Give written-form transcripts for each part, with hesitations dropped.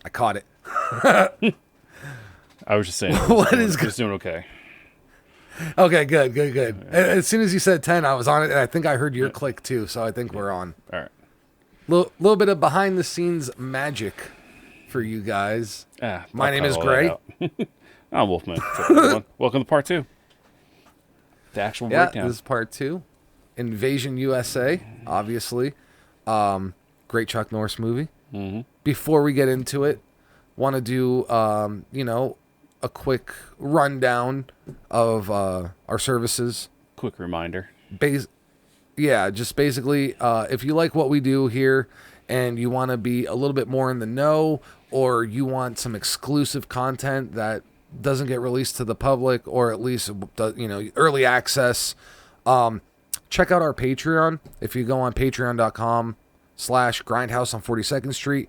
I caught it. I was just saying. Just doing okay. Okay, good. As soon as you said 10, I was on it, and I think I heard your click too, so I think we're on. All right. Little bit of behind-the-scenes magic for you guys. My name is Gray. I'm Wolfman. Welcome to part 2. The actual breakdown. This is part 2. Invasion USA, obviously. Great Chuck Norris movie. Mm-hmm. Before we get into it, want to do, a quick rundown of our services. Quick reminder. Just basically, if you like what we do here and you want to be a little bit more in the know, or you want some exclusive content that doesn't get released to the public, or at least, early access, check out our Patreon. If you go on patreon.com/GrindHaus on 42nd Street,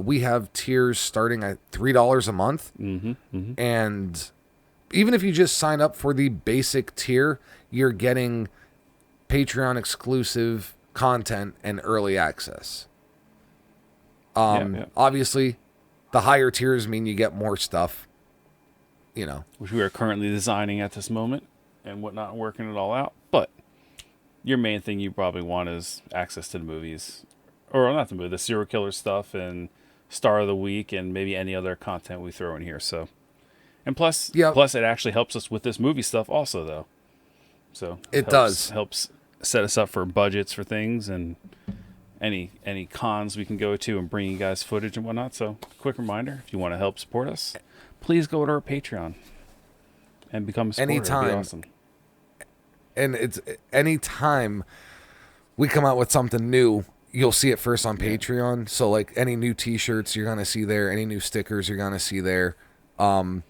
we have tiers starting at $3 a month. And even if you just sign up for the basic tier, you're getting Patreon exclusive content and early access. Obviously, the higher tiers mean you get more stuff, which we are currently designing at this moment and whatnot, working it all out. But your main thing you probably want is access to the movies, or not the movie, the serial killer stuff and Star of the Week and maybe any other content we throw in here. So, and plus it actually helps us with this movie stuff also, though. So it helps set us up for budgets for things and any cons we can go to and bring you guys footage and whatnot. So, quick reminder: if you want to help support us, please go to our Patreon and become a supporter. Anytime. It'd be awesome. And it's anytime we come out with something new, you'll see it first on Patreon. So, like, any new T-shirts you're gonna see there, any new stickers you're gonna see there, and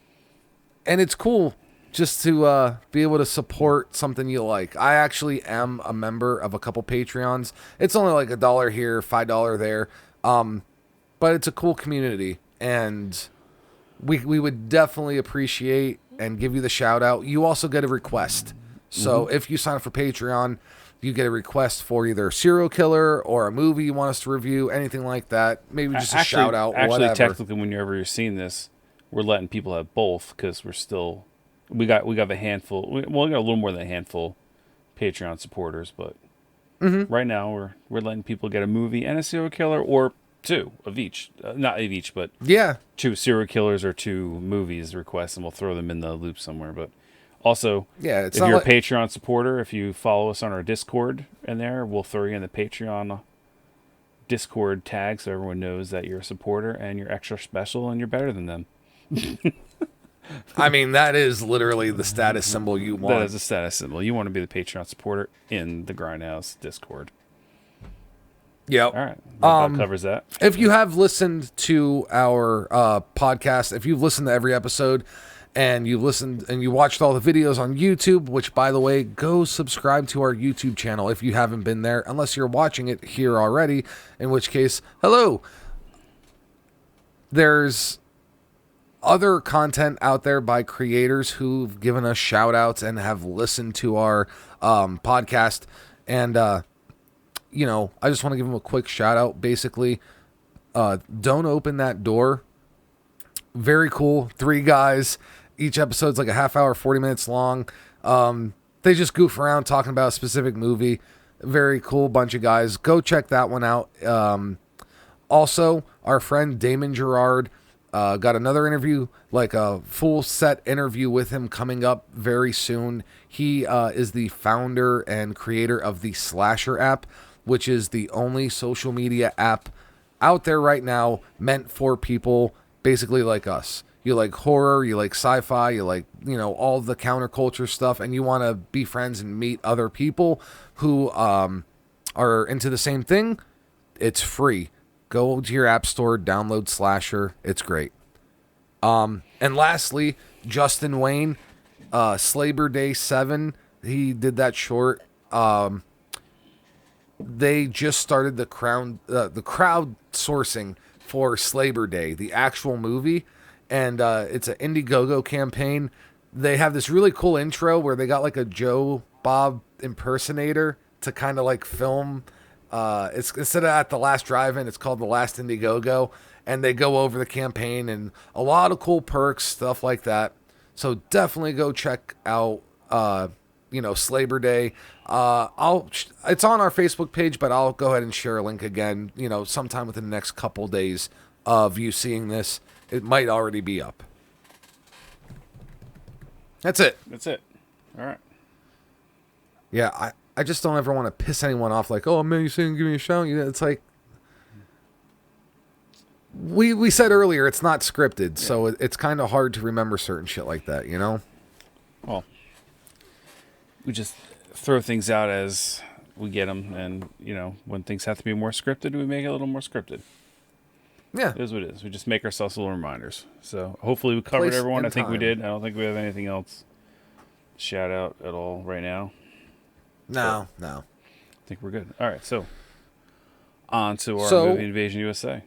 it's cool just to be able to support something you like. I actually am a member of a couple Patreons. It's only like $1 here, $5 there, but it's a cool community, and we would definitely appreciate and give you the shout out. You also get a request. So if you sign up for Patreon, you get a request for either a serial killer or a movie you want us to review, anything like that. Maybe just a shout out, whatever. Technically, whenever you're seeing this, we're letting people have both because we got a handful. We got a little more than a handful Patreon supporters, but right now we're letting people get a movie and a serial killer, or 2 of each. Not of each, but 2 serial killers or 2 movies requests, and we'll throw them in the loop somewhere. But also, if you're a Patreon supporter, if you follow us on our Discord in there, we'll throw you in the Patreon Discord tag so everyone knows that you're a supporter and you're extra special and you're better than them. I mean, that is literally the status symbol you want. That is the status symbol. You want to be the Patreon supporter in the GrindHaus Discord. Yep. All right. That covers that. If you have listened to our podcast, if you've listened to every episode, and you listened and you watched all the videos on YouTube, which, by the way, go subscribe to our YouTube channel if you haven't been there, unless you're watching it here already, in which case, hello. There's other content out there by creators who've given us shout outs and have listened to our podcast. And, I just want to give them a quick shout out. Basically, Don't Open That Door. Very cool. 3 guys. Each episode's like a half hour, 40 minutes long. They just goof around talking about a specific movie. Very cool bunch of guys. Go check that one out. Also, our friend Damon Gerard got another interview, like a full set interview with him coming up very soon. He is the founder and creator of the Slasher app, which is the only social media app out there right now meant for people basically like us. You like horror, you like sci-fi, you like, all the counterculture stuff, and you want to be friends and meet other people who are into the same thing. It's free. Go to your app store, download Slasher. It's great. And lastly, Justin Wayne, Slaber Day 7. He did that short. They just started the crowdsourcing for Slaber Day, the actual movie. And it's an Indiegogo campaign. They have this really cool intro where they got like a Joe Bob impersonator to kind of like film It's instead of at the last drive-in, it's called the Last Indiegogo, and they go over the campaign and a lot of cool perks, stuff like that. So definitely go check out, Slaver Day. It's on our Facebook page, but I'll go ahead and share a link again. Sometime within the next couple days of you seeing this, it might already be up. That's it. All right. Yeah, I just don't ever want to piss anyone off. Like, oh man, you saying give me a shout? It's like we said earlier, it's not scripted, so it's kind of hard to remember certain shit like that. Well, we just throw things out as we get them, and when things have to be more scripted, we make it a little more scripted. Yeah, it is what it is. We just make ourselves little reminders. So hopefully we covered everyone. I think we did. I don't think we have anything else shout out at all right now. No. I think we're good. All right, so on to our movie Invasion USA.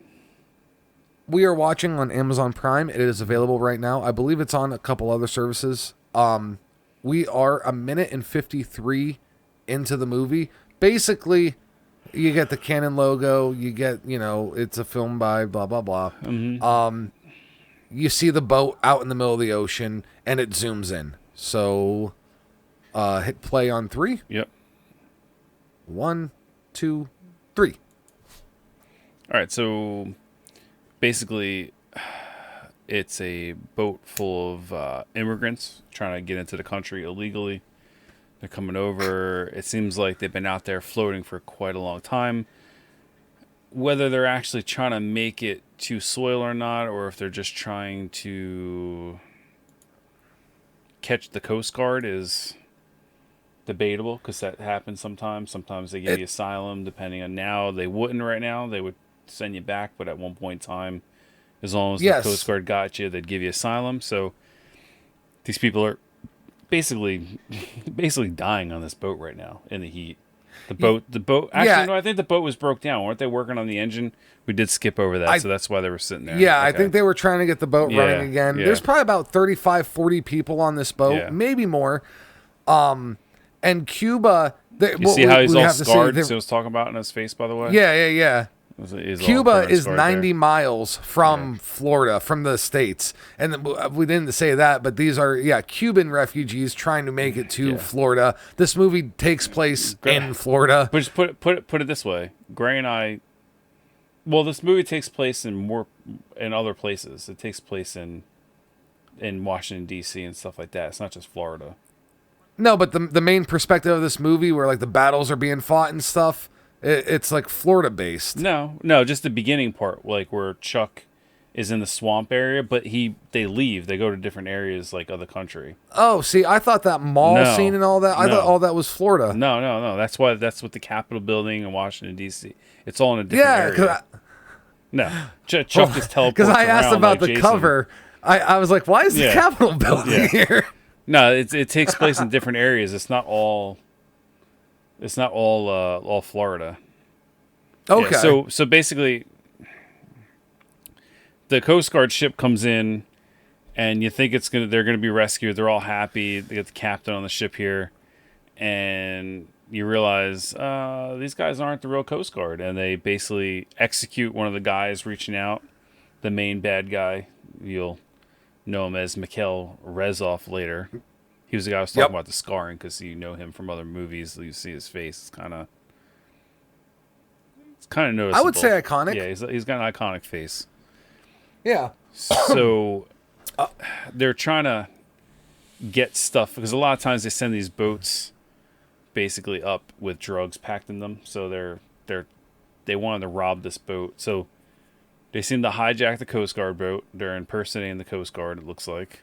We are watching on Amazon Prime. It is available right now. I believe it's on a couple other services. We are 1:53 into the movie. Basically, you get the Canon logo. You get, it's a film by blah, blah, blah. Mm-hmm. You see the boat out in the middle of the ocean, and it zooms in. So, hit play on 3. Yep. 1, 2, 3. All right, so basically, it's a boat full of immigrants trying to get into the country illegally. They're coming over. It seems like they've been out there floating for quite a long time. Whether they're actually trying to make it to soil or not, or if they're just trying to catch the Coast Guard is debatable, because that happens sometimes. Sometimes they give you asylum, depending on now. They wouldn't right now. They would send you back, but at one point in time, as long as the Coast Guard got you, they'd give you asylum. So these people are basically dying on this boat right now in the heat. The boat. Actually, no, I think the boat was broke down. Weren't they working on the engine? We did skip over that, so that's why they were sitting there. Yeah, okay. I think they were trying to get the boat running again. Yeah. There's probably about 35, 40 people on this boat, maybe more. And Cuba... You see how he's all scarred? So he was talking about in his face, by the way? Yeah. Cuba is 90 miles from Florida, from the States. And we didn't say that, but these are, Cuban refugees trying to make it to Florida. This movie takes place in Florida. But just put it this way. Gray and I... Well, this movie takes place in other places. It takes place in Washington, D.C. and stuff like that. It's not just Florida. No, but the main perspective of this movie, where like the battles are being fought and stuff... It's like Florida based. No, just the beginning part, like where Chuck is in the swamp area, but they leave. They go to different areas like of the country. Oh, see, I thought that mall scene and all that, I thought all that was Florida. No. That's with the Capitol building in Washington, D.C. It's all in a different area. Chuck just teleports because I asked about the Jason. cover. I was like, why is the Capitol building here? No, it takes place in different areas. It's not all Florida. Okay. Yeah, so basically, the Coast Guard ship comes in, and you think they're gonna be rescued. They're all happy. They get the captain on the ship here, and you realize these guys aren't the real Coast Guard, and they basically execute one of the guys reaching out, the main bad guy. You'll know him as Mikhail Rezov later. He was the guy I was talking about the scarring, because you know him from other movies. You see his face. It's kind of noticeable. I would say iconic. Yeah, he's got an iconic face. Yeah. So they're trying to get stuff, because a lot of times they send these boats basically up with drugs packed in them. So they wanted to rob this boat. So they seem to hijack the Coast Guard boat. They're impersonating the Coast Guard, it looks like.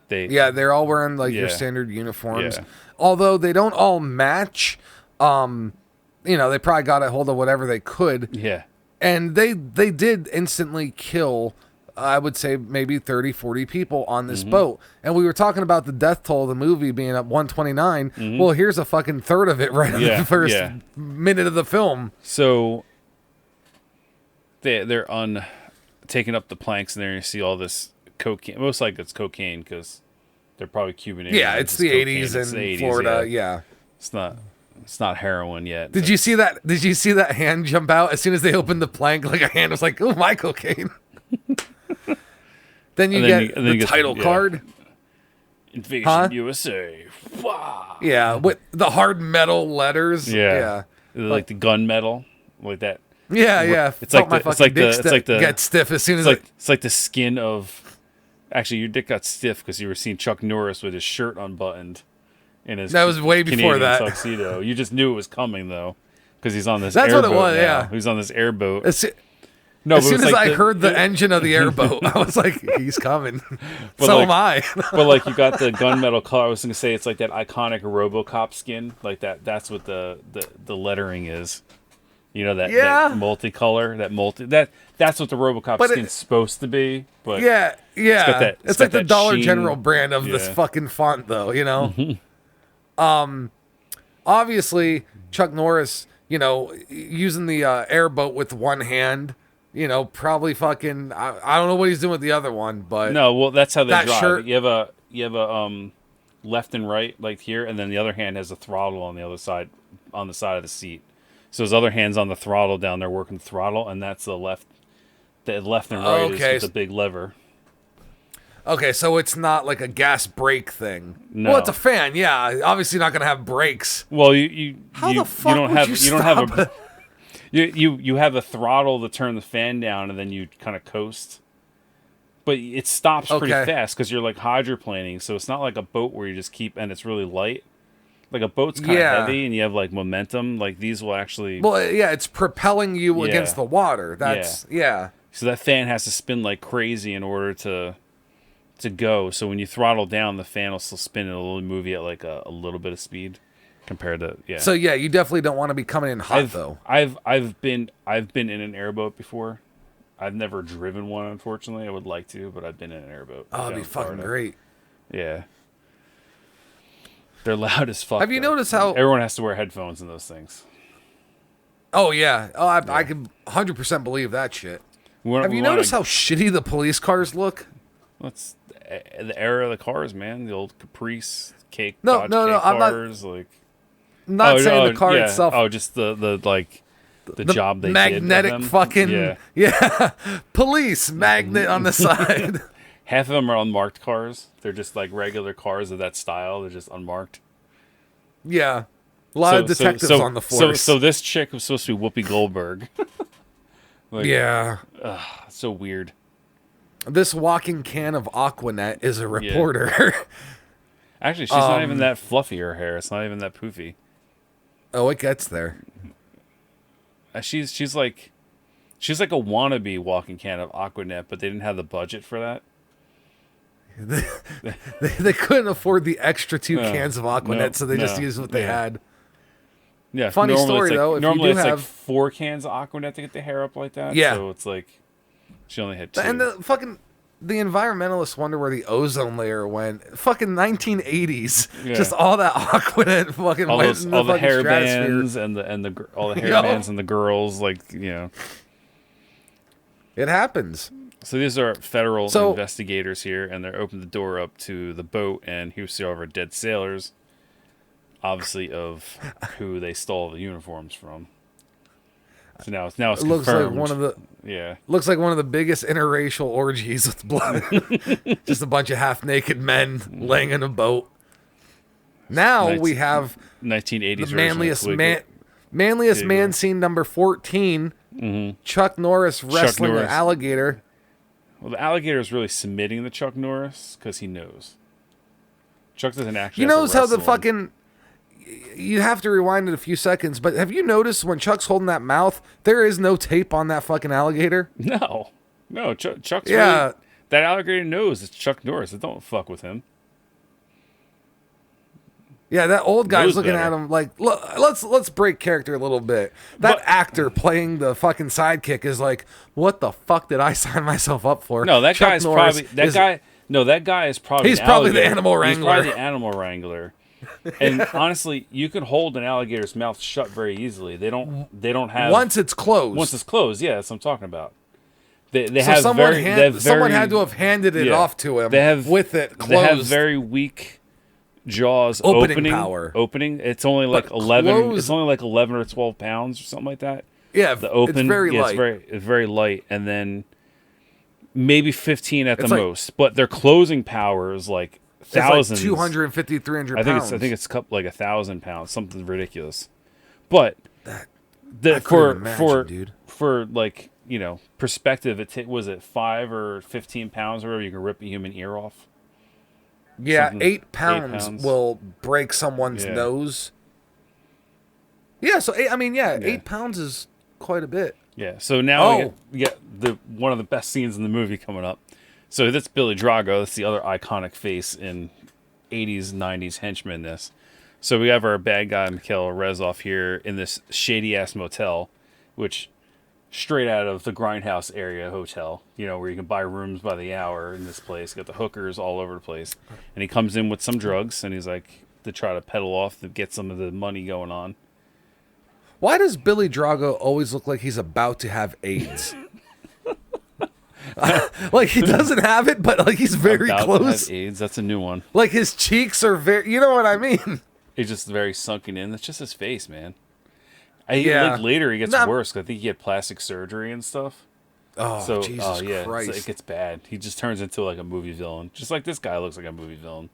They're all wearing your standard uniforms. Yeah. Although they don't all match. They probably got a hold of whatever they could. Yeah. And they did instantly kill, I would say, maybe 30, 40 people on this boat. And we were talking about the death toll of the movie being at 129. Mm-hmm. Well, here's a fucking third of it in the first minute of the film. So they're taking up the planks, and there you see all this cocaine. Most likely it's cocaine, because they're probably Cuban. Yeah, it's the 80s in Florida. Yeah. It's not It's not heroin yet. Did you see that? Did you see that hand jump out as soon as they opened the plank? Like a hand was like, "Oh, my cocaine." Then you get the title card. Invasion USA. Wow. Yeah, with the hard metal letters. Yeah. Like the gun metal, like that. Yeah. It's like the get stiff as soon as it's like the skin of. Actually, your dick got stiff because you were seeing Chuck Norris with his shirt unbuttoned. That was way before Canadian that tuxedo. You just knew it was coming though, because he's on this. That's airboat what it was. now. Yeah, he's on this airboat. As soon as I heard the engine of the airboat, I was like, "He's coming." So am I. But like, you got the gunmetal color. I was gonna say it's like that iconic RoboCop skin, like that. That's what the lettering is. You know that multicolor, that's what the RoboCop skin's supposed to be. But it's like the Dollar General brand of this fucking font, though. You know. Obviously, Chuck Norris, using the airboat with one hand, probably fucking. I don't know what he's doing with the other one, but no, well, that's how they drive. Shirt, you have a left and right like here, and then the other hand has a throttle on the other side, on the side of the seat. So his other hand's on the throttle down there working the throttle, and that's the left. The left and right is with the big lever. Okay, so it's not like a gas brake thing. No. Well, it's a fan, yeah. Obviously not going to have brakes. Well, How the fuck you don't have you have a throttle to turn the fan down, and then you kind of coast. But it stops pretty fast because you're like hydroplaning, so it's not like a boat where you just keep and it's really light. Like a boat's kind of heavy, and you have like momentum. Like these will actually. Well, yeah, it's propelling you against the water. That's So that fan has to spin like crazy in order to go. So when you throttle down, the fan will still spin, and it'll move you at like a little bit of speed compared to So you definitely don't want to be coming in hot though. I've been in an airboat before. I've never driven one, unfortunately. I would like to, but I've been in an airboat. Oh, it'd be fucking great. Yeah. They're loud as fuck. Have you noticed how everyone has to wear headphones in those things? Oh yeah. Oh, I can 100% believe that shit. Have you noticed how shitty the police cars look? That's the era of the cars, man. The old Caprice, Dodge no, cars, I'm not saying the car itself. Oh, just the job they magnetic did fucking police magnet on the side. Half of them are unmarked cars. They're just like regular cars of that style. They're just unmarked. Yeah, a lot of detectives on the force. So this chick was supposed to be Whoopi Goldberg. So weird. This walking can of Aquanet is a reporter. Actually, she's not even that fluffy, her hair. It's not even that poofy. Oh, it gets there. She's like a wannabe walking can of Aquanet, but they didn't have the budget for that. They couldn't afford the extra 2 cans of Aquanet, so they just used what they had. Yeah. Funny story though. If normally you do it's have like 4 cans of Aquanet to get the hair up like that. Yeah. So it's like she only had 2. And the environmentalists wonder where the ozone layer went. Fucking 1980s. Yeah. Just all that Aquanet fucking went in the fucking hair stratosphere. bands and all the hair bands and the girls, like, It happens. So these are federal investigators here, and they're opening the door up to the boat, and here we see all of our dead sailors, obviously of who they stole the uniforms from. So now it's confirmed. Looks like one of the biggest interracial orgies with blood. Just a bunch of half-naked men laying in a boat. Now we have 1980s the manliest man scene number 14. Mm-hmm. Chuck Norris wrestling an alligator. Well, the alligator is really submitting to Chuck Norris because he knows. Chuck doesn't actually. You notice how the fucking. You have to rewind it a few seconds, but have you noticed when Chuck's holding that mouth, there is no tape on that fucking alligator? No. Chuck's really, that alligator knows it's Chuck Norris. It don't fuck with him. Yeah, that old guy's looking at him like, look, let's break character a little bit. That actor playing the fucking sidekick is like, what the fuck did I sign myself up for? No, that guy's probably that guy is probably he's probably the animal wrangler. He's probably the animal wrangler. And honestly, you could hold an alligator's mouth shut very easily. They don't have once it's closed. Once it's closed, yeah, that's what I'm talking about. Someone had to have handed it off to him with it closed. They have very weak Jaws opening power. It's only like But 11. close- It's only like 11 or 12 pounds or something like that. Yeah, The open, it's very light. It's very light, and then maybe 15 at It's the like- most. But their closing power is like thousands. It's like 250, 300 I think pounds. it's like 1,000 pounds, something ridiculous. But I for couldn't imagine, dude. for like perspective, was it 5 or 15 pounds or whatever, you can rip a human ear off. Yeah, Something- 8 pounds will break someone's Yeah. nose. Yeah, so 8 pounds is quite a bit. Yeah. So now Oh. we get the one of the best scenes in the movie coming up. So that's Billy Drago. That's the other iconic face in 80s, 90s henchman-ness. So we have our bad guy, Mikhail Rezov, here in this shady-ass motel, which straight out of the GrindHaus area hotel, where you can buy rooms by the hour in this place. Got the hookers all over the place. And he comes in with some drugs, and he's like, to try to peddle off to get some of the money going on. Why does Billy Drago always look like he's about to have AIDS? Like he doesn't have it, but like he's very About to close. have AIDS. That's a new one. Like his cheeks are very, you know what I mean? He's just very sunken in. That's just his face, man. Yeah. Like later he gets Nah. worse. 'Cause I think he had plastic surgery and stuff. Oh, So Jesus yeah, Christ. it gets bad. He just turns into like a movie villain, just like this guy looks like a movie villain.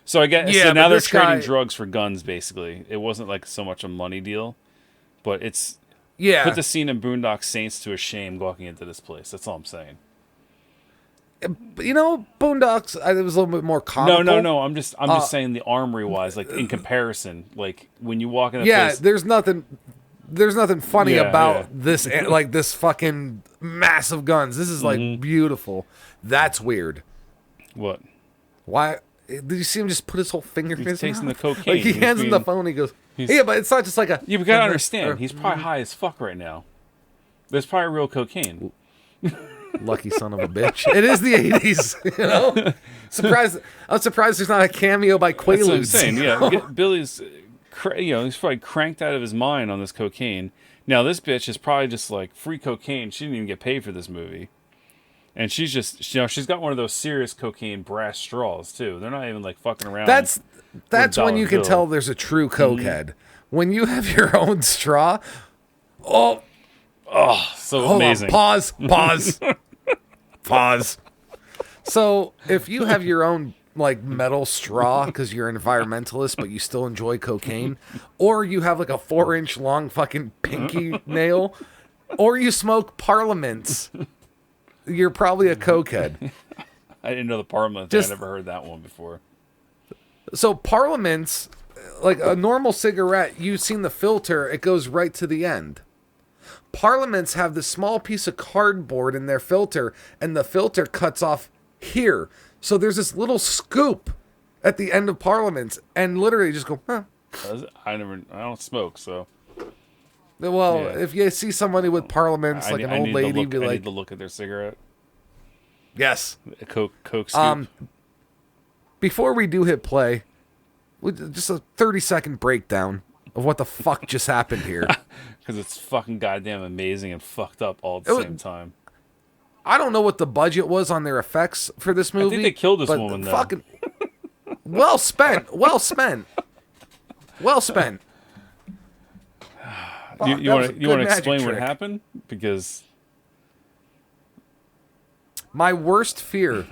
So I guess Yeah, so now but they're this trading guy- drugs for guns. Basically, it wasn't like so much a money deal, but it's Yeah. put the scene in Boondock Saints to a shame walking into this place. That's all I'm saying. But, Boondocks, it was a little bit more comical. No. I'm just saying the armory wise, like in comparison, like when you walk in a Yeah, place. there's nothing funny Yeah, about yeah. this, like this fucking massive guns. This is like beautiful. That's weird. What? Why? Did you see him just put his whole finger in He's his tasting mouth? the cocaine. Like he He's hands him the being- phone. He goes, he's- "Yeah, but it's not just like a." You gotta understand, he's probably high as fuck right now. There's probably real cocaine. Lucky son of a bitch. It is the 80s, I'm surprised there's not a cameo by Quaaludes. That's what I'm saying. Yeah, Billy's, he's probably cranked out of his mind on this cocaine. Now this bitch is probably just like free cocaine. She didn't even get paid for this movie, and she's just, she's got one of those serious cocaine brass straws too. They're not even like fucking around. That's when dollar you can bill. tell there's a true cokehead. When you have your own straw. Oh, so hold amazing. on. Pause. So if you have your own like metal straw because you're an environmentalist but you still enjoy cocaine, or you have like a 4-inch long fucking pinky nail, or you smoke Parliaments, you're probably a cokehead. I didn't know the Parliament thing. I Just- never heard that one before. So Parliaments, like a normal cigarette, you've seen the filter, it goes right to the end. Parliaments have this small piece of cardboard in their filter, and the filter cuts off here. So there's this little scoop at the end of Parliaments, and literally just go, huh. I don't smoke, so Well, Yeah. if you see somebody with Parliaments, like an old lady, be I like, need to look at their cigarette. yes. A Coke scoop. Before we do hit play, just a 30-second breakdown of what the fuck just happened here. Because it's fucking goddamn amazing and fucked up all at It the was- same time. I don't know what the budget was on their effects for this movie. they killed this but woman, though. Fucking well spent. Well spent. Well spent. Fuck, You that was want a to good magic explain what trick. happened? Because My worst fear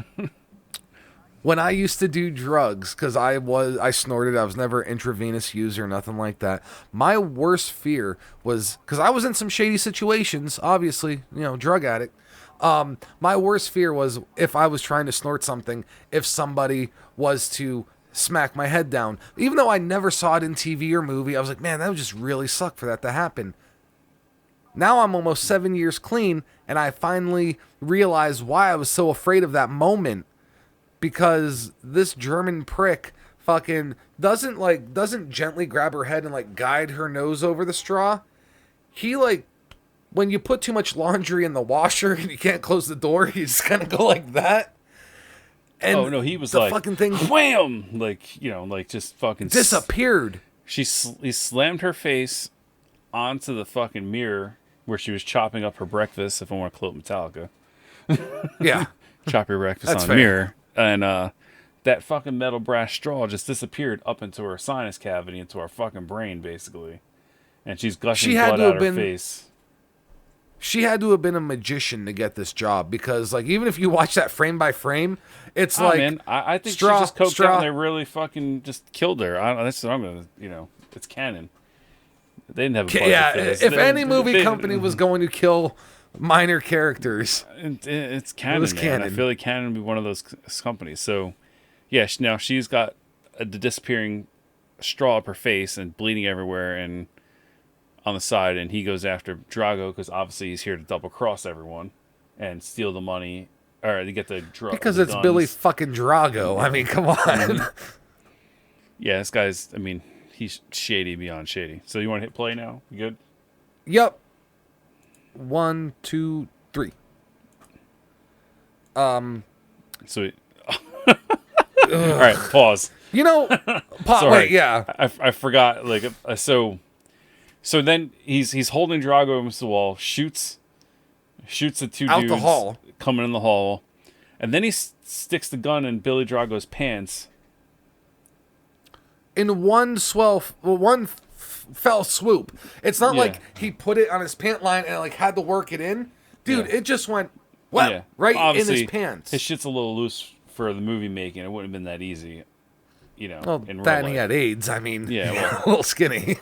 when I used to do drugs, because I snorted, I was never an intravenous user, nothing like that. My worst fear was, because I was in some shady situations, obviously, drug addict. My worst fear was if I was trying to snort something, if somebody was to smack my head down. Even though I never saw it in TV or movie, I was like, man, that would just really suck for that to happen. Now I'm almost 7 years clean, and I finally realized why I was so afraid of that moment. Because this German prick fucking doesn't gently grab her head and like guide her nose over the straw. He when you put too much laundry in the washer and you can't close the door, you just kind of go like that. And he was the like fucking thing wham, just fucking disappeared. He slammed her face onto the fucking mirror where she was chopping up her breakfast. If I want to quote Metallica, Yeah. chop your breakfast That's on fair. a mirror, and that fucking metal brass straw just disappeared up into her sinus cavity, into our fucking brain, basically. And she's gushing blood out her face. She had to have been a magician to get this job, because, like, even if you watch that frame by frame, it's like, man, I think straw, she just coked straw. out and they really fucking just killed her. That's what I'm gonna, it's canon. They didn't have a budget for this. If any movie company was going to kill minor characters, it's canon. It was man. canon. I feel like canon would be one of those companies. So, yeah, now she's got the disappearing straw up her face and bleeding everywhere and on the side, and he goes after Drago because obviously he's here to double cross everyone and steal the money, or to get the because the it's guns. Billy fucking Drago. I mean, come on. Yeah, this guy's. I mean, he's shady beyond shady. So you want to hit play now? You good? Yep. 1, 2, 3. So. All right, pause. Wait, yeah. I forgot. Like, so then he's holding Drago against the wall, shoots the two Out dudes the hall. coming in the hall, and then he sticks the gun in Billy Drago's pants. In one fell swoop. It's not like he put it on his pant line and like had to work it in. Dude, it just went right Obviously, in his pants. His shit's a little loose for the movie making. It wouldn't have been that easy, Well, in real that and life. he had AIDS. I mean, Yeah, a little skinny.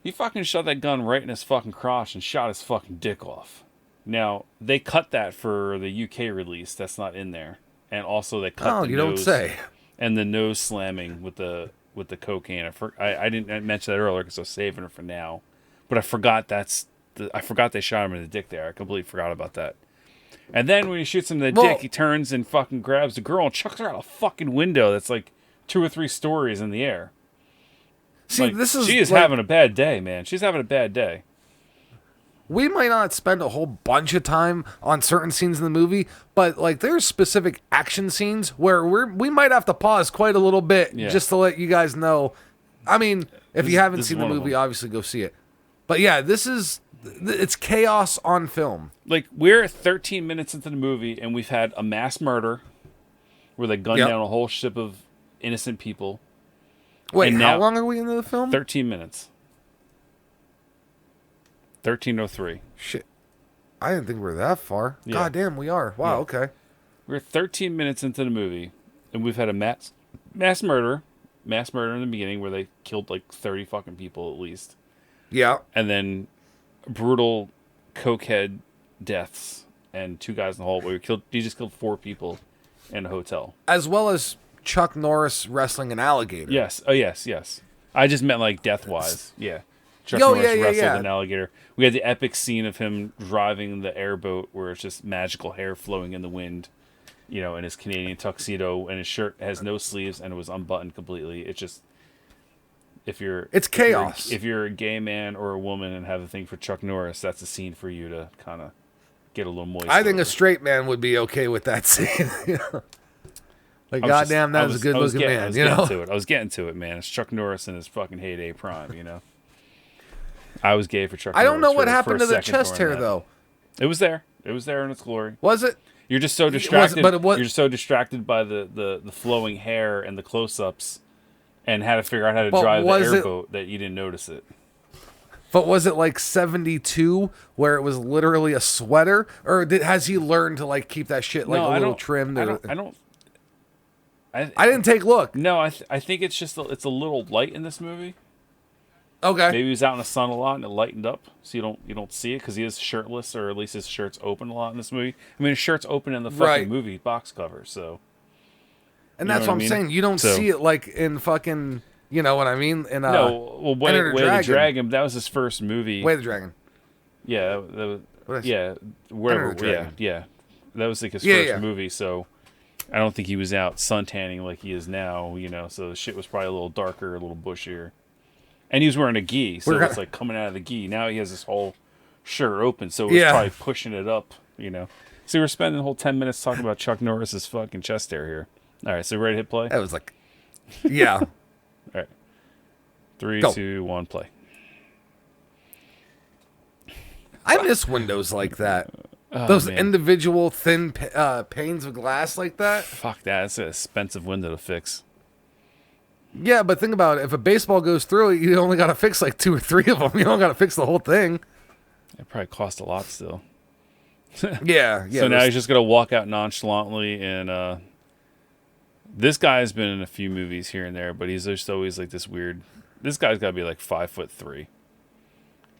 He fucking shot that gun right in his fucking crotch and shot his fucking dick off. Now, they cut that for the UK release. That's not in there. And also they cut the you nose. don't say. And the nose slamming with the cocaine. I didn't mention that earlier because I was saving it for now. But I forgot I forgot they shot him in the dick there. I completely forgot about that. And then when he shoots him in the dick, he turns and fucking grabs the girl and chucks her out a fucking window that's like 2 or 3 stories in the air. See, she is having a bad day, man. She's having a bad day. We might not spend a whole bunch of time on certain scenes in the movie, but like there's specific action scenes where we might have to pause quite a little bit just to let you guys know. I mean, if you haven't seen the movie, obviously go see it. But yeah, it's chaos on film. Like, we're 13 minutes into the movie and we've had a mass murder where they gunned down a whole ship of innocent people. Wait, how long are we into the film? 13 minutes. 13:03. Shit. I didn't think we were that far. Yeah. God damn, we are. Wow, okay. We're 13 minutes into the movie, and we've had a mass murder in the beginning where they killed like 30 fucking people at least. Yeah. And then brutal cokehead deaths and 2 guys in the hall where he just killed 4 people in a hotel. As well as Chuck Norris wrestling an alligator. Yes. Oh, yes. I just meant like death-wise. Yeah. Chuck Norris wrestled an alligator. We had the epic scene of him driving the airboat where it's just magical hair flowing in the wind, in his Canadian tuxedo, and his shirt has no sleeves and it was unbuttoned completely. It's just, it's chaos. If you're a gay man or a woman and have a thing for Chuck Norris, that's a scene for you to kind of get a little moist. I think a straight man would be okay with that scene. Like, goddamn, that was a good-looking man. I was getting to it, man. It's Chuck Norris in his fucking heyday prime, I was gay for Chuck Norris. I don't know what happened to the chest hair, though. It was there. It was there in its glory. Was it? You're just so distracted. You're just so distracted by the flowing hair and the close-ups and how to figure out how to drive the airboat that you didn't notice it. But was it like 72 where it was literally a sweater? Or has he learned to like keep that shit like a little trimmed? I didn't take a look. No, I think it's just it's a little light in this movie. Okay. Maybe he was out in the sun a lot and it lightened up, so you don't see it because he is shirtless, or at least his shirt's open a lot in this movie. I mean, his shirt's open in the fucking movie box cover, so. And that's what I'm saying. You don't see it like in fucking, you know what I mean? In Way the Dragon. That was his first movie. Way the Dragon. Yeah, wherever. Yeah. That was like his first movie, so I don't think he was out suntanning like he is now. So the shit was probably a little darker, a little bushier. And he was wearing a gi, so it's like coming out of the gi. Now he has this whole shirt open, so it's probably pushing it up, So we're spending the whole 10 minutes talking about Chuck Norris's fucking chest hair here. All right, so ready to hit play? That was like, yeah. All right. 3, 2, 1, play. I miss windows like that. Oh, Those man. individual thin panes of glass like that. Fuck that. It's an expensive window to fix. Yeah, but think about it. If a baseball goes through it, you only got to fix like 2 or 3 of them. You don't got to fix the whole thing. It probably cost a lot still. Yeah. So now he's just going to walk out nonchalantly. And this guy's been in a few movies here and there, but he's just always like this weird. This guy's got to be like 5'3".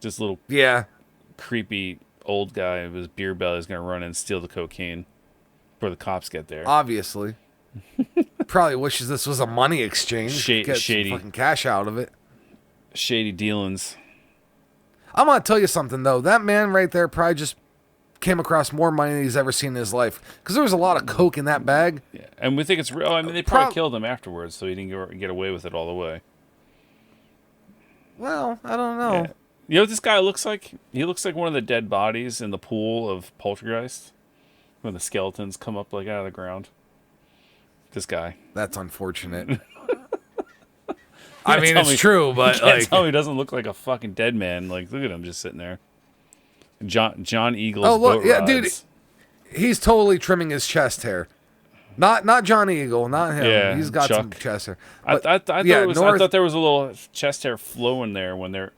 Just little creepy old guy with his beer belly is going to run and steal the cocaine before the cops get there. Obviously. Probably wishes this was a money exchange. Get shady. some fucking cash out of it. Shady dealings. I'm going to tell you something, though. That man right there probably just came across more money than he's ever seen in his life. Because there was a lot of coke in that bag. Yeah, and we think it's real. I mean, they probably killed him afterwards, so he didn't get away with it all the way. Well, I don't know. Yeah. You know what this guy looks like? He looks like one of the dead bodies in the pool of Poltergeist when the skeletons come up like out of the ground. This guy. That's unfortunate. I mean, it's true, but you can't like, tell he doesn't look like a fucking dead man. Like, look at him just sitting there. John Eagle's oh look, boat yeah, rods. dude, he's totally trimming his chest hair. Not John Eagle, not him. Yeah, he's got Chuck. some chest hair. I But, thought I thought there was a little chest hair flowing there when they're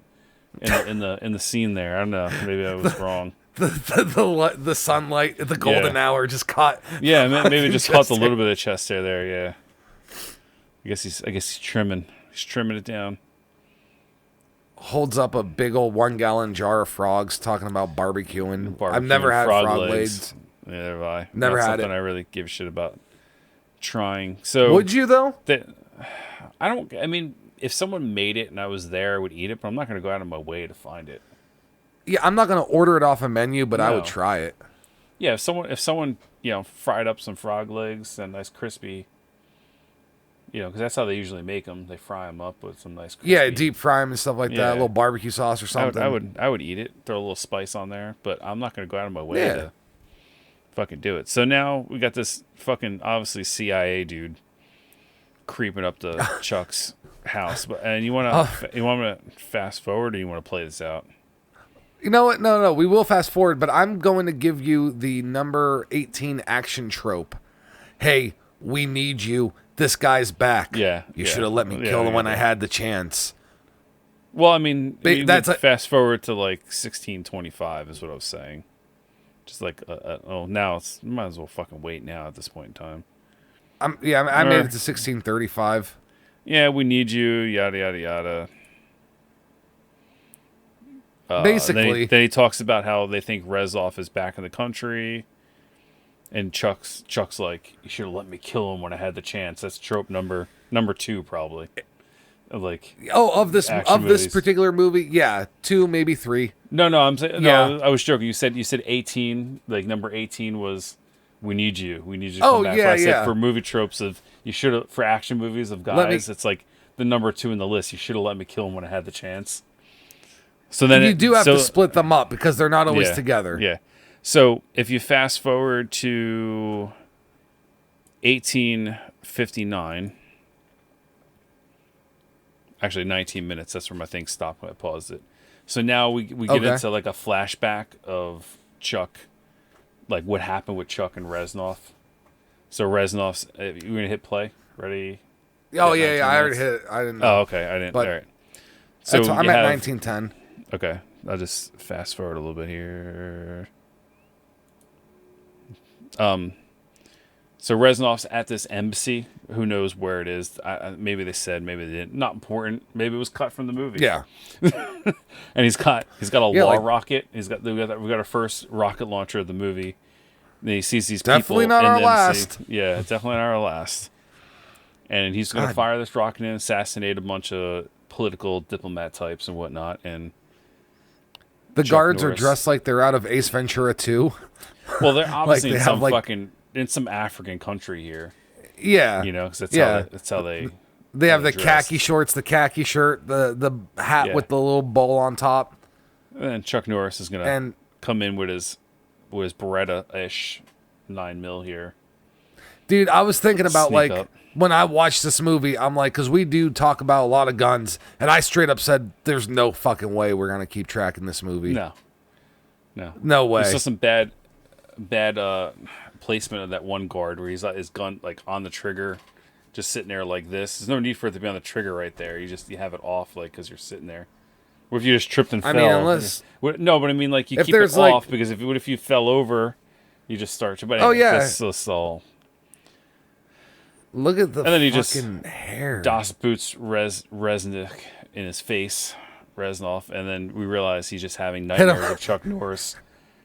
in the scene there. I don't know. Maybe I was wrong. The sunlight at the golden hour just caught. Yeah, maybe just caught a little bit of chest hair there. Yeah. I guess he's trimming. He's trimming it down. Holds up a big old 1-gallon jar of frogs, talking about barbecuing. I've never had frog legs. Neither have I. Never Not had something it. I really give a shit about trying. So would you though? I mean, if someone made it and I was there, I would eat it, but I'm not going to go out of my way to find it. Yeah, I'm not gonna order it off a menu, but I No. would try it. Yeah, if someone fried up some frog legs and nice crispy, because that's how they usually make them. They fry them up with some nice crispy. Yeah, deep fry them and stuff like that. Yeah. A little barbecue sauce or something. I would eat it. Throw a little spice on there, but I'm not going to go out of my way to fucking do it. So now we got this fucking obviously CIA dude creeping up to Chuck's house. And you want to fast forward, or you want to play this out? You know what? No. We will fast forward, but I'm going to give you the number 18 action trope. Hey, we need you. This guy's back. Yeah. You should have let me kill him when I had the chance. Well, I mean, That's fast forward to like 1625 is what I was saying. Just like, now it's might as well fucking wait now at this point in time. I made it to 1635. Yeah, we need you. Yada yada yada. Basically, then he talks about how they think Reznov is back in the country, and Chuck's like, you should have let me kill him when I had the chance. That's trope number 2 probably. Like, of this particular movie, yeah, 2 maybe 3. No, I'm saying I was joking. You said 18, like number 18 was we need you to come back. Yeah, I said for movie tropes of you should have, for action movies of guys, it's like the number 2 in the list. You should have let me kill him when I had the chance. So then you do have to split them up because they're not always together. Yeah. So if you fast forward to 1859, actually 19 minutes, that's where my thing stopped when I paused it. So now we get into like a flashback of Chuck, like what happened with Chuck and Reznov. So Reznov's, you're going to hit play? Ready? Oh, yeah, I already hit it. I didn't know. Oh, okay, I didn't. But all right. So I'm at 1910. Okay, I'll just fast forward a little bit here. So Reznov's at this embassy. Who knows where it is? Maybe they said, maybe they didn't. Not important. Maybe it was cut from the movie. Yeah. And he's got a rocket. We got our first rocket launcher of the movie. And he sees these definitely people. Not our last. Yeah, definitely not our last. And he's going to fire this rocket and assassinate a bunch of political diplomat types and whatnot. And the guards are dressed like they're out of Ace Ventura 2. Well, they're obviously like in some African country here. Yeah, because that's how they. They have the khaki shorts, the khaki shirt, the hat with the little bowl on top. And Chuck Norris is gonna come in with his Beretta-ish 9mm here. Dude, I was thinking about Sneak up. When I watched this movie, I'm like, because we do talk about a lot of guns, and I straight up said, "There's no fucking way we're gonna keep tracking this movie." No way. There's still some bad placement of that one guard where he's got his gun like on the trigger, just sitting there like this. There's no need for it to be on the trigger right there. You have it off like because you're sitting there. What if you just tripped and fell? I mean, unless no, but I mean like you keep it off because what if you fell over, you just start. But anyway, that's all. Look at the and then he fucking hair. Das Boots Resnick in his face, Reznov, and then we realize he's just having nightmares of Chuck Norris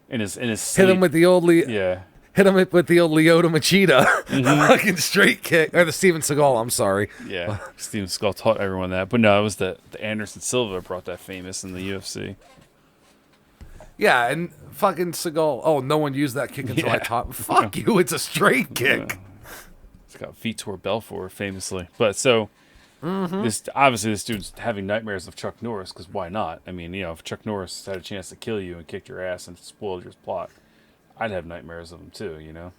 in his sleep. Hit him with the old Hit him with the old Lyoto Machida, fucking straight kick, or the Steven Seagal. I'm sorry. Yeah, Steven Seagal taught everyone that, but no, it was the Anderson Silva brought that famous in the UFC. Yeah, and fucking Seagal. Oh, no one used that kick until I taught. Fuck you! It's a straight kick. Yeah. It's got Vitor Belfort famously, but so this dude's having nightmares of Chuck Norris because why not? I mean, if Chuck Norris had a chance to kill you and kicked your ass and spoiled your plot, I'd have nightmares of him too.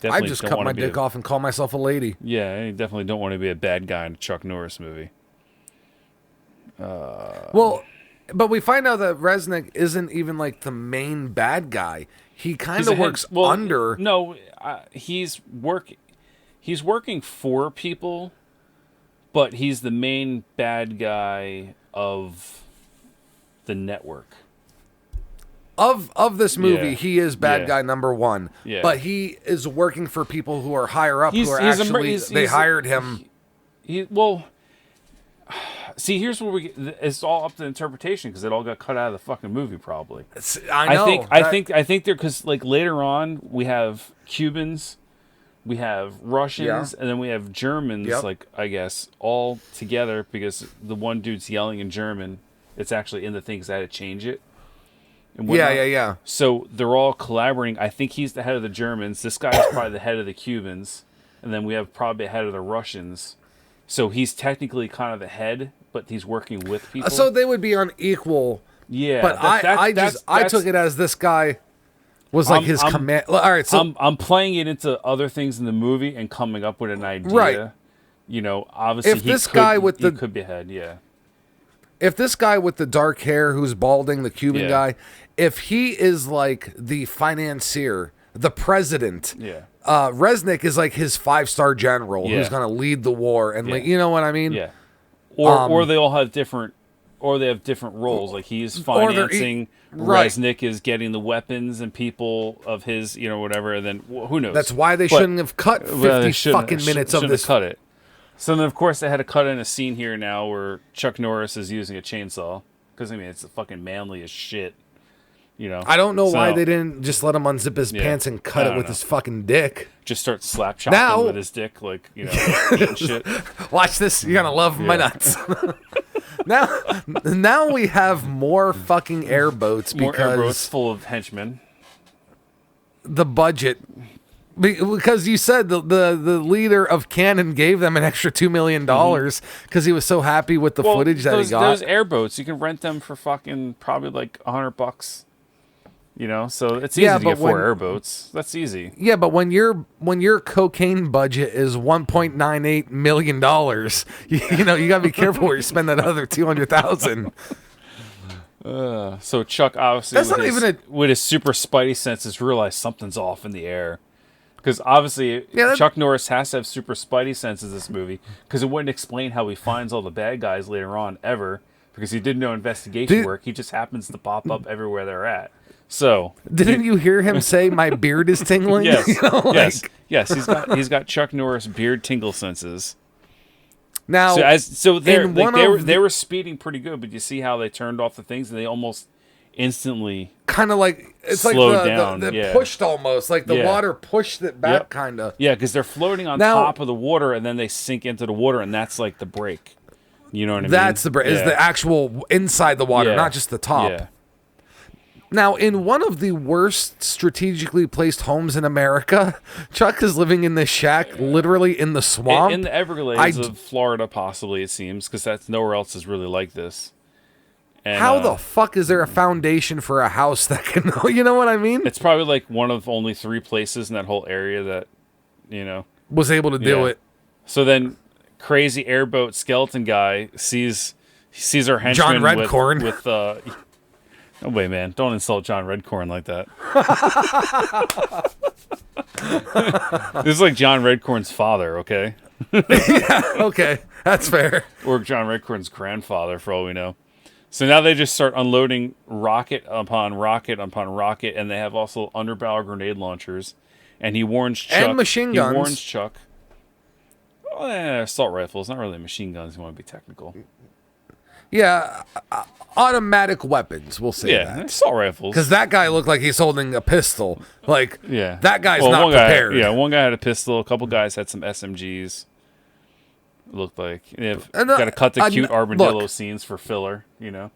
I just cut my dick off and call myself a lady. Yeah, I definitely don't want to be a bad guy in a Chuck Norris movie. Well, but we find out that Resnick isn't even like the main bad guy. He kind of works under. No, he's working for people, but he's the main bad guy of the network. Of this movie, he is bad guy number one. Yeah. But he is working for people who are higher up, they hired him. See, here's where it's all up to interpretation because it all got cut out of the fucking movie, probably. I know. I think there because like later on we have Cubans, we have Russians, and then we have Germans. Like I guess all together because the one dude's yelling in German. It's actually in the things I had to change it. Yeah. So they're all collaborating. I think he's the head of the Germans. This guy is probably the head of the Cubans, and then we have probably the head of the Russians. So he's technically kind of the head, but he's working with people. So they would be on equal. Yeah, but I took it as this guy was like his command. All right, so I'm playing it into other things in the movie and coming up with an idea. Right. Obviously, if this guy with he could be ahead. Yeah. If this guy with the dark hair who's balding, the Cuban guy, if he is like the financier, the president, Resnick is like his 5-star general who's going to lead the war, and like you know what I mean? Yeah. Or they all have different, or they have different roles. Like he's financing, Resnick is getting the weapons and people of his, whatever. And then who knows? That's why they shouldn't have cut 50 fucking minutes of this. Cut it. So then, of course, they had to cut in a scene here now where Chuck Norris is using a chainsaw because it's fucking manly as shit. I don't know why they didn't just let him unzip his pants and cut it with his fucking dick. Just start slap chopping with his dick, like eating shit. Watch this, you're gonna love my nuts. Now we have more fucking airboats because more airboats full of henchmen. The budget. Because you said the leader of Canon gave them an extra $2 million because he was so happy with the footage that he got. Those airboats, you can rent them for fucking probably like $100. So it's easy to get 4 airboats. That's easy. Yeah, but when your cocaine budget is $1.98 million, you gotta be careful where you spend that other $200,000. So Chuck obviously with his super spidey senses realized something's off in the air. Because obviously, Chuck Norris has to have super spidey senses in this movie, because it wouldn't explain how he finds all the bad guys later on, ever, because he did no investigation work. He just happens to pop up everywhere they're at. So didn't you hear him say, "My beard is tingling"? Yes, yes. He's got Chuck Norris beard tingle senses. Now, they were speeding pretty good, but you see how they turned off the things, and they almost instantly kind of like it's like the pushed almost like the water pushed it back kind of because they're floating on top of the water and then they sink into the water, and that's like the break. You know what I mean? That's the break. Is the actual inside the water, not just the top. Now, in one of the worst strategically placed homes in America, Chuck is living in this shack, literally in the swamp, in the Everglades of Florida, possibly it seems, because that's nowhere else is really like this. And, how the fuck is there a foundation for a house that can, you know what I mean? It's probably like one of only 3 places in that whole area that, was able to do it. So then crazy airboat skeleton guy sees our henchman John Redcorn. with Oh, wait, man. Don't insult John Redcorn like that. This is like John Redcorn's father, okay? Yeah, okay. That's fair. Or John Redcorn's grandfather, for all we know. So now they just start unloading rocket upon rocket upon rocket, and they have also underbarrel grenade launchers. And he warns Chuck. And machine guns. He warns Chuck. Oh, assault rifles. Not really machine guns. You want to be technical. Yeah, automatic weapons, we'll say that. Assault rifles. Because that guy looked like he's holding a pistol. Like, yeah. that guy's not prepared. One guy had a pistol. A couple guys had some SMGs. It looked like. They've got to cut the cute armadillo scenes for filler, you know?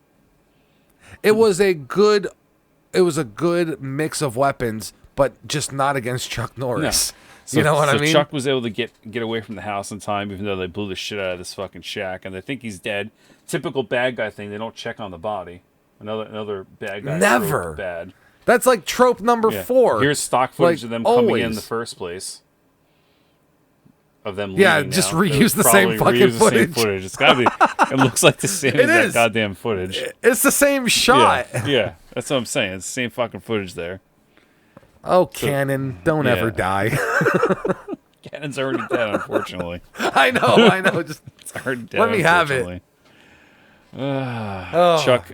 It was a good mix of weapons, but just not against Chuck Norris. No. So, you know what I mean? Chuck was able to get away from the house in time, even though they blew the shit out of this fucking shack, and they think he's dead. Typical bad guy thing. They don't check on the body. Another bad guy. Never. Bad. That's like trope number 4. Here's stock footage of them coming in the first place. Of them leaving. Yeah, just reuse the same fucking footage. It's gotta be. It looks like the same as that goddamn footage. It's the same shot. Yeah, that's what I'm saying. It's the same fucking footage there. Oh, Cannon, don't ever die. Cannon's already dead, unfortunately. I know. Just it's already dead. Let me have it.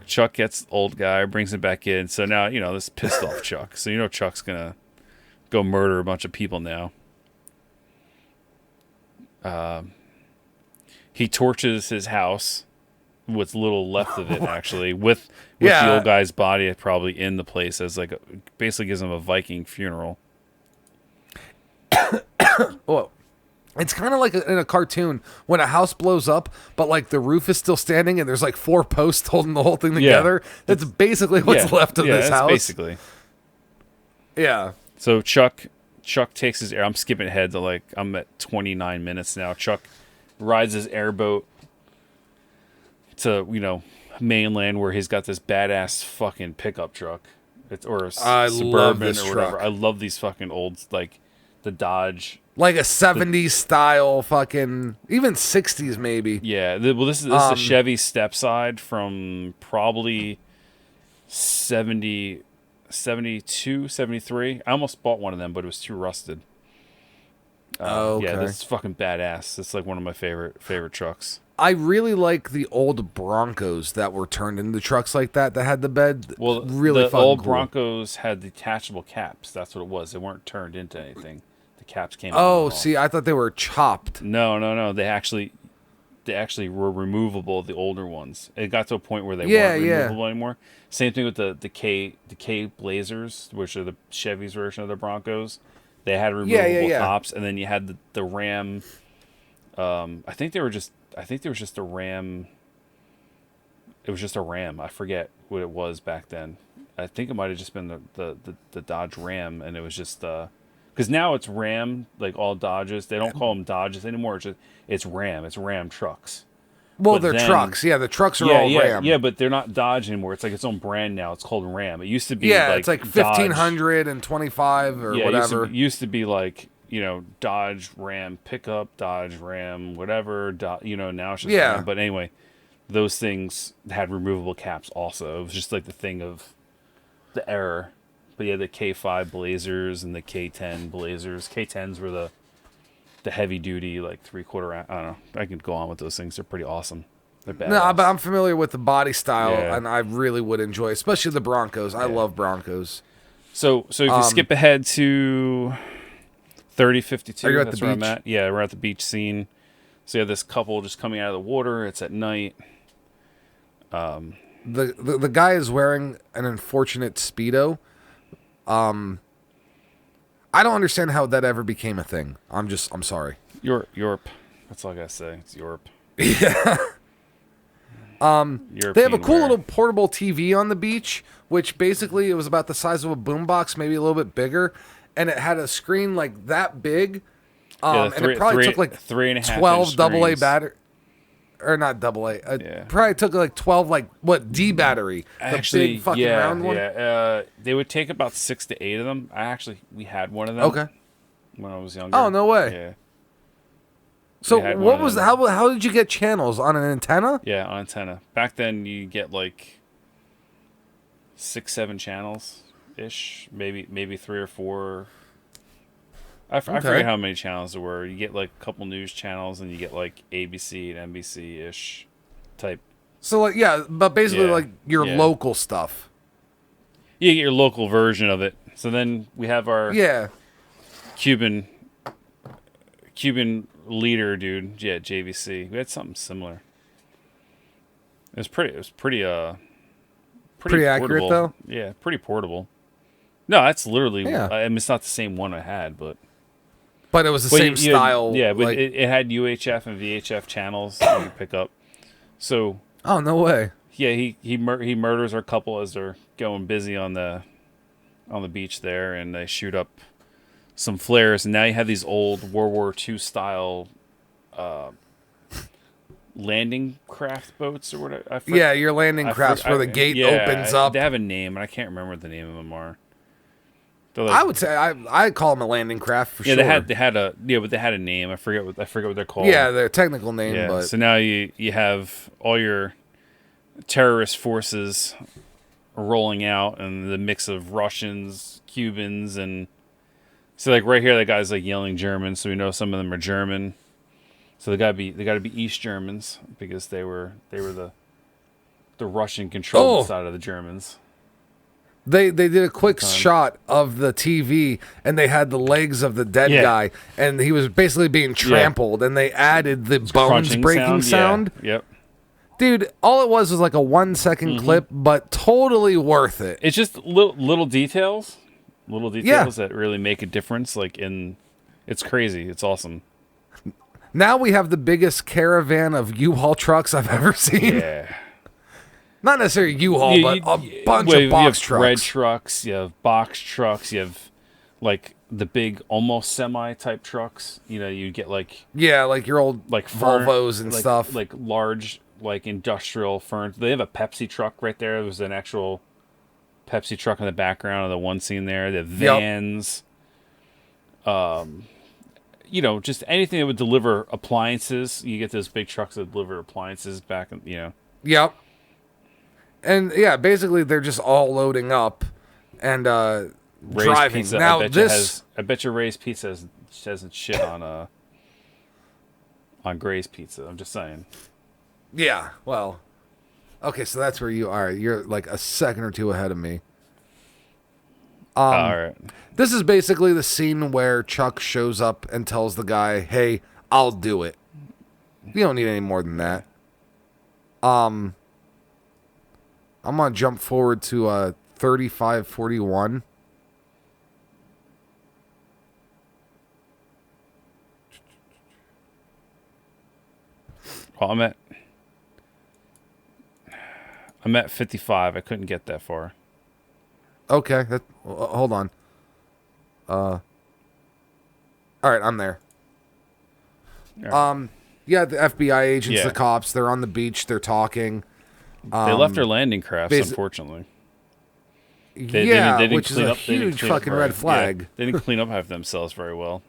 Chuck gets old guy, brings him back in. So now, this pissed off Chuck. So Chuck's going to go murder a bunch of people now. He torches his house, what's little left of it, actually, with the old guy's body probably in the place as basically gives him a Viking funeral. Well, it's kind of like in a cartoon when a house blows up, but like the roof is still standing and there's like 4 posts holding the whole thing together. That's basically what's left of this house. Basically. Yeah. So Chuck takes his I'm skipping ahead to I'm at 29 minutes now. Chuck rides his airboat to, mainland where he's got this badass fucking pickup truck. Or a Suburban or whatever. I love these fucking old, the Dodge. Like a 70s style fucking, even 60s maybe. Yeah. This is the Chevy stepside from probably 72, 73. I almost bought one of them, but it was too rusted. Okay. Yeah, this is fucking badass. It's like one of my favorite trucks. I really like the old Broncos that were turned into trucks like that had the bed. Well, really the old cool. Broncos had detachable caps. That's what it was. They weren't turned into anything. The caps came. Oh, see, I thought they were chopped. No. They actually were removable. The older ones. It got to a point where they weren't removable anymore. Same thing with the K Blazers, which are the Chevy's version of the Broncos. They had removable tops, and then you had the Ram. I think there was just a Ram. It was just a Ram. I forget what it was back then. I think it might have just been the Dodge Ram, and it was just because now it's Ram, like all Dodges. They don't call them Dodges anymore. It's Ram. It's Ram trucks. Well, they're trucks. Yeah, the trucks are all Ram. Yeah, but they're not Dodge anymore. It's like its own brand now. It's called Ram. It used to be it's like 1525 or whatever. It used to be like Dodge Ram pickup, Dodge Ram whatever. Now it's just Ram. But anyway, those things had removable caps. Also, it was just like the thing of the era. But yeah, the K5 Blazers and the K10 Blazers. K10s were the heavy duty, 3/4 ounce. I don't know. I can go on with those things. They're pretty awesome. They're badass. No, but I'm familiar with the body style, and I really would enjoy, especially the Broncos. I love Broncos. So if you skip ahead to 3052, are you at that's the where beach? I'm at. Yeah, we're at the beach scene. So you have this couple just coming out of the water. It's at night. The guy is wearing an unfortunate Speedo. I don't understand how that ever became a thing. I'm sorry. Europe. That's all I gotta say. It's Europe. Yeah. They have a cool little portable TV on the beach, which basically it was about the size of a boombox, maybe a little bit bigger, and it had a screen like that big. And it probably took 3.5 12 AA battery. Or not AA. Probably took 12 D battery. Actually, big fucking round one. Yeah. They would take about 6 to 8 of them. We had one of them. Okay. When I was younger. Oh, no way. Yeah. So what was how did you get channels on an antenna? Yeah, on antenna. Back then you get 6-7 channels ish, maybe 3 or 4. I Okay. forget how many channels there were. You get like a couple news channels, and you get like ABC and NBC ish type. So like yeah, but basically Yeah, like your yeah. local stuff. You get your local version of it. So then we have our Yeah. Cuban leader dude. Yeah, JVC. We had something similar. It was pretty Pretty accurate portable. though. Yeah, pretty portable. No, that's literally. Yeah. I mean, it's not the same one I had, but But it was the But same style. yeah, but like, it had UHF and VHF channels that you could pick up. So oh no way. yeah, he murders our couple as they're going busy on the beach there, and they shoot up some flares, and now you have these old World War II style landing craft boats or whatever. Yeah, your landing crafts where the gate opens up. They have a name, and I can't remember what the name of them are. I would say I call them a landing craft for sure. Yeah, but they had a name. I forget what they're called. Yeah, their technical name. Yeah. But So now you have all your terrorist forces rolling out, and the mix of Russians, Cubans, and so like right here, that guy's like yelling German, so we know some of them are German. So they gotta be East Germans because they were the Russian controlled side of the Germans. They did a quick shot of the TV, and they had the legs of the dead guy, and he was basically being trampled, and they added the bones breaking sound. Yeah. Yep. Dude, all it was like a 1-second clip, but totally worth it. It's just little details that really make a difference. It's crazy. It's awesome. Now we have the biggest caravan of U-Haul trucks I've ever seen. Yeah. Not necessarily U-Haul, but a bunch of box trucks. Red trucks, you have box trucks, you have like the big almost semi type trucks. You know, you get like like your old like Volvos and stuff. Like large like industrial furniture. They have a Pepsi truck right there. There's an actual Pepsi truck in the background of the one scene there. They have vans. You know, just anything that would deliver appliances. You get those big trucks that deliver appliances back, Yep. And yeah, basically they're just all loading up and driving. Pizza, now I bet you Ray's Pizza hasn't shit on Gray's Pizza. I'm just saying. Yeah, well, okay, so that's where you are. You're like a second or two ahead of me. All right. This is basically the scene where Chuck shows up and tells the guy, "Hey, I'll do it." You don't need any more than that. I'm gonna jump forward to 3541. Well, I'm at 55. I couldn't get that far. Okay, hold on. All right, I'm there. Right. Yeah, the FBI agents, the cops, they're on the beach, they're talking. They left their landing crafts, unfortunately. They didn't which is a huge fucking red flag. Yeah, they didn't clean up half themselves very well.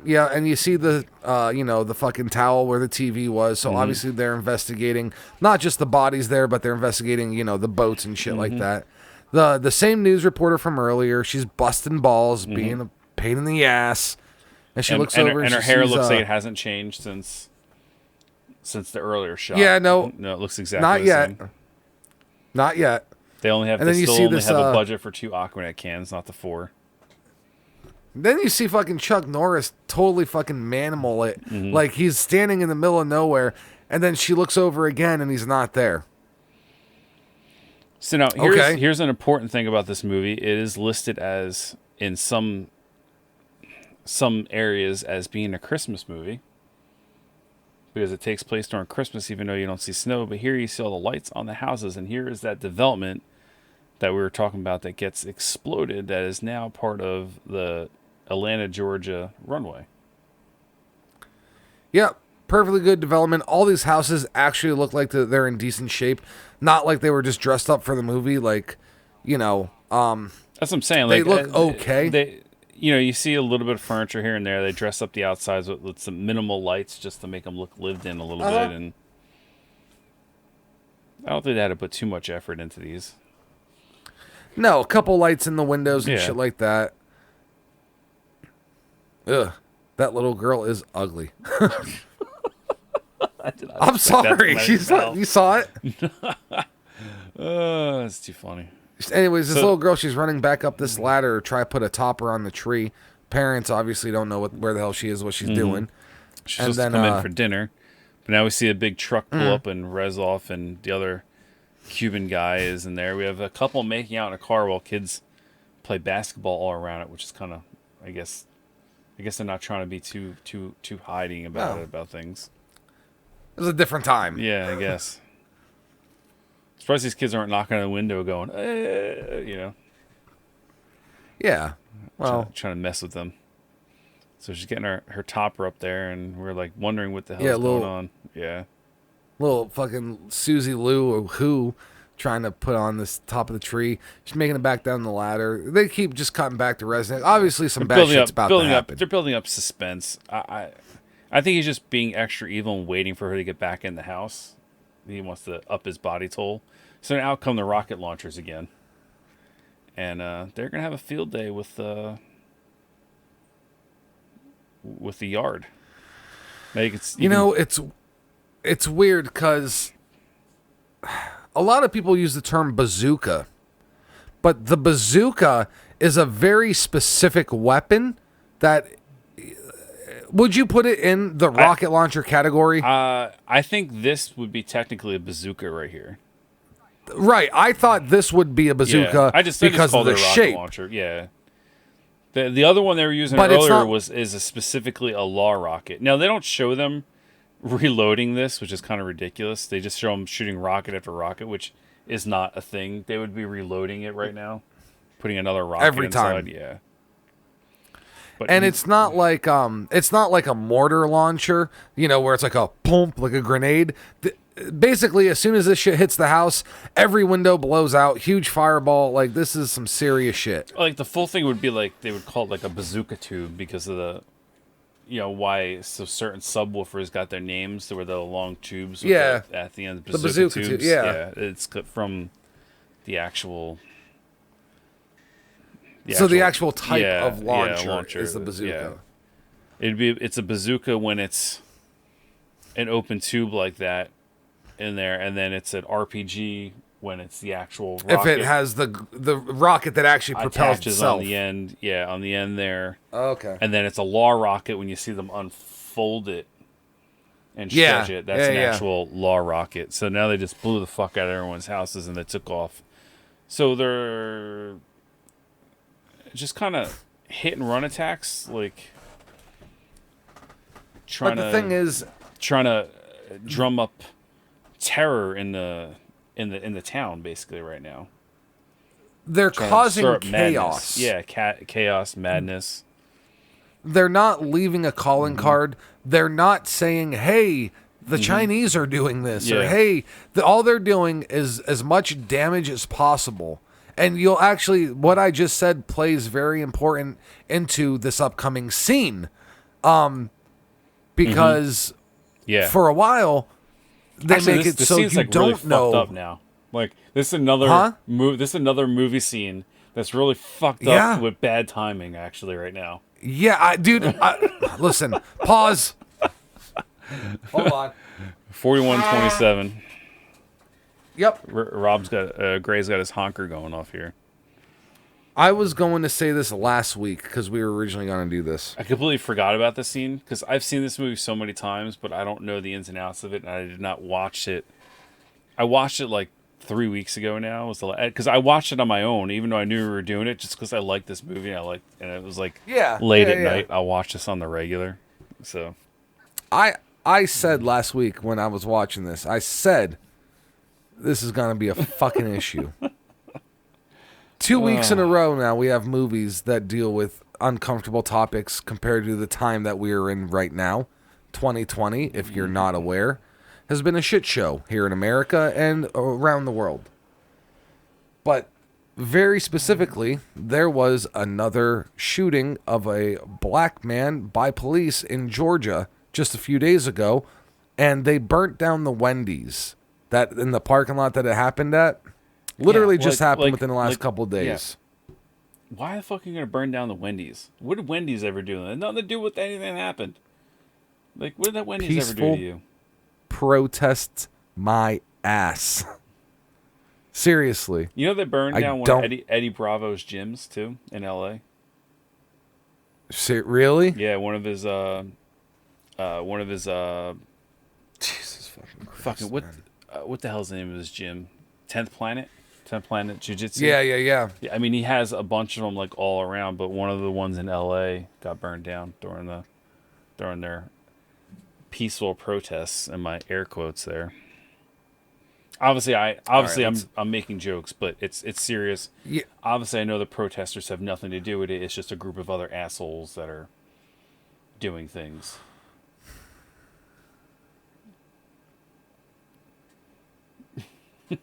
Yeah, and you see the, the fucking towel where the TV was. So obviously they're investigating not just the bodies there, but they're investigating, the boats and shit like that. The same news reporter from earlier, she's busting balls, being a pain in the ass, and she looks over and her she hair sees, looks like it hasn't changed since the earlier shot. Yeah, no, it looks exactly not the yet. same. Not yet. They only have. And then they you still see only this, have a budget for 2 Aquanet cans, not the 4. Then you see fucking Chuck Norris totally fucking manimal it. Like he's standing in the middle of nowhere, and then she looks over again and he's not there. So now here's an important thing about this movie. It is listed as in some areas as being a Christmas movie because it takes place during Christmas, even though you don't see snow. But here you see all the lights on the houses, and here is that development that we were talking about that gets exploded. That is now part of the Atlanta, Georgia runway. Yep. Perfectly good development. All these houses actually look like they're in decent shape. Not like they were just dressed up for the movie. Like, that's what I'm saying. They look okay. You see a little bit of furniture here and there. They dress up the outsides with some minimal lights just to make them look lived in a little bit. And I don't think they had to put too much effort into these. No, a couple lights in the windows and shit like that. Ugh, that little girl is ugly. I'm sorry. You saw it? That's too funny. Anyways, this little girl, she's running back up this ladder to try to put a topper on the tree. Parents obviously don't know where the hell she is, what she's doing. She's supposed to come in for dinner. But now we see a big truck pull up and res off, and the other Cuban guy is in there. We have a couple making out in a car while kids play basketball all around it, which is kind of, I guess they're not trying to be too hiding about things. It was a different time. Yeah, I guess. Surprised these kids aren't knocking on the window going, you know. Yeah. Well, trying to mess with them. So she's getting her topper up there, and we're like wondering what the hell is going on. Yeah. Little fucking Susie Lou or who trying to put on this top of the tree. She's making it back down the ladder. They keep just cutting back to Resident. Obviously, some bad shit's about to happen. They're building up suspense. I think he's just being extra evil and waiting for her to get back in the house. He wants to up his body toll. So now out come the rocket launchers again. And they're going to have a field day with the yard. It's weird because a lot of people use the term bazooka, but the bazooka is a very specific weapon that... Would you put it in the rocket launcher category? I think this would be technically a bazooka right here. Right. I thought this would be a bazooka because of the shape. Launcher. Yeah. The other one they were using earlier is specifically a law rocket. Now, they don't show them reloading this, which is kind of ridiculous. They just show them shooting rocket after rocket, which is not a thing. They would be reloading it right now, putting another rocket every inside. time. Yeah. And it's not like a mortar launcher, where it's like a pump, like a grenade. Basically, as soon as this shit hits the house, every window blows out. Huge fireball. Like, this is some serious shit. Like, the full thing would be like, they would call it like a bazooka tube because of the, why certain subwoofers got their names. There were the long tubes with at the end. Bazooka the bazooka tubes. Yeah, it's from the actual... The actual type of launcher is the bazooka. Yeah. It's a bazooka when it's an open tube like that in there, and then it's an RPG when it's the actual rocket. If it has the rocket that actually propels itself. On the end, on the end there. Oh, okay. And then it's a law rocket when you see them unfold it and stretch it. That's an actual law rocket. So now they just blew the fuck out of everyone's houses and they took off. So they're just kind of hit and run attacks, like trying to drum up terror in the town, basically right now. They're causing chaos. Madness. Yeah, chaos, madness. They're not leaving a calling card. They're not saying, "Hey, the Chinese are doing this," or "Hey," all they're doing is as much damage as possible. And you'll actually, what I just said plays very important into this upcoming scene. Because for a while, they make it so you don't really know. Fucked up now. Like, this is another this is another movie scene that's really fucked up with bad timing, actually, right now. Yeah, dude, listen, pause. Hold on. 41-27. Yep. Gray's got his honker going off here. I was going to say this last week because we were originally going to do this. I completely forgot about this scene because I've seen this movie so many times, but I don't know the ins and outs of it, and I did not watch it. I watched it like 3 weeks ago now. Because I watched it on my own, even though I knew we were doing it, just because I liked this movie. And it was like late at night. I'll watch this on the regular. So I said last week when I was watching this, I said, this is going to be a fucking issue. 2 weeks in a row now, we have movies that deal with uncomfortable topics compared to the time that we are in right now. 2020, if you're not aware, has been a shit show here in America and around the world. But very specifically, there was another shooting of a black man by police in Georgia just a few days ago, and they burnt down the Wendy's that in the parking lot that it happened at, literally Yeah, just happened like- within the last like- couple days. Why the fuck are you gonna burn down the Wendy's? What did Wendy's ever do? It had nothing to do with anything that happened. Like, what did that Wendy's ever do Peaceful to you? Protests my ass. Seriously. You know they burned I down one don't- of Eddie Bravo's gyms too in L.A. Really? Yeah, one of his Jesus fucking Christ, fucking man. what the hell's the name of his gym? 10th Planet Jiu-Jitsu. Yeah. Yeah, I mean he has a bunch of them like all around, but one of the ones in L.A. got burned down during their peaceful protests, and my air quotes there. Obviously, I'm making jokes, but it's serious. Yeah. Obviously, I know the protesters have nothing to do with it. It's just a group of other assholes that are doing things.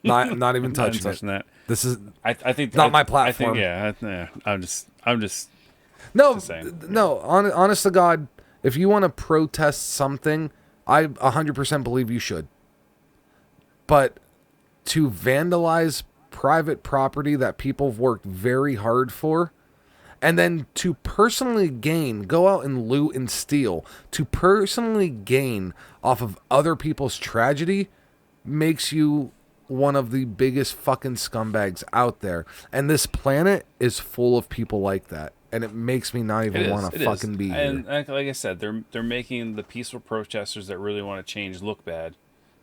Not even touching it. that. This is I think Not my I platform. think, I'm just no, Just saying. no. Honest to God, if you want to protest something, I 100% believe you should. But to vandalize private property that people have worked very hard for, and then to personally gain, go out and loot and steal, to personally gain off of other people's tragedy, makes you one of the biggest fucking scumbags out there. And this planet is full of people like that. And it makes me not even want to fucking be here. And like I said, they're making the peaceful protesters that really want to change look bad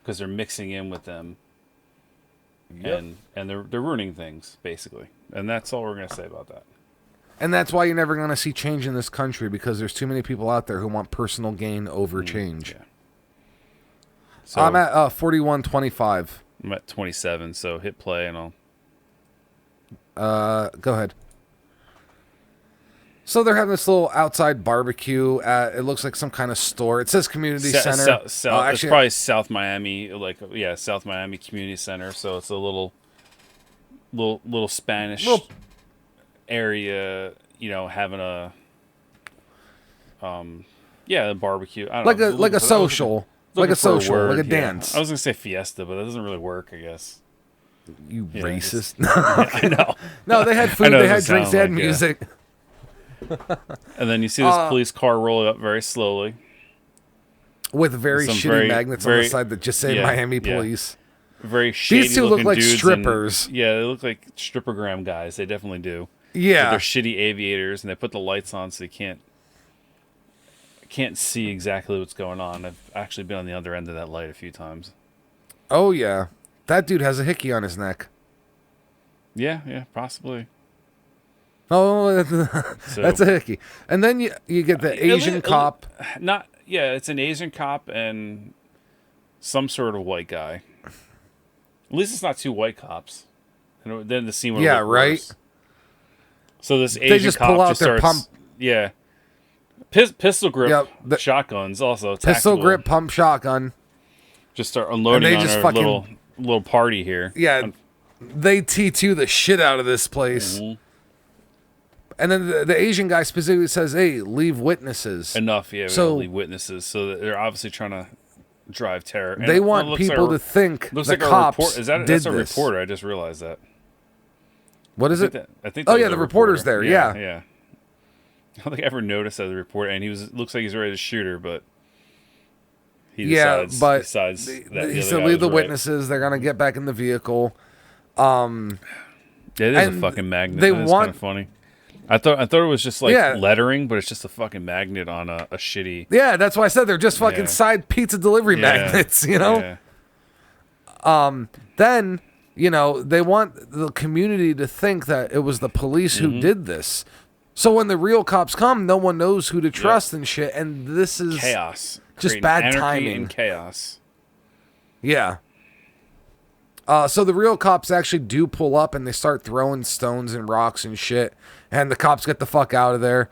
because they're mixing in with them. Yep. And they're ruining things basically. And that's all we're going to say about that. And that's why you're never going to see change in this country, because there's too many people out there who want personal gain over change. Yeah. So I'm at 41.25. I'm at 27, so hit play and I'll... Go ahead. So they're having this little outside barbecue at, it looks like some kind of store. It says community center. It's probably South Miami, South Miami Community Center. So it's a little Spanish area, having a barbecue. I don't know. Like a social, like a dance. I was gonna say fiesta, but that doesn't really work, I guess. You racist. I know. No, they had food, they had drinks, they had like, music. And then you see this police car rolling up very slowly. With very Some shitty magnets on the side that just say Miami yeah. Police. Very shady. These two look like dudes strippers. They look like strippergram guys. They definitely do. Yeah. But they're shitty aviators, and they put the lights on so you can't see exactly what's going on. I've actually been on the other end of that light a few times. Oh, yeah. That dude has a hickey on his neck. Yeah, possibly. Oh, that's a hickey. And then you get the Asian cop. It's an Asian cop and some sort of white guy. At least it's not two white cops. And then the scene would look right. worse. So this They Asian just cop pull out just their starts, pump. Yeah. Pistol grip shotguns also. Pistol tactical. grip pump shotgun. Just start unloading they on just our fucking- little party here. Yeah. They T2 the shit out of this place. Mm-hmm. And then the Asian guy specifically says, "Hey, leave witnesses." Enough, yeah. So- So witnesses. So they're obviously trying to drive terror. And They it want looks people like to think looks the like cops a report. did That's a this. reporter. I just realized that. What is it? I think. Oh, that yeah, was the a reporter's reporter. there, yeah. Yeah. I don't think I ever noticed that the reporter, and looks like he's ready to shoot her, but he decides. but decides that he the other said, guy "Leave the was right. witnesses. They're gonna get back in the vehicle." Yeah, it is a and fucking magnet. they It's want- kind of funny. I thought it was just like Yeah. lettering, but it's just a fucking magnet on a shitty. Yeah, that's why I said they're just fucking Yeah. side pizza delivery magnets. Yeah. Then, they want the community to think that it was the police Mm-hmm. who did this. So when the real cops come, no one knows who to trust and shit. And this is Chaos. just Creating bad anarchy timing. and chaos. Yeah. So the real cops actually do pull up and they start throwing stones and rocks and shit. And the cops get the fuck out of there.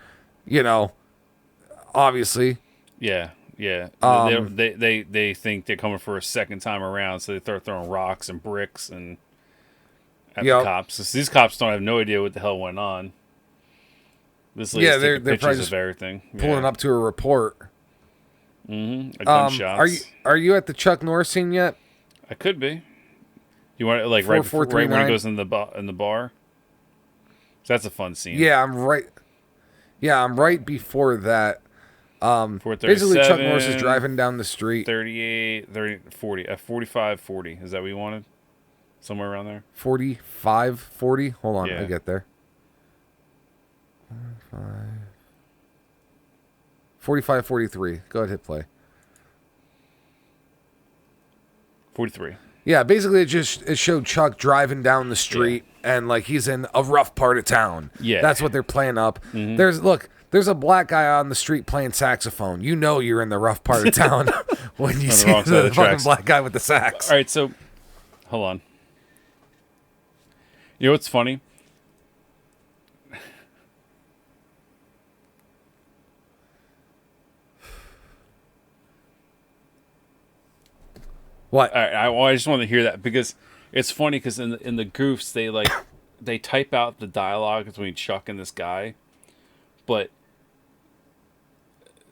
Obviously. Yeah. They think they're coming for a second time around, so they start throwing rocks and bricks and at the cops. So these cops don't have no idea what the hell went on. This lady's taking they're probably pictures just of everything. pulling up to a report. Gunshots. Are you at the Chuck Norris scene yet? I could be. You want it like Four, right four, before, three, right when he nine. goes in the bar? That's a fun scene. Yeah, I'm right. Yeah, I'm right before that. Basically, Chuck Norris is 437, driving down the street. 38, 30, 40, 45, 40. Is that what you wanted? Somewhere around there? 45, 40. Hold on, I Yeah. get there. 45, 43. Go ahead, hit play. 43. Yeah, basically it showed Chuck driving down the street and like he's in a rough part of town. Yeah. That's what they're playing up. There's a black guy on the street playing saxophone. You know you're in the rough part of town when you see wrong side of the the fucking tracks. black guy with the sax. All right, so hold on. You know what's funny? What? All right, I just want to hear that because it's funny because in the goofs they type out the dialogue between Chuck and this guy, but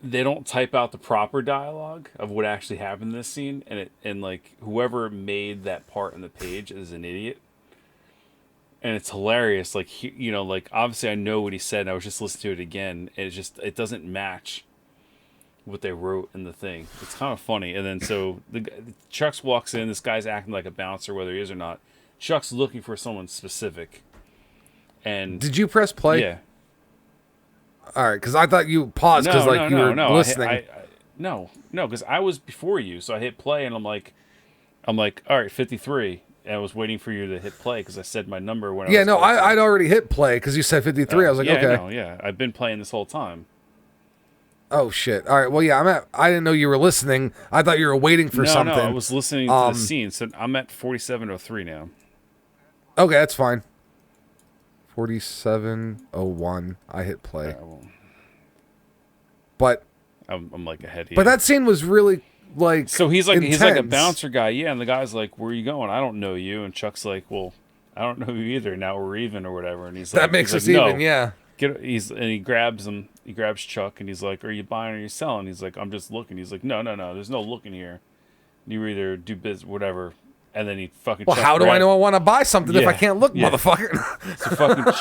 they don't type out the proper dialogue of what actually happened in this scene, and like whoever made that part in the page is an idiot, and it's hilarious. Like like obviously I know what he said, and I was just listening to it again, and it doesn't match what they wrote in the thing. It's kind of funny. And then so Chuck's walks in. This guy's acting like a bouncer, whether he is or not. Chuck's looking for someone specific. And Did you press play? yeah, All right, because I thought you paused because you were listening. No, because I was before you, so I hit play, and I'm like, all right, 53. And I was waiting for you to hit play because I said my number when I was I'd already hit play because you said 53. I was like, yeah, okay. yeah, I've been playing this whole time. Oh shit! All right. Well, yeah. I didn't know you were listening. I thought you were waiting for something. No, I was listening to the scene. So I'm at 47:03 now. Okay, that's fine. 47:01. I hit play. Right, well, But I'm like ahead here. but that scene was really like so he's like a intense. bouncer guy, yeah. And the guy's like, "Where are you going? I don't know you." And Chuck's like, "Well, I don't know you either. Now we're even or whatever." And he's like, That makes us "No." even. Yeah. And he grabs him. He grabs Chuck, and he's like, "Are you buying or are you selling?" He's like, "I'm just looking." He's like, "No. There's no looking here. You either do business, whatever." And then he fucking. Well, Chuck how do I know I want to buy something if I can't look, motherfucker? So fucking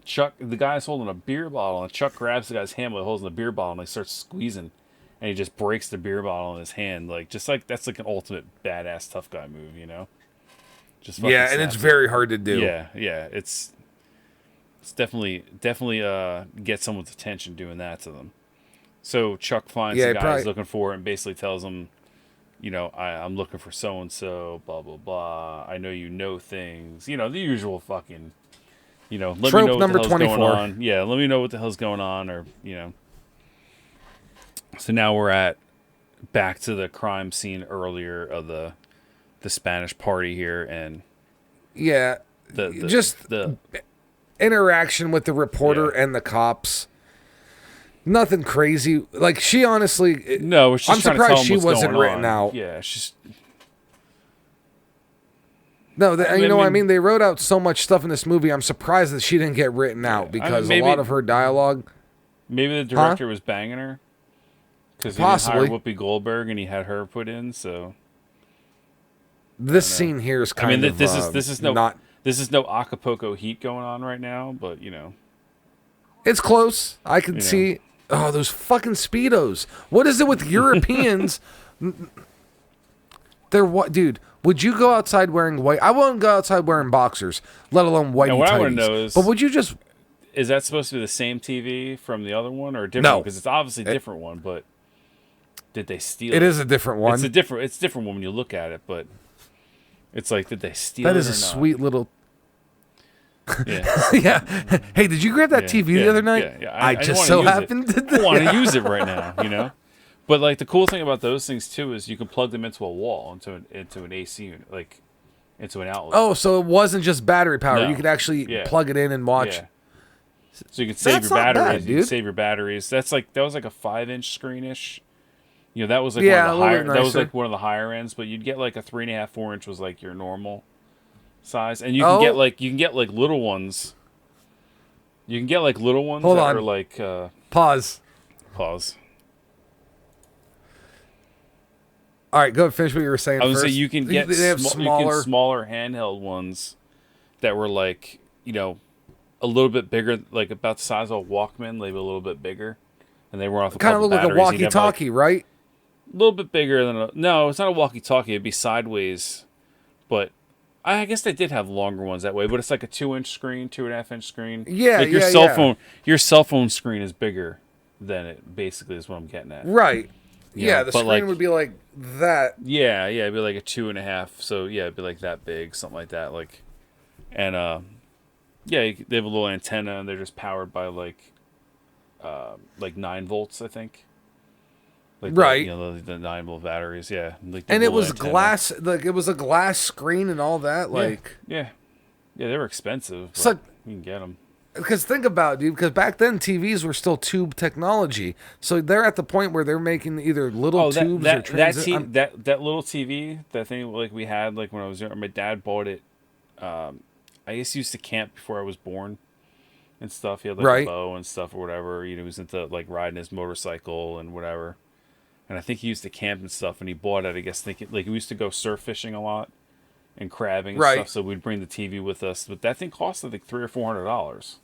Chuck, the guy's holding a beer bottle, and Chuck grabs the guy's hand while holding the beer bottle, and he starts squeezing, and he just breaks the beer bottle in his hand, that's like an ultimate badass tough guy move, you know? Just fucking Yeah, and it's snaps very hard to do. Yeah, it's definitely get someone's attention doing that to them. So Chuck finds the guy he's looking for and basically tells him, I'm looking for so and so, blah blah blah. I know you know things, the usual fucking. Let Trope me know what number the hell's 24. going on. Yeah, let me know what the hell's going on, or So now we're back to the crime scene earlier of the Spanish party here, and the interaction with the reporter and the cops. Nothing crazy. Like she honestly, no, it's just I'm surprised she wasn't written out. Yeah, it's just. No, I mean, they wrote out so much stuff in this movie. I'm surprised that she didn't get written out because a lot of her dialogue. Maybe the director was banging her because he didn't hire Whoopi Goldberg and he had her put in. So this scene here is kind of. This is no Acapulco heat going on right now, but it's close. I can see. Oh, those fucking Speedos! What is it with Europeans? They're what, dude? Would you go outside wearing white? I wouldn't go outside wearing boxers, let alone white. What I want to know is, but would you just? Is that supposed to be the same TV from the other one or different? No, because it's obviously a different one. But did they steal it? It is a different one. It's different one when you look at it, but it's like, did they steal it? That is a sweet little. Yeah. Yeah. Hey, did you grab that TV the other night? Yeah. I just so happened to. I want to use it right now. But like the cool thing about those things too is you can plug them into a wall, into an AC unit, like into an outlet. Oh, so it wasn't just battery power. No. You could actually plug it in and watch. Yeah. So you can save your batteries. Bad, dude. You can save your batteries. That was like a 5-inch screenish. That was like one of the higher ends, but you'd get like a 3.5, 4-inch was like your normal size, and you can get like little ones. You can get like little ones Hold that on. are like Pause. All right, go finish what you were saying. I would first. say you can get They have smaller, smaller handheld ones that were like, a little bit bigger, like about the size of a Walkman, maybe a little bit bigger, and they run off a kind of couple look like a batteries. walkie-talkie, right? A little bit bigger than no, it's not a walkie-talkie. It'd be sideways, but I guess they did have longer ones that way. But it's like a 2-inch screen, 2.5-inch screen. Yeah, like your yeah, cell yeah. phone. Your cell phone screen is bigger than it. Basically, is what I'm getting at. Right. You Yeah, know, the but screen would be like that. Yeah, it'd be like a 2.5. So yeah, it'd be like that big, something like that. Like, and yeah, they have a little antenna, and they're just powered by like 9 volts, I think. Like Right. the 9-volt batteries, yeah. Like And it was antenna. glass, like it was a glass screen and all that, like. Yeah, they were expensive. But So, you can get them. because think about it, dude. Because back then TVs were still tube technology, so they're at the point where they're making either little tubes or transit. That little TV, that thing like we had like when I was young. My dad bought it. I guess he used to camp before I was born, and stuff. He had like a bow and stuff or whatever. He was into like riding his motorcycle and whatever. And I think he used to camp and stuff, and he bought it, I guess, thinking, like, we used to go surf fishing a lot and crabbing and stuff, so we'd bring the TV with us. But that thing cost, I think, $300 or $400.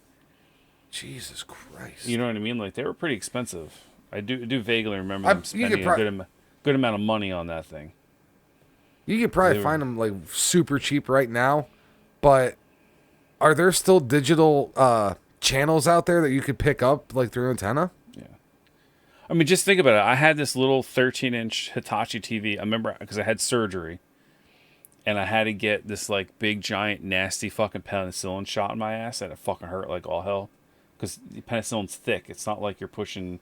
Jesus Christ. You know what I mean? Like, they were pretty expensive. I do vaguely remember them spending a good amount of money on that thing. You could probably find them, like, super cheap right now, but are there still digital channels out there that you could pick up, like, through antenna? I mean, just think about it. I had this little 13-inch Hitachi TV. I remember because I had surgery, and I had to get this like big, giant, nasty fucking penicillin shot in my ass, and it fucking hurt like all hell. Because penicillin's thick. It's not like you're pushing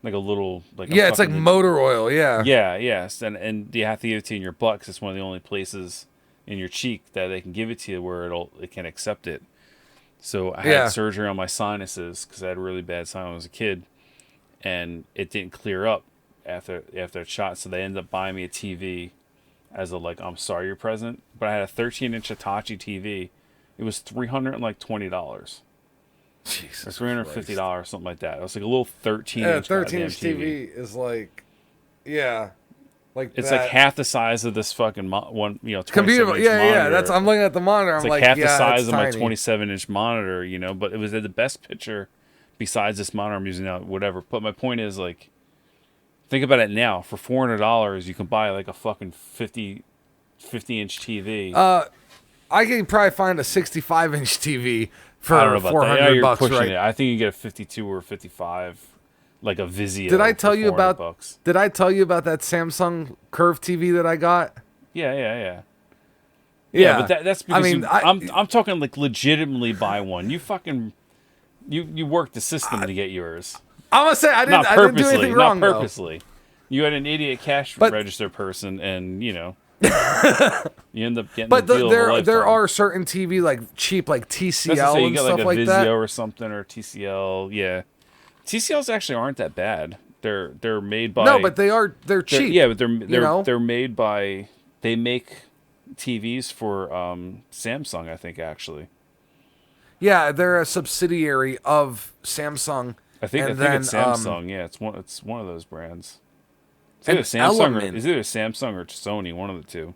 like a little like. Yeah, it's like motor oil. Yeah. Yeah. Yes, and you have to give it to you in your butt because it's one of the only places in your cheek that they can give it to you where it can accept it. So I had surgery on my sinuses because I had really bad sinus when I was a kid. And it didn't clear up after it shot, so they ended up buying me a TV as a like I'm sorry you're present. But I had a 13-inch Hitachi TV. It was $320. Jesus, or $350, something like that. It was like a little 13-inch 13-inch TV is like, like it's that. like half the size of this fucking one, computer. Yeah, monitor. That's I'm looking at the monitor. It's I'm like half the size of my tiny. 27-inch monitor, but it was the best picture. Besides this monitor I'm using now, whatever. But my point is, like, think about it now. For $400, you can buy like a fucking 50-inch TV. I can probably find a 65-inch TV for I don't know about $400 that. You're pushing right? it. I think you get a 52 or 55, like a Vizio. Did I tell you about? $400. Did I tell you about that Samsung Curve TV that I got? Yeah, but that's because I'm talking like legitimately buy one. You fucking you worked the system to get yours. I'm gonna say I didn't do anything wrong. Not purposely. You had an idiot cash register person, and you end up getting. But the deal there are certain TV like cheap like TCL and stuff like that. Vizio or something or TCL. Yeah, TCLs actually aren't that bad. They're made by but they're cheap. But they're made by they make TVs for Samsung, I think actually. Yeah, they're a subsidiary of Samsung. I think it's Samsung. It's one of those brands. Is it a Samsung or Sony? One of the two.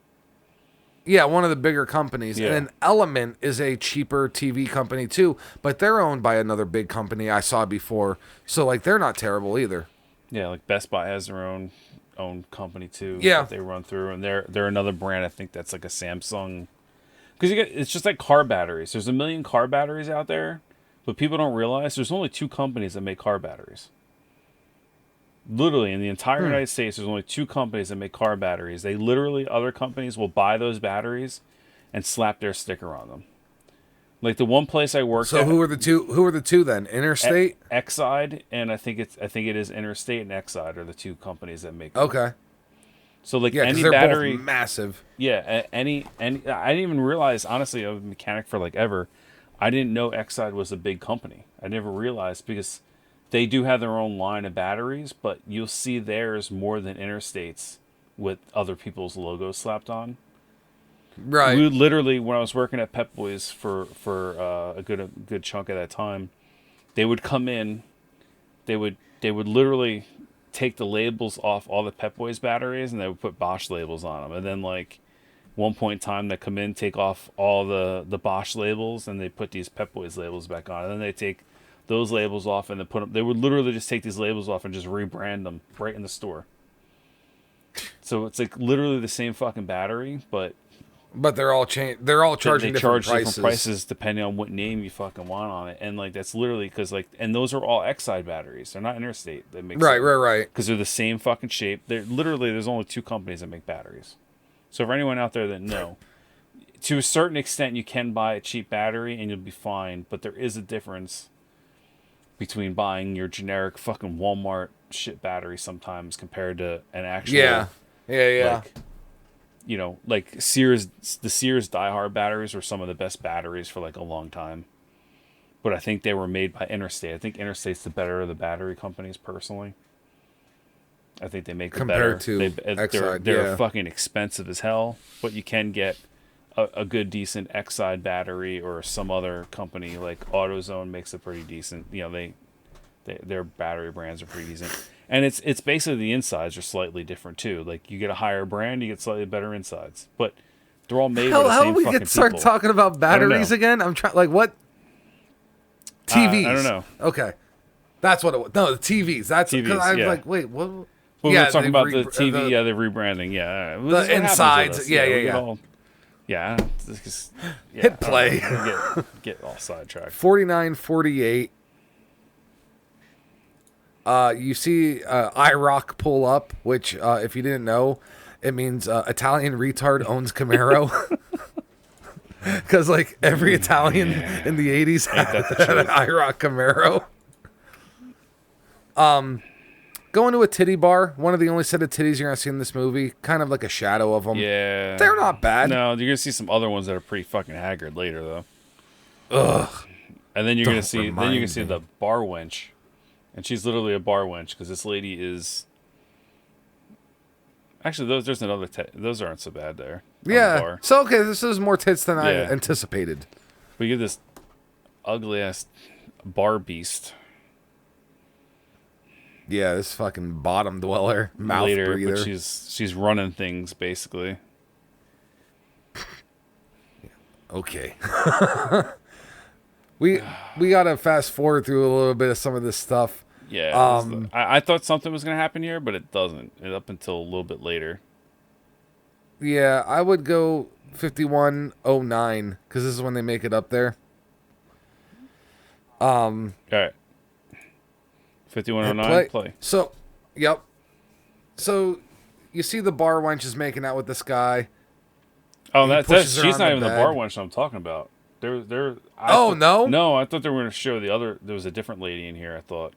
Yeah, one of the bigger companies. Yeah. And then Element is a cheaper TV company too, but they're owned by another big company I saw before. So like they're not terrible either. Yeah, like Best Buy has their own company too. Yeah, that they run through, and they're another brand. I think that's like a Samsung. Because it's just like car batteries. There's a million car batteries out there, but people don't realize there's only 2 companies that make car batteries. Literally, in the entire United States, there's only 2 companies that make car batteries. Other companies will buy those batteries and slap their sticker on them. Like the one place I worked at. So who are the two? Who are the two then? Interstate, Exide, and I think it is Interstate and Exide are the 2 companies that make them. Okay. So like any they're battery, both massive. Yeah, any I didn't even realize. Honestly, I was a mechanic for like ever. I didn't know Exide was a big company. I never realized because they do have their own line of batteries, but you'll see theirs more than Interstate's with other people's logos slapped on. Right. We literally, when I was working at Pep Boys for a good chunk of that time, they would come in. They would literally take the labels off all the Pep Boys batteries, and they would put Bosch labels on them. And then like one point in time, they come in, take off all the Bosch labels, and they put these Pep Boys labels back on. And then they take those labels off and then put them. They would literally just take these labels off and just rebrand them right in the store. So it's like literally the same fucking battery, but they're all they're all charging different prices depending on what name you fucking want on it. And like that's literally because like, and those are all Exide batteries. They're not Interstate. That makes sense. Right. Because they're the same fucking shape. They're literally, there's only 2 companies that make batteries. So for anyone out there that know, to a certain extent, you can buy a cheap battery and you'll be fine. But there is a difference between buying your generic fucking Walmart shit battery sometimes compared to an actual yeah. Like, you know, like the Sears Die Hard batteries were some of the best batteries for like a long time. But I think they were made by Interstate. I think Interstate's the better of the battery companies personally. I think they make the better. Compared to Exide, they're fucking expensive as hell, but you can get a good decent Exide battery, or some other company like AutoZone makes a pretty decent. You know, their battery brands are pretty decent. And it's basically the insides are slightly different too. Like you get a higher brand, you get slightly better insides, but they're all made by the how same we fucking get start people. talking about batteries again? I'm trying. Like what? TVs. I don't know. Okay, that's what it was. No, the TVs. That's because I was yeah. like, wait, what? Well, we're talking about the TV, the rebranding, yeah. Well, the insides, yeah. All, yeah. Hit play. Get all sidetracked. 49-48. You see IROC pull up, which, if you didn't know, it means Italian retard owns Camaro. Because, like, every Italian in the 80s had an IROC Camaro. Going to a titty bar, one of the only set of titties you're going to see in this movie, kind of like a shadow of them. Yeah. They're not bad. No, you're going to see some other ones that are pretty fucking haggard later, though. Ugh. And then you're going to see the bar wench. And she's literally a bar wench, because this lady is... Actually, there's another... those aren't so bad there. Yeah. So, okay, this is more tits than I Yeah. anticipated. We get this ugly-ass bar beast. Yeah, this fucking bottom dweller, mouth later, breather. but she's running things, basically. Okay. we gotta fast forward through a little bit of some of this stuff. Yeah, I thought something was gonna happen here, but it doesn't. Up until a little bit later. Yeah, I would go 5109 because this is when they make it up there. All right. 5109 play. So, yep. So, you see the bar wench is making out with this guy. Oh, she's not even the bar wench I'm talking about. No? No, I thought they were going to show the other. There was a different lady in here. I thought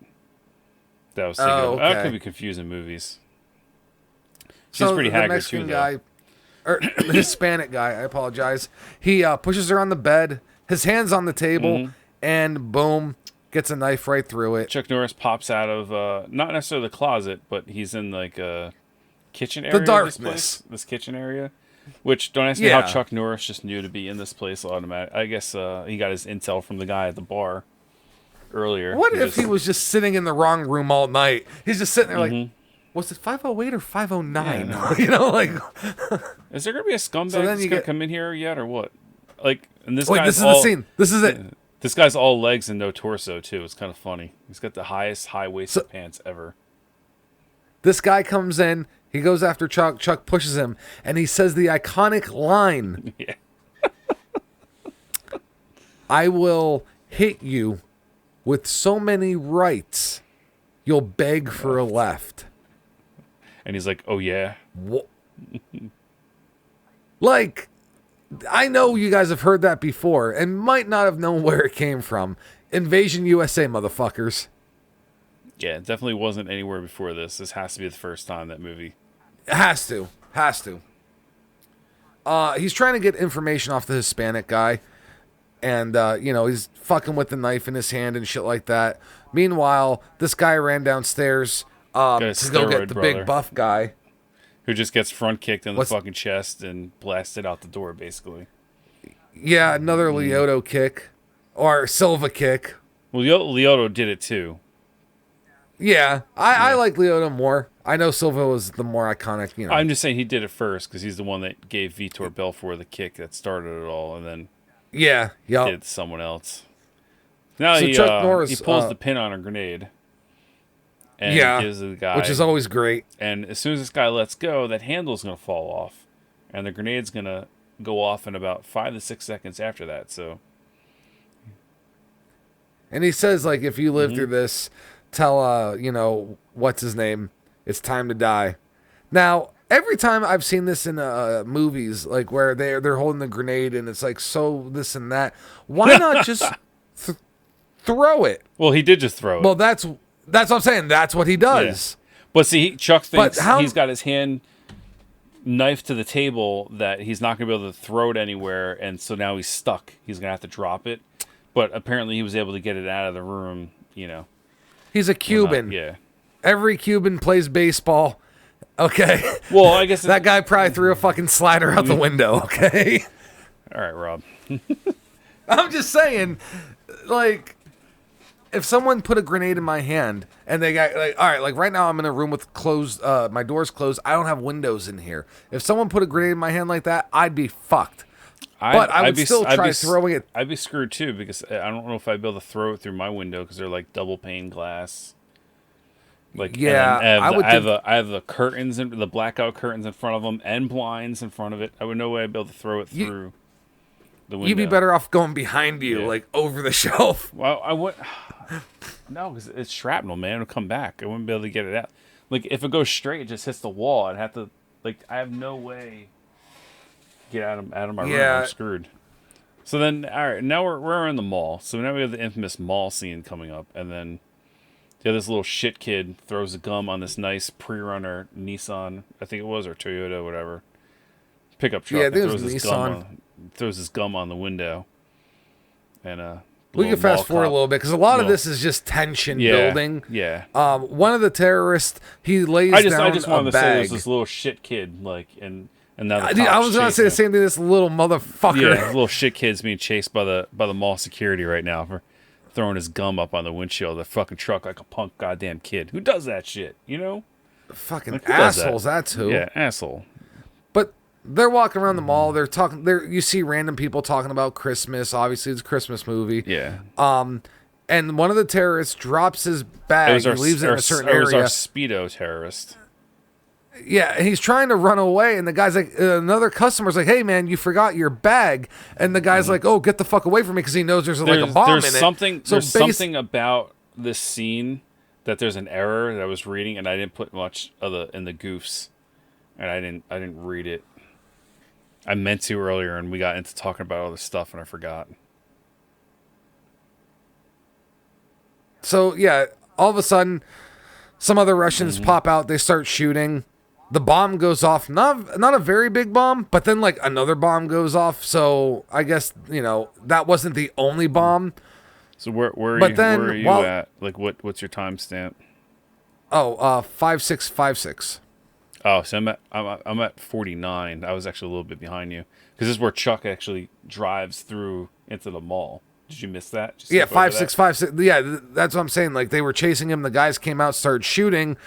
that was thinking. Okay. I could be confusing movies. She's pretty haggard Mexican too, guy, or the Hispanic guy. I apologize. He pushes her on the bed. His hands on the table, and boom. Gets a knife right through it. Chuck Norris pops out of not necessarily the closet, but he's in like a kitchen area. The darkness. This kitchen area. Which, don't ask me how Chuck Norris just knew to be in this place automatic. I guess he got his intel from the guy at the bar earlier. What if he was just sitting in the wrong room all night? He's just sitting there like, was it 508 or 509? Yeah, you know, like. Is there going to be a scumbag that's going to come in here yet or what? Like, and this Wait, this is the scene. This is it. This guy's all legs and no torso, too. It's kind of funny. He's got the highest high-waisted pants ever. This guy comes in. He goes after Chuck. Chuck pushes him. And he says the iconic line. Yeah. I will hit you with so many rights, you'll beg for a left. And he's like, oh, yeah? What? Like... I know you guys have heard that before and might not have known where it came from. Invasion USA, motherfuckers. Yeah, it definitely wasn't anywhere before this. This has to be the first time that movie. It has to. He's trying to get information off the Hispanic guy. And, he's fucking with the knife in his hand and shit like that. Meanwhile, this guy ran downstairs to go get the big buff guy. Who just gets front kicked in the fucking chest and blasted out the door, basically. Yeah, another Lioto kick. Or Silva kick. Well, Lioto did it too. Yeah, I like Leota more. I know Silva was the more iconic, I'm just saying he did it first because he's the one that gave Vitor Belfort the kick that started it all, and then yeah, did someone else. Now so Chuck Norris, he pulls the pin on a grenade, and he gives it to the guy, which is always great. And as soon as this guy lets go, that handle's going to fall off, and the grenade's going to go off in about 5 to 6 seconds after that. So, and he says, like, if you live through this, tell what's his name, it's time to die. Now, every time I've seen this in movies, like where they're holding the grenade and it's like so this and that, why not just throw it? Well, he did just throw it. Well, that's what I'm saying. That's what he does. Yeah. But see, Chuck thinks he's got his hand knifed to the table that he's not going to be able to throw it anywhere, and so now he's stuck. He's going to have to drop it. But apparently he was able to get it out of the room, He's a Cuban. Yeah. Every Cuban plays baseball. Okay. Well, I guess that guy probably threw a fucking slider out the window, okay? All right, Rob. I'm just saying, like, if someone put a grenade in my hand and they got, like, all right, like right now I'm in a room with closed, my door's closed. I don't have windows in here. If someone put a grenade in my hand like that, I'd be fucked. But I would still try throwing it. I'd be screwed too because I don't know if I'd be able to throw it through my window because they're like double pane glass. Like yeah, I have the curtains and the blackout curtains in front of them and blinds in front of it. I would no way I'd be able to throw it through the window. You'd be better off going behind you, like over the shelf. Well, I would. No, because it's shrapnel, man. It'll come back. I wouldn't be able to get it out. Like if it goes straight, it just hits the wall. I'd have to. Like I have no way. Get out of my room. I'm screwed. So then, all right, now we're in the mall. So now we have the infamous mall scene coming up, and then this little shit kid throws a gum on this nice pre-runner Nissan, I think it was, or Toyota, whatever, pickup truck. Yeah, I think it was Nissan. Throws his gum on the window, and we can fast forward a little bit because a lot of this is just tension building. Yeah. One of the terrorists, he lays down I just wanted to say there's this little shit kid, and now I was going to say the same thing. This little motherfucker. Yeah, little shit kid's being chased by the mall security right now for throwing his gum up on the windshield of the fucking truck like a punk goddamn kid. Who does that shit? Fucking like, assholes. That's who. Yeah, asshole. But they're walking around the mall. They're talking. You see random people talking about Christmas. Obviously, it's a Christmas movie. Yeah. And one of the terrorists drops his bag and leaves it in a certain area. It was our Speedo terrorist. Yeah, he's trying to run away, and the guy's like, another customer's like, "Hey, man, you forgot your bag." And the guy's like, "Oh, get the fuck away from me," because he knows there's like a bomb in it. There's something about this scene that there's an error that I was reading, and I didn't put much in the goofs, and I didn't read it. I meant to earlier, and we got into talking about all this stuff, and I forgot. So yeah, all of a sudden, some other Russians pop out. They start shooting. The bomb goes off, not a very big bomb, but then like another bomb goes off. So I guess that wasn't the only bomb. So where are you at? Like what's your timestamp? 5656. Oh, so I'm at 49. I was actually a little bit behind you because this is where Chuck actually drives through into the mall. Did you miss that? Yeah, 5656. Yeah, that's what I'm saying. Like they were chasing him. The guys came out, started shooting.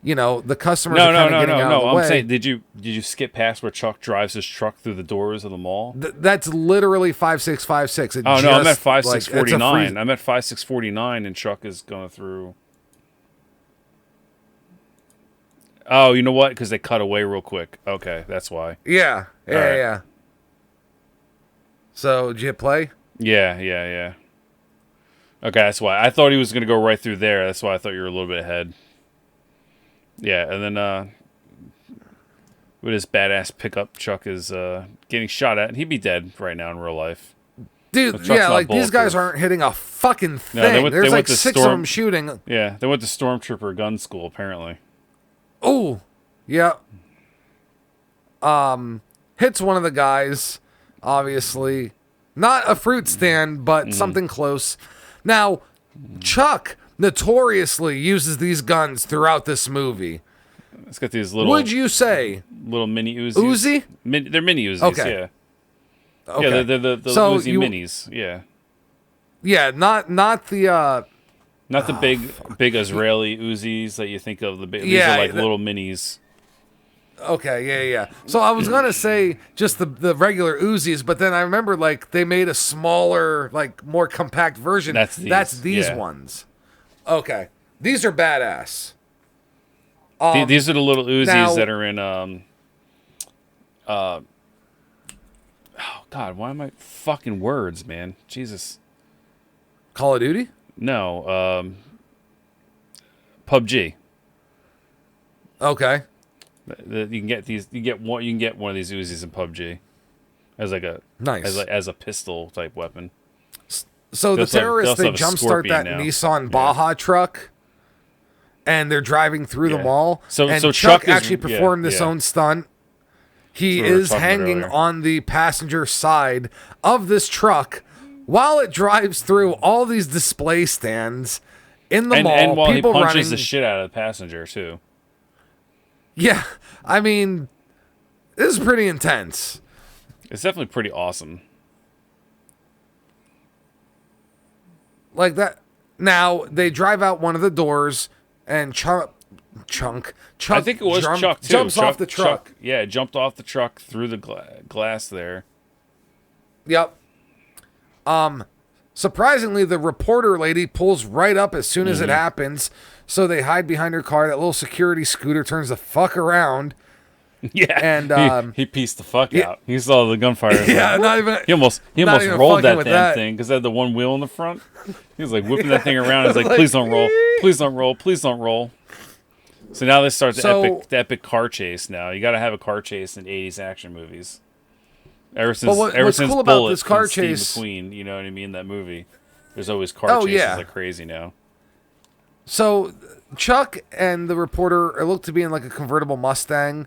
The customers are kind of getting out of the way. I'm saying, did you skip past where Chuck drives his truck through the doors of the mall? That's literally 5656. No, I'm at 5649. I'm at 5649, and Chuck is going through. Oh, you know what? Because they cut away real quick. Okay, that's why. Yeah. So, did you hit play? Yeah. Okay, that's why. I thought he was going to go right through there. That's why I thought you were a little bit ahead. Yeah, and then with his badass pickup, Chuck is getting shot at, and he'd be dead right now in real life. Dude, yeah, like these guys aren't hitting a fucking thing. No, there's like 6 of them shooting. Yeah, they went to Stormtrooper gun school, apparently. Oh, yeah. Hits one of the guys, obviously. Not a fruit stand, but something close. Now, Chuck notoriously uses these guns throughout this movie. It's got these little... Would you say... Little mini Uzis. Uzi? They're mini Uzis, okay. Yeah. Okay. Yeah, they're the Uzi minis, yeah. Yeah, not the Not the big Israeli Uzis that you think of. These Yeah, are like little minis. Okay, yeah. So I was gonna say just the regular Uzis, but then I remember like they made a smaller, like more compact version. That's these yeah. ones. Okay, these are badass. These are the little Uzis now- that are in oh God, why am I fucking words, man? Jesus. Call of Duty. No, PUBG. Okay. You can get these. You can get one of these Uzis in PUBG as like a Nice. as a pistol type weapon. So the terrorists, they jumpstart Scorpion that now. Nissan Baja truck, and they're driving through the mall. So and Chuck is- actually performed this own stunt. He That's what we were is talking about hanging earlier. on the passenger side of this truck while it drives through all these display stands in the mall. And while he people punches running. the shit out of the passenger too. Yeah, I mean, this is pretty intense. It's definitely pretty awesome. Like that. Now they drive out one of the doors, and Chuck. I think it was Chuck too. Jumps off the truck. Yeah, jumped off the truck through the glass there. Yep. Surprisingly, the reporter lady pulls right up as soon as it happens, so they hide behind her car. That little security scooter turns the fuck around. Yeah, And he pieced the fuck out. He saw the gunfire. Yeah, like, not even. He almost not even rolled fucking that with damn that. thing because it had the one wheel in the front. He was like whipping that thing around. He's like, please don't roll, please don't roll, please don't roll. So now they start the epic car chase. Now you got to have a car chase in '80s action movies. Ever since what's cool about Bullet this car and Steve chase- McQueen, you know what I mean? That movie. There's always car chases like crazy now. So Chuck and the reporter look to be in like a convertible Mustang,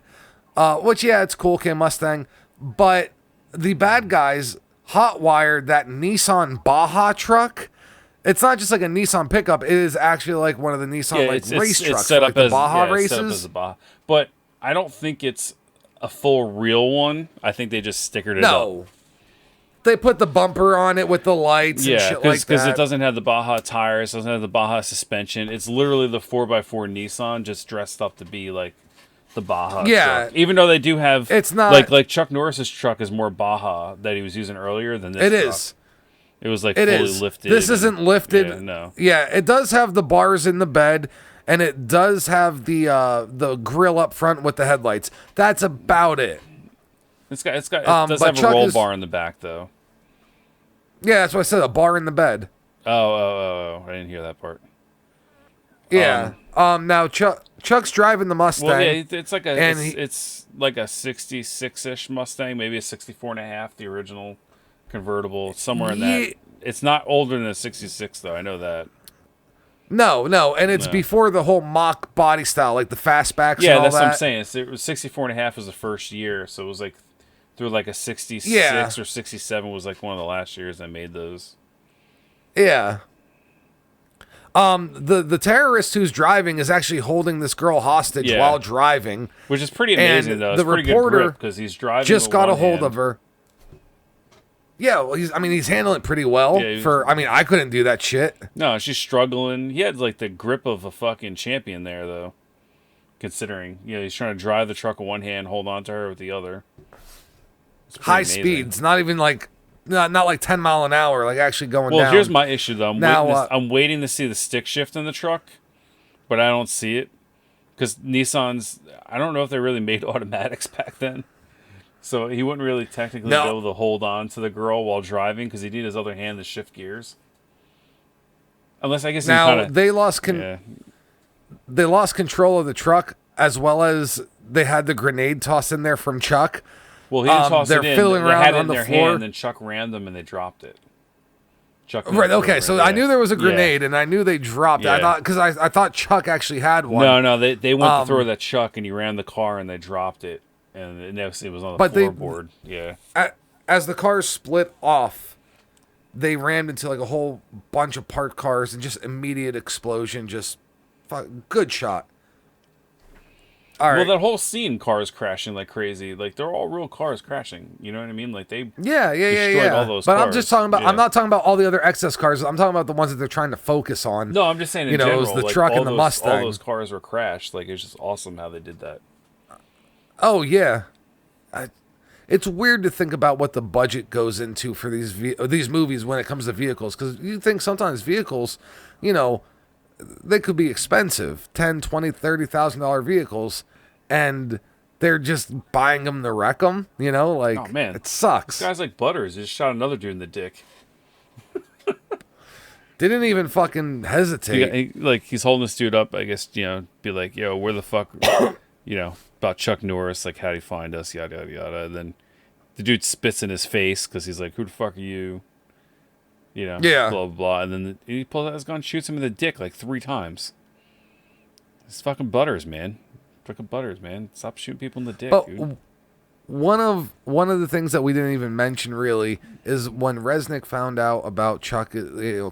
which it's cool, okay, Mustang, but the bad guys hotwired that Nissan Baja truck. It's not just like a Nissan pickup; it is actually like one of the Nissan race trucks, it's set for, up like, as the Baja it's set up races. as a Baja, but I don't think it's a full real one. I think they just stickered it up. No, they put the bumper on it with the lights and shit like that. Because it doesn't have the Baja tires, doesn't have the Baja suspension. It's literally the 4x4 Nissan just dressed up to be like the Baja truck. Even though they do have... It's not... Like Chuck Norris's truck is more Baja that he was using earlier than this It truck. is. It was like It fully is. lifted. This isn't lifted. Yeah, no. Yeah, it does have the bars in the bed, and it does have the grill up front with the headlights. That's about it. It does have a roll bar in the back, though. Yeah, that's what I said, a bar in the bed. Oh, I didn't hear that part. Yeah. Now Chuck's driving the Mustang. Well, yeah, it's like and it's like a 66-ish Mustang, maybe a 64 and a half, the original convertible, somewhere in that. It's not older than a 66, though. I know that. No, and it's before the whole mock body style, like the fastbacks and all that's that. what I'm saying. It was 64 and a half was the first year, so it was like through like a 66 or 67 was like one of the last years I made those. Yeah. The terrorist who's driving is actually holding this girl hostage while driving, which is pretty amazing, though. It's the pretty reporter good grip because he's driving. just with got a one hold hand. of her. Yeah, well, he's handling it pretty well. Yeah, I couldn't do that shit. No, she's struggling. He had like the grip of a fucking champion there, though. Considering, he's trying to drive the truck with one hand, hold on to her with the other. High amazing. speeds, not even like, not like 10 mile an hour, like actually going down. Well, here's my issue though. Now, I'm waiting to see the stick shift in the truck, but I don't see it because Nissans. I don't know if they really made automatics back then, so he wouldn't really technically be able to hold on to the girl while driving because he needed his other hand to shift gears. Unless I guess they lost they lost control of the truck, as well as they had the grenade tossed in there from Chuck. Well, he didn't toss it in. They're fiddling around had it on in the their floor. hand, and then Chuck rammed them, and they dropped it. Right. Okay. So I knew there was a grenade, and I knew they dropped it. I thought because I thought Chuck actually had one. No. They went to throw that Chuck, and he ran the car, and they dropped it, and it was on the floorboard. As the cars split off, they rammed into like a whole bunch of parked cars, and just immediate explosion. Just good shot. All Well, right. that whole scene, cars crashing like crazy. Like, they're all real cars crashing. You know what I mean? Like, they destroyed all those But cars. I'm just talking about. Yeah. I'm not talking about all the other excess cars. I'm talking about the ones that they're trying to focus on. No, I'm just saying in You know, it general. was the like, truck all and the those, Mustang. All those cars were crashed. Like, it's just awesome how they did that. Oh yeah, it's weird to think about what the budget goes into for these movies when it comes to vehicles, because you think sometimes vehicles, you know, they could be expensive, $10,000, $20,000, $30,000 vehicles, and they're just buying them to wreck them. You know, like Oh man, it sucks. This guy's like Butters. He just shot another dude in the dick. Didn't even fucking hesitate. Like, he's holding this dude up. I guess, be like, yo, where the fuck, about Chuck Norris. Like, how'd he find us? Yada yada yada. And then the dude spits in his face because he's like, who the fuck are you? Yeah. Blah, blah, blah. And then he pulls out his gun, shoots him in the dick like 3 times. It's fucking Butters, man. Fucking Butters, man. Stop shooting people in the dick, But dude. one of the things that we didn't even mention really is when Resnick found out about Chuck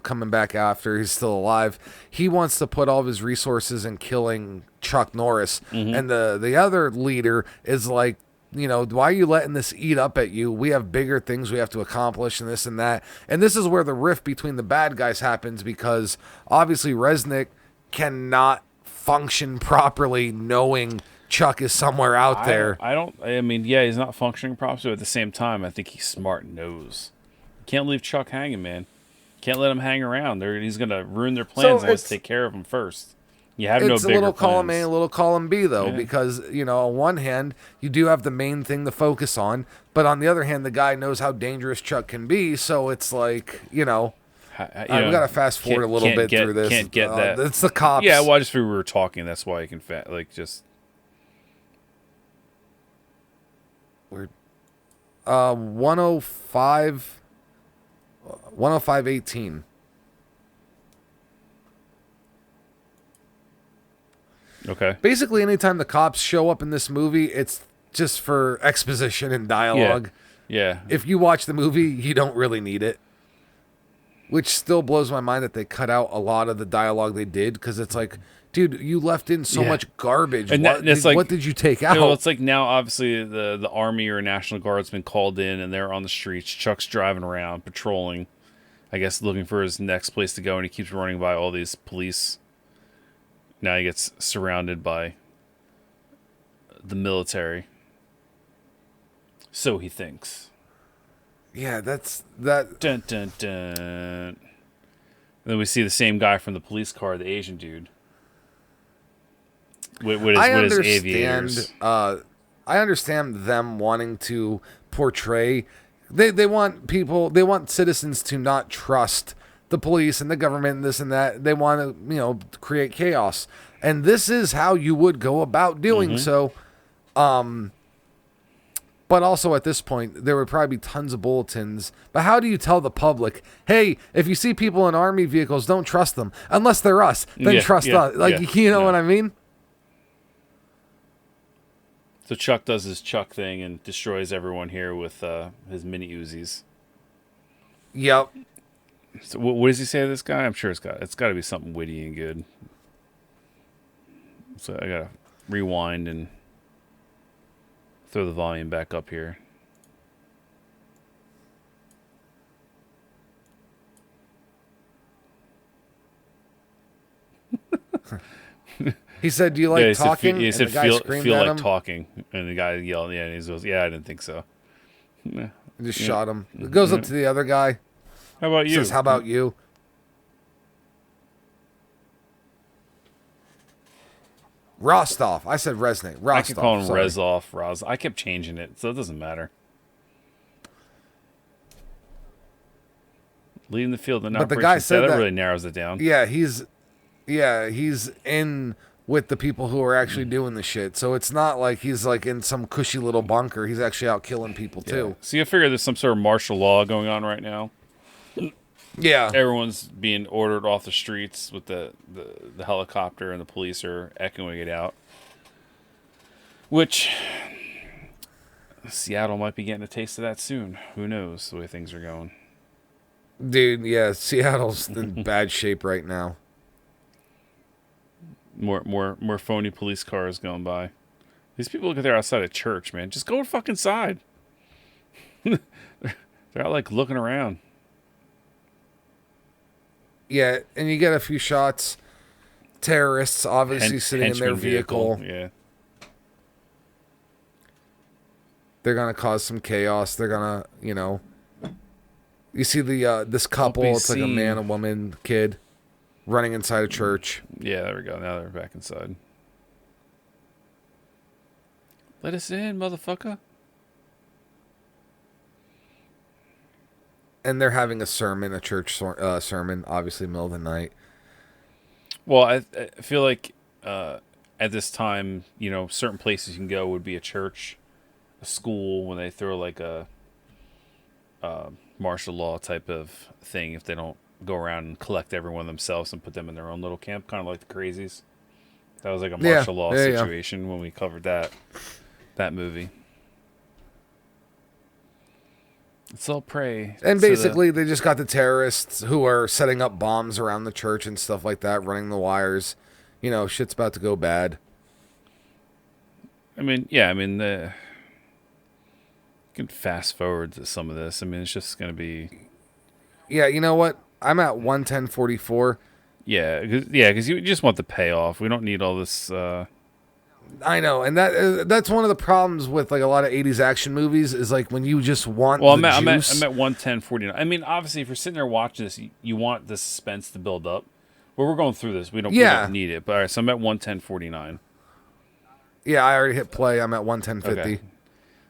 coming back after he's still alive, he wants to put all of his resources in killing Chuck Norris. And the other leader is like, why are you letting this eat up at you? We have bigger things we have to accomplish and this and that. And this is where the rift between the bad guys happens, because obviously Resnick cannot function properly knowing Chuck is somewhere out there. I mean, yeah, he's not functioning properly, but at the same time, I think he's smart and knows. Can't leave Chuck hanging, man. Can't let him hang around. He's going to ruin their plans unless take care of him first. You have no bigger It's a little column A, plans. a little column B, though, because, on one hand, you do have the main thing to focus on, but on the other hand, the guy knows how dangerous Chuck can be, so it's like, we got to fast forward a little bit through this. Can't get that. It's the cops. Yeah, well, I just figured we were talking. That's why you can, We're 105:18. Okay. Basically, anytime the cops show up in this movie, it's just for exposition and dialogue. Yeah. If you watch the movie, you don't really need it. Which still blows my mind that they cut out a lot of the dialogue they did, because it's like, dude, you left in so much garbage. And what did you take out? It's like now, obviously, the Army or National Guard's been called in, and they're on the streets. Chuck's driving around, patrolling, I guess, looking for his next place to go, and he keeps running by all these police. Now he gets surrounded by the military. So he thinks. Yeah, that's that. Dun, dun, dun. Then we see the same guy from the police car, the Asian dude. With his aviators. I understand them wanting to portray. They want citizens to not trust the police and the government and this and that. They want to, create chaos. And this is how you would go about doing so. But also at this point, there would probably be tons of bulletins. But how do you tell the public, hey, if you see people in army vehicles, don't trust them. Unless they're us, then trust us. You know what I mean? So Chuck does his Chuck thing and destroys everyone here with his mini Uzis. Yep. So what does he say to this guy? I'm sure it's got to be something witty and good. So I gotta rewind and throw the volume back up here. He said, "Do you like talking?" He said, and the guy "Feel screamed like at him. talking," and the guy yelled, "Yeah," and he goes, "Yeah, I didn't think so." Yeah. Just shot him. It goes up to the other guy. How about you? Says, "How about you?" Rostov. I said Resnick. Rostov. I keep calling him sorry. Roz. I kept changing it, so it doesn't matter. Leading the field, but the guy said that that- really narrows it down. Yeah, he's in with the people who are actually doing the shit. So it's not like he's like in some cushy little bunker. He's actually out killing people too. So you figure there's some sort of martial law going on right now. Yeah. Everyone's being ordered off the streets with the helicopter, and the police are echoing it out. Which Seattle might be getting a taste of that soon. Who knows the way things are going. Dude, yeah, Seattle's in bad shape right now. More phony police cars going by. These people look at they're outside of church, man. Just go fucking inside. They're out like looking around. Yeah, and you get a few shots. Terrorists obviously sitting in their vehicle. Yeah. They're gonna cause some chaos. They're gonna, you see the this couple. It's like a man, a woman, kid, running inside a church. Yeah, there we go. Now they're back inside. Let us in, motherfucker. And they're having a sermon, a church sermon, obviously middle of the night. Well, I feel like at this time, certain places you can go would be a church, a school, when they throw like a martial law type of thing, if they don't go around and collect everyone themselves and put them in their own little camp, kind of like the Crazies. That was like a martial law situation when we covered that movie. Let's all pray. And basically, they just got the terrorists who are setting up bombs around the church and stuff like that, running the wires. Shit's about to go bad. You can fast forward to some of this. It's just going to be... Yeah, you know what? I'm at 110.44. Yeah, because you just want the payoff. We don't need all this... I know, and that's one of the problems with like a lot of 80s action movies is like when you just want I'm the at juice. I'm at 110.49. Obviously, if you're sitting there watching this, you want the suspense to build up. But we're going through this. We don't need it. But all right, so I'm at 110.49. Yeah, I already hit play. I'm at 110.50. Okay.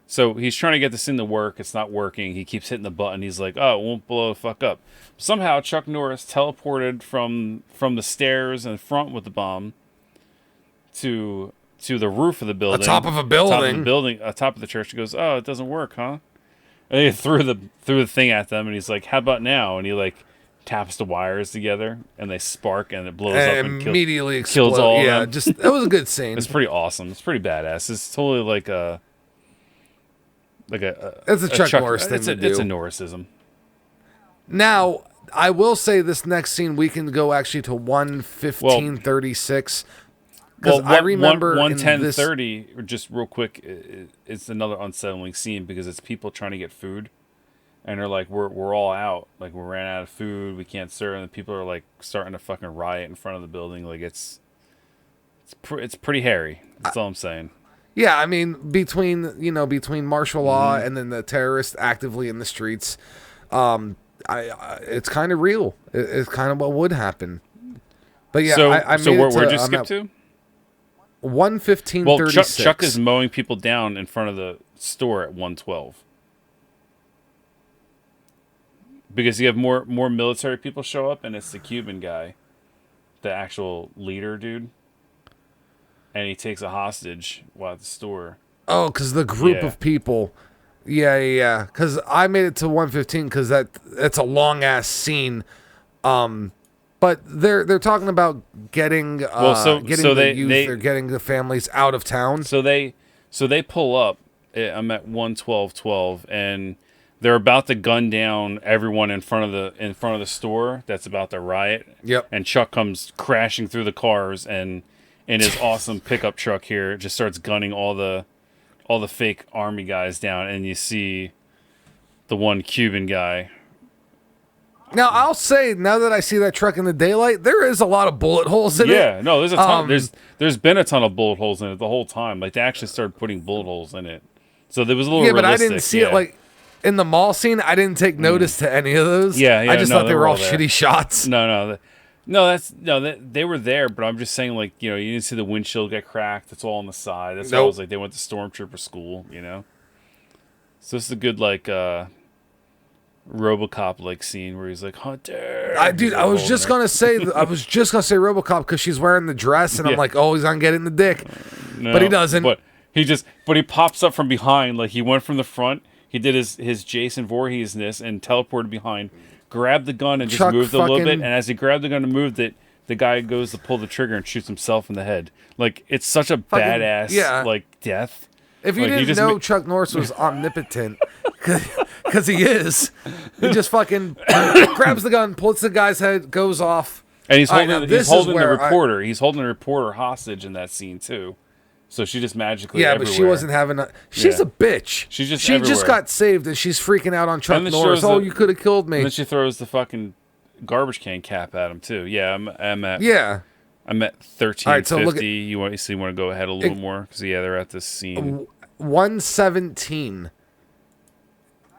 So he's trying to get this thing to work. It's not working. He keeps hitting the button. He's like, oh, it won't blow the fuck up. Somehow Chuck Norris teleported from the stairs in front with the bomb to the roof of the building. Top of a building. Top of the church. He goes, oh, it doesn't work, huh? And he threw the thing at them, and he's like, how about now? And he like taps the wires together, and they spark, and it blows up and immediately kills all of them. Just that was a good scene. It's pretty awesome. It's pretty badass. It's totally like it's a Chuck Norris thing to do. It's a Norrisism. Now, I will say this next scene, we can go actually to 1:15:36. Because I remember 1:10:30, just real quick, it's another unsettling scene because it's people trying to get food, and they're like, we're all out, like we ran out of food, we can't serve, and the people are like starting to fucking riot in front of the building, like it's pretty hairy. That's all I'm saying. Yeah, between martial law and then the terrorists actively in the streets, it's kind of real. It's kind of what would happen. But yeah, where'd you skip to? 1:15:36. Well, Chuck is mowing people down in front of the store at 1:12. Because you have more military people show up, and it's the Cuban guy, the actual leader dude, and he takes a hostage while at the store. Oh, because the group of people. Yeah. Because I made it to 1:15 because that's a long ass scene. But they're talking about getting they're getting the families out of town. So they pull up. I'm at 1:12:12, and they're about to gun down everyone in front of the store that's about to riot. Yep. And Chuck comes crashing through the cars, and in his awesome pickup truck here, just starts gunning all the fake army guys down, and you see the one Cuban guy. Now, I'll say, now that I see that truck in the daylight, there is a lot of bullet holes in it. Yeah, no, there's a ton. There's been a ton of bullet holes in it the whole time. Like, they actually started putting bullet holes in it. So there was a little realistic. Yeah, but I didn't see it, like, in the mall scene, I didn't take notice to any of those. Yeah, I just thought they were all shitty shots. No, they were there, but I'm just saying, like, you didn't see the windshield get cracked. It's all on the side. That's why I was like, they went to Stormtrooper school, So this is a good, like, RoboCop like scene where he's like, Hunter. I was just gonna say RoboCop because she's wearing the dress, and I'm like, oh, he's gonna get in the dick, but he doesn't. But he pops up from behind, like he went from the front. He did his Jason Voorhees-ness and teleported behind, grabbed the gun and just moved a little bit. And as he grabbed the gun and moved it, the guy goes to pull the trigger and shoots himself in the head. Like, it's such a badass like death. If you didn't know Chuck Norris was omnipotent, because he is, he just fucking grabs the gun, pulls the guy's head, goes off. And he's holding the reporter. He's holding the reporter hostage in that scene too. So she just magically Yeah, everywhere. but she wasn't having a... She's a bitch. She's just She just everywhere. got saved, and she's freaking out on Chuck And then she Norris. throws Oh, the- you could have killed me. And then she throws the fucking garbage can cap at him too. Yeah, I'm at Yeah. I'm at 1350. All right, so look at- You want to go ahead a little more because they're at this scene. 117.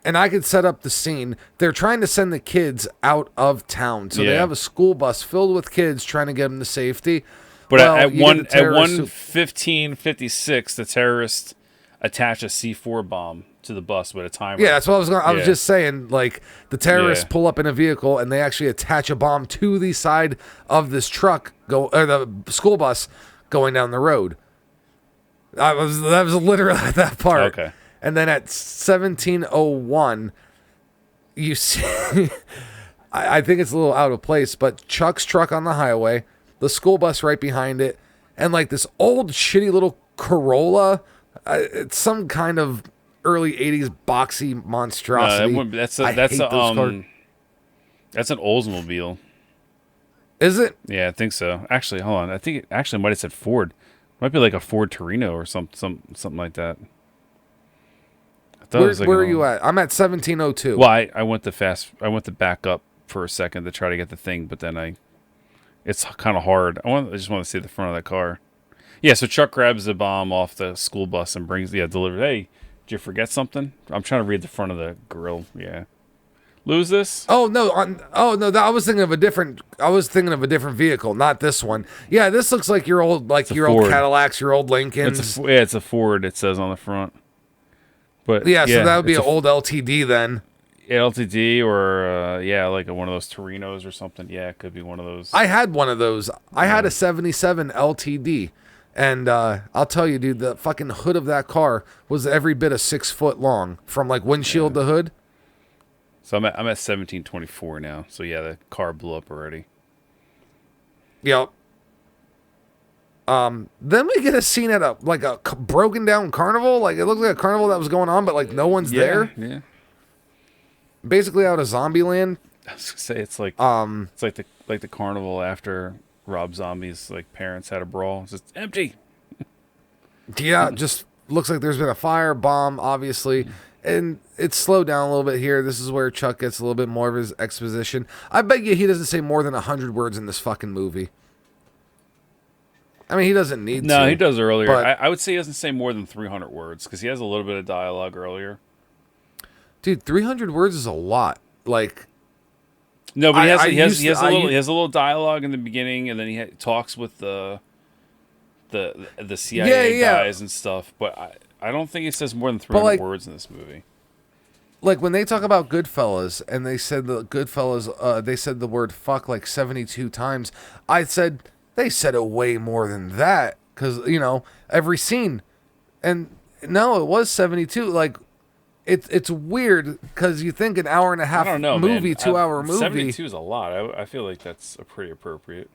And I could set up the scene. They're trying to send the kids out of town. So they Yeah. have a school bus filled with kids trying to get them to safety. But Well, at you get the terrorists who- 1:15:56, the terrorists attach a C4 bomb to the bus with a timer. Yeah, that's what I was going. I was Yeah. just saying, like, the terrorists Yeah. pull up in a vehicle and they actually attach a bomb to the side of this truck, or the school bus going down the road. That was literally that part. Okay. And then at 17:01, you see, I think it's a little out of place, but Chuck's truck on the highway, the school bus right behind it, and like this old shitty little Corolla. It's some kind of early 80s boxy monstrosity. That's I hate those cars. that's an Oldsmobile. Is it? Yeah, I think so. Actually, hold on. I think it actually might have said Ford. Might be like a Ford Torino or something like that. I thought it was like Where are you at? I'm at 17:02. Well, I went to back up for a second to try to get the thing, but then it's kind of hard. I just want to see the front of that car. Yeah, so Chuck grabs the bomb off the school bus and delivers. Hey, did you forget something? I'm trying to read the front of the grill. Yeah. Lose this? Oh no! I was thinking of a different. I was thinking of a different vehicle, not this one. Yeah, this looks like your old, old Ford. Cadillacs, your old Lincolns. It's a Ford. It says on the front. But yeah, so that would be it's an old LTD then. LTD or like one of those Torinos or something. Yeah, it could be one of those. I had one of those. I had a 77 LTD, and I'll tell you, dude, the fucking hood of that car was every bit of 6 foot long, from like windshield to hood. So I'm at 1724 now. So yeah, the car blew up already. Yep. Then we get a scene at a broken down carnival. Like it looked like a carnival that was going on, but like no one's there. Yeah. Basically out of Zombieland. I was gonna say it's like the carnival after Rob Zombie's like parents had a brawl. It's just empty. Yeah, just looks like there's been a fire, bomb, obviously. And it's slowed down a little bit here. This is where Chuck gets a little bit more of his exposition. I bet you he doesn't say more than 100 words in this fucking movie. I mean, he doesn't need to. No, he does earlier. but- I would say he doesn't say more than 300 words because he has a little bit of dialogue earlier. Dude, 300 words is a lot. Like, No, but I he has used to- a little dialogue in the beginning, and then he talks with the CIA guys and stuff. But I don't think he says more than 300 words in this movie. like when they talk about Goodfellas, and they said the Goodfellas, they said the word fuck like 72 times. I said they said it way more than that because every scene, and no, it was 72. Like it's weird because you think an hour and a half I don't know, movie, man. 2 hour movie. 72 is a lot. I feel like that's pretty appropriate.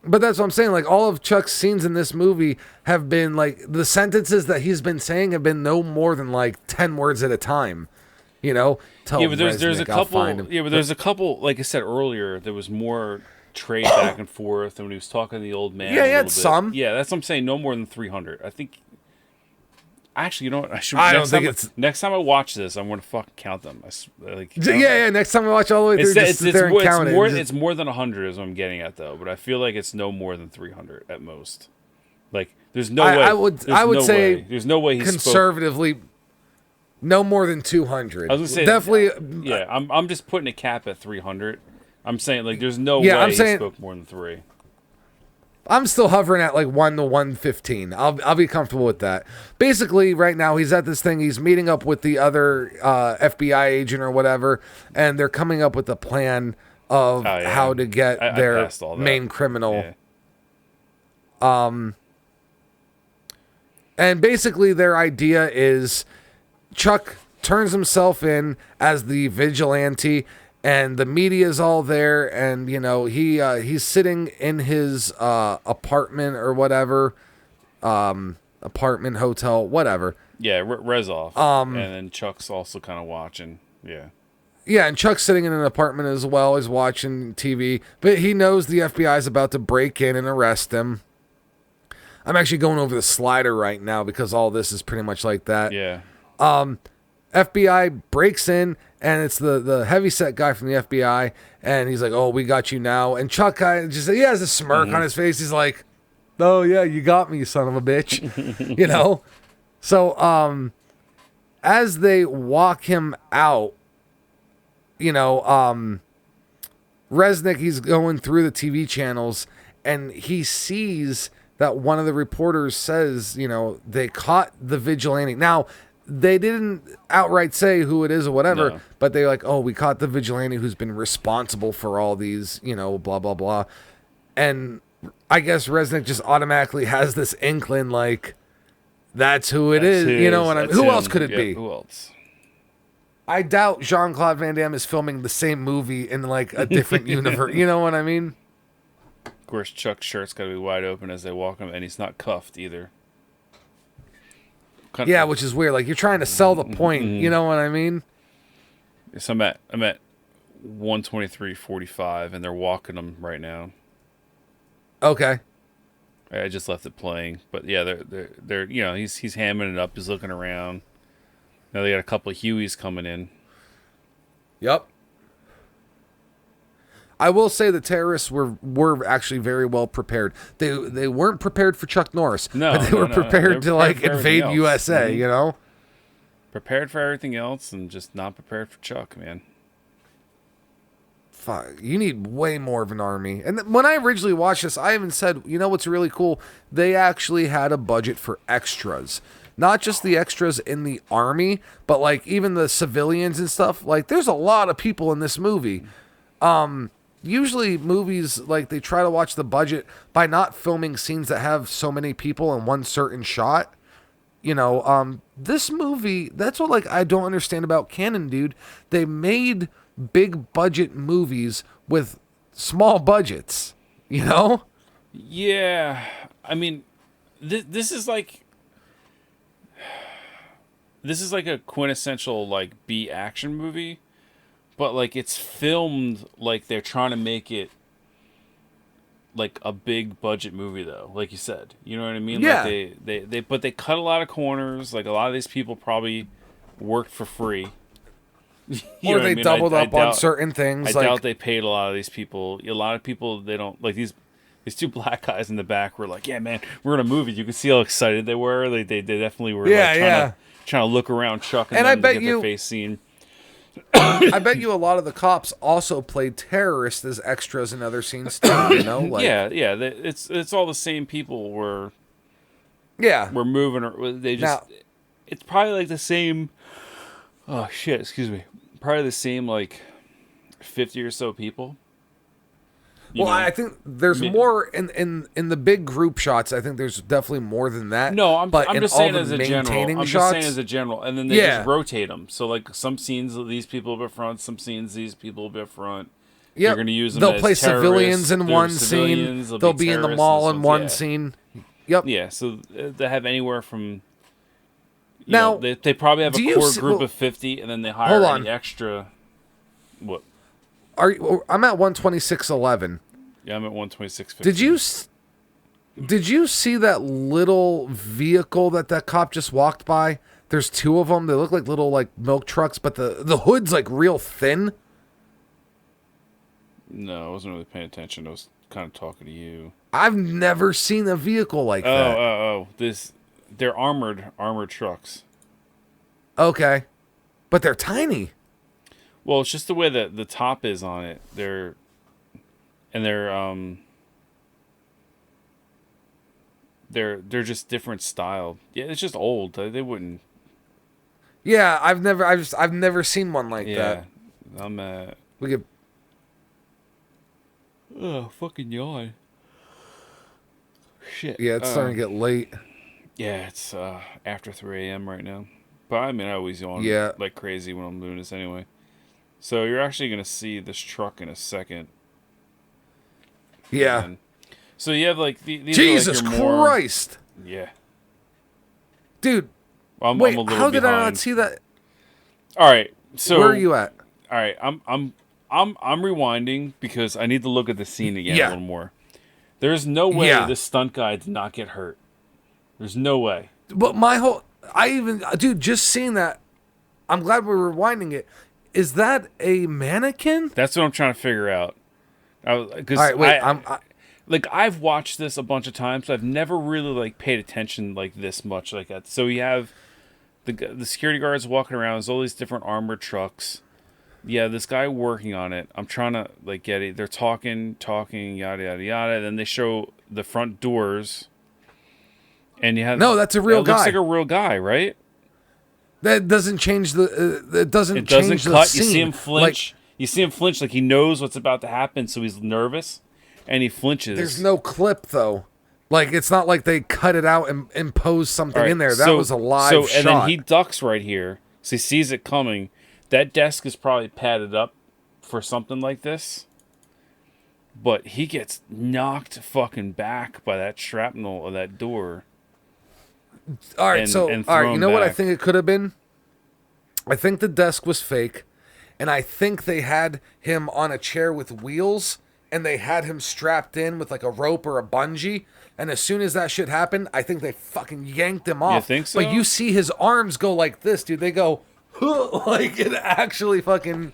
But that's what I'm saying. Like all of Chuck's scenes in this movie have been like the sentences that he's been saying have been no more than like 10 words at a time. Tell Yeah, but there's Resnick, a I'll couple. find him. Yeah, but there's a couple. Like I said earlier, there was more trade back and forth, and when he was talking to the old man. Yeah, he a had little bit. some. Yeah, that's what I'm saying. No more than 300. I think. Actually, you know what? I don't think it's. Next time I watch this, I'm going to fucking count them. Yeah. Next time we watch all the way through, just sit there and count it. It's more than 100 is what I'm getting at, though. But I feel like it's no more than 300 at most. Like, there's no way. I would say there's no way he conservatively. No more than 200. I was gonna say definitely. Yeah, I'm just putting a cap at 300. I'm saying like there's no way he spoke more than 3. I'm still hovering at like 1 to 115. I'll be comfortable with that. Basically, right now he's at this thing. He's meeting up with the other FBI agent or whatever, and they're coming up with a plan of how to get their main criminal. Yeah. And basically their idea is Chuck turns himself in as the vigilante. And the media's all there, and he's sitting in his apartment or whatever, apartment, hotel, whatever. Yeah, Rezov. And then Chuck's also kind of watching. Yeah. Yeah, and Chuck's sitting in an apartment as well as watching TV, but he knows the FBI is about to break in and arrest him. I'm actually going over the slider right now because all this is pretty much like that. Yeah. FBI breaks in, and it's the heavyset guy from the FBI, and he's like, "Oh, we got you now." And Chuck kind of just, he has a smirk on his face. He's like, "Oh yeah, you got me, you son of a bitch," you know. So, as they walk him out, you know, Resnick, he's going through the TV channels, and he sees that one of the reporters says, you know, they caught the vigilante. Now, they didn't outright say who it is or whatever, No. but they're like, oh, we caught the vigilante who's been responsible for all these, you know, blah, blah, blah. And I guess Resnick just automatically has this inkling, like, that's who it is. You know what I mean? Who else could it be? Who else? I doubt Jean-Claude Van Damme is filming the same movie in, like, a different universe. You know what I mean? Of course, Chuck's shirt's got to be wide open as they walk him, and he's not cuffed either. Yeah, which is weird. Like, you're trying to sell the point. You know what I mean? So I'm at 123.45, and they're walking him right now. Okay. I just left it playing, but yeah, they're you know, he's hamming it up. He's looking around. Now they got a couple of Hueys coming in. Yep. I will say the terrorists were actually very well prepared. They weren't prepared for Chuck Norris, but they were prepared to like invade USA. You know, prepared for everything else and just not prepared for Chuck, man. Fuck, you need way more of an army. And when I originally watched this, I even said, you know what's really cool? They actually had a budget for extras. Not just the extras in the army, but like even the civilians and stuff. Like there's a lot of people in this movie. Usually movies, like they try to watch the budget by not filming scenes that have so many people in one certain shot. You know, this movie, that's what like I don't understand about Canon, dude. They made big budget movies with small budgets, you know? Yeah. I mean, this is like a quintessential like B action movie, but like it's filmed like they're trying to make it like a big budget movie though, like you said. You know what I mean? Yeah. Like they cut a lot of corners. Like a lot of these people probably worked for free. Or they doubled up on certain things. I doubt they paid a lot of these people. A lot of people, they don't like these two black guys in the back were like, yeah, man, we're in a movie. You can see how excited they were. They definitely were trying to look around Chuck and I bet get their face seen. I bet you a lot of the cops also played terrorists as extras in other scenes too, you know? Like, yeah. It's all the same people were moving. They just, it's probably like the same, oh shit, excuse me. Probably the same like 50 or so people. Well, I think there's more in the big group shots. I think there's definitely more than that. No, I'm just saying as a general. And then they just rotate them. So like some scenes these people will be up front, some scenes these people will be up front. Yeah, they're going to use them. They'll play civilians in one scene. They'll be in the mall in one scene. Yep. Yeah, so they have anywhere from. Now they probably have a core group of 50, and then they hire an extra. What? I'm at 126.11. Yeah, I'm at 126.15. Did you see that little vehicle that cop just walked by? There's two of them. They look like little like milk trucks, but the hood's like real thin. No, I wasn't really paying attention. I was kind of talking to you. I've never seen a vehicle like that. They're armored trucks. Okay, but they're tiny. Well, it's just the way that the top is on it. They're just different style. Yeah, it's just old. They wouldn't. Yeah, I've never seen one like that. I'm at. We could. Oh, fucking yawn. Shit. Yeah, it's starting to get late. Yeah, it's after 3 a.m. right now. But I mean, I always yawn like crazy when I'm doing this anyway. So you're actually going to see this truck in a second. Yeah. And so you have like these Jesus are like Christ. Yeah. Dude. I'm wait, a little how did behind. I not see that? All right. So where are you at? All right. I'm rewinding because I need to look at the scene again a little more. There's no way this stunt guy did not get hurt. There's no way. But dude, just seeing that, I'm glad we're rewinding it. Is that a mannequin? That's what I'm trying to figure out. Because All right, wait. I've watched this a bunch of times, but I've never really like paid attention like this much like that. So you have the security guards walking around. There's all these different armored trucks. Yeah, this guy working on it. I'm trying to like get it. They're talking, yada yada yada. Then they show the front doors, and you have that's a real guy. Looks like a real guy, right? That doesn't change the. It doesn't doesn't change cut. the scene. You see him flinch. You see him flinch like he knows what's about to happen, so he's nervous, and he flinches. There's no clip though. Like it's not like they cut it out and imposed something in there. That was a live shot. And then he ducks right here, so he sees it coming. That desk is probably padded up for something like this, but he gets knocked fucking back by that shrapnel of that door. All right, you know what I think it could have been? I think the desk was fake, and I think they had him on a chair with wheels, and they had him strapped in with like a rope or a bungee, and as soon as that shit happened, I think they fucking yanked him off. You think so? But you see his arms go like this, dude. They go, like it actually fucking...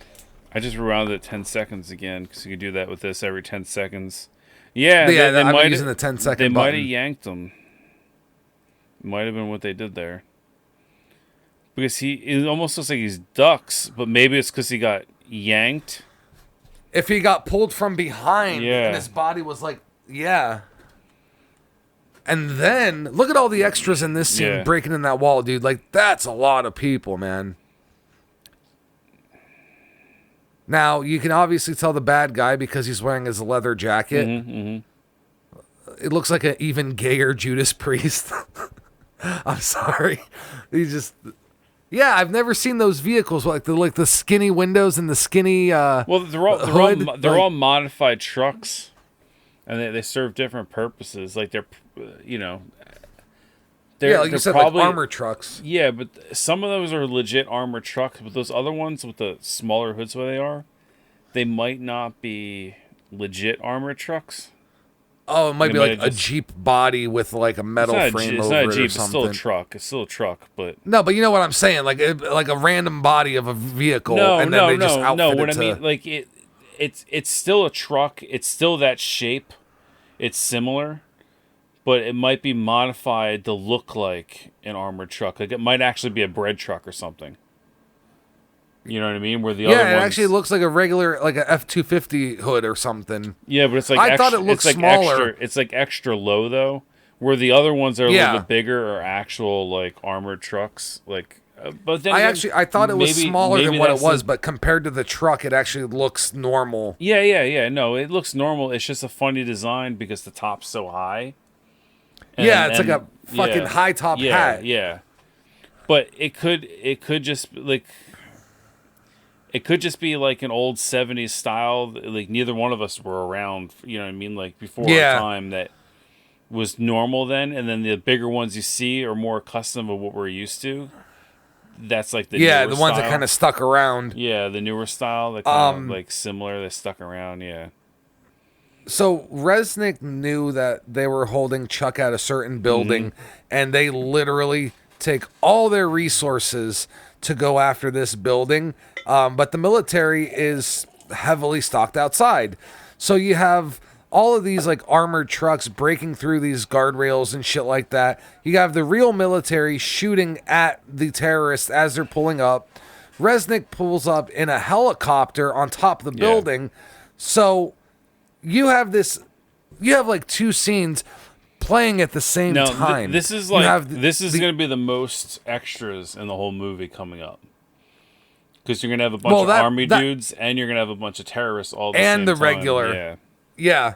I just rewound it 10 seconds again, because you can do that with this every 10 seconds. Yeah, I'm using the 10-second They might button. have yanked him. Might have been what they did there. Because it almost looks like he's ducks, but maybe it's because he got yanked. If he got pulled from behind and his body was like, yeah. And then, look at all the extras in this scene breaking in that wall, dude. Like, that's a lot of people, man. Now, you can obviously tell the bad guy because he's wearing his leather jacket. It looks like an even gayer Judas Priest. I'm sorry. Yeah, I've never seen those vehicles like the skinny windows and the skinny well, they're all modified trucks, and they serve different purposes. Like they're like you said, probably like armor trucks. Yeah, but some of those are legit armored trucks. But those other ones with the smaller hoods, where they might not be legit armored trucks. Oh, it might be like a Jeep body with like a metal frame over it or something. It's still a truck. It's still a truck, but no. But you know what I'm saying? Like a random body of a vehicle. What I mean, like it's still a truck. It's still that shape. It's similar, but it might be modified to look like an armored truck. Like it might actually be a bread truck or something. You know what I mean? Where the other ones... it actually looks like a regular, like a F-250 hood or something. Yeah, but it's like I thought it looked smaller. It's like extra low though, where the other ones that are a little bit bigger are actual like armored trucks. Like, but then I thought it was smaller than what it was, but compared to the truck, it actually looks normal. Yeah. No, it looks normal. It's just a funny design because the top's so high. It's like a fucking high top hat. Yeah, but it could just like. It could just be like an old 70s style. Like neither one of us were around, you know what I mean? Like before our time that was normal then. And then the bigger ones you see are more custom of what we're used to. That's like the newer ones style. that kind of stuck around. Yeah, the newer style that kind of like similar. They stuck around, yeah. So Resnick knew that they were holding Chuck at a certain building, and they literally take all their resources to go after this building. But the military is heavily stocked outside. So you have all of these like armored trucks breaking through these guardrails and shit like that. You have the real military shooting at the terrorists as they're pulling up. Resnick pulls up in a helicopter on top of the building. So you have like two scenes playing at the same time. This is like this is going to be the most extras in the whole movie coming up. Because you're going to have a bunch of army dudes, and you're going to have a bunch of terrorists all at the same time. And the regular. Yeah.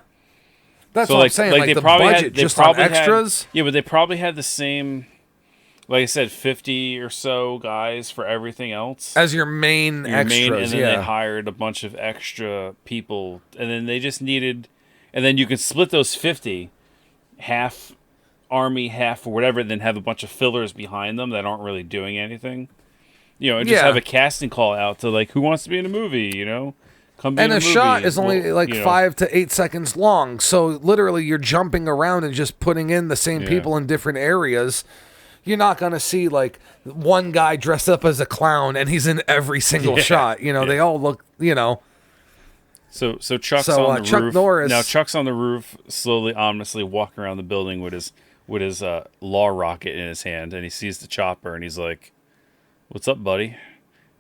That's so what I'm saying. Like the budget just on extras. Yeah, but they probably had the same, like I said, 50 or so guys for everything else. As your main extras, and then they hired a bunch of extra people. And then they just needed... And then you can split those 50, half army, half or whatever, then have a bunch of fillers behind them that aren't really doing anything. You know, and just have a casting call out to, like, who wants to be in a movie, you know? Come be And in a movie, shot is only like you know. 5 to 8 seconds long. So literally you're jumping around and just putting in the same people in different areas. You're not going to see like one guy dressed up as a clown and he's in every single shot. You know, they all look, you know. So Chuck's on the Chuck roof. Norris. Now Chuck's on the roof, slowly, ominously walking around the building with his law rocket in his hand, and he sees the chopper, and he's like, "What's up, buddy?"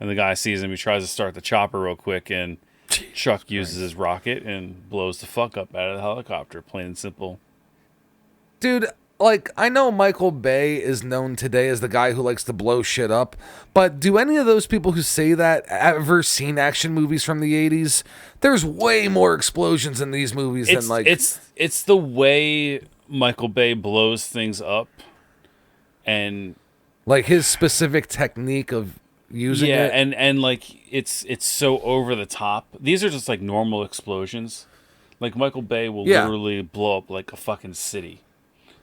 And the guy sees him. He tries to start the chopper real quick, and Chuck uses his rocket and blows the fuck up out of the helicopter. Plain and simple. Dude, like, I know Michael Bay is known today as the guy who likes to blow shit up, but do any of those people who say that ever seen action movies from the 80s? There's way more explosions in these movies than, like... It's the way Michael Bay blows things up, and... like, his specific technique of using it. Yeah, and like, it's so over the top. These are just, like, normal explosions. Like, Michael Bay will literally blow up, like, a fucking city.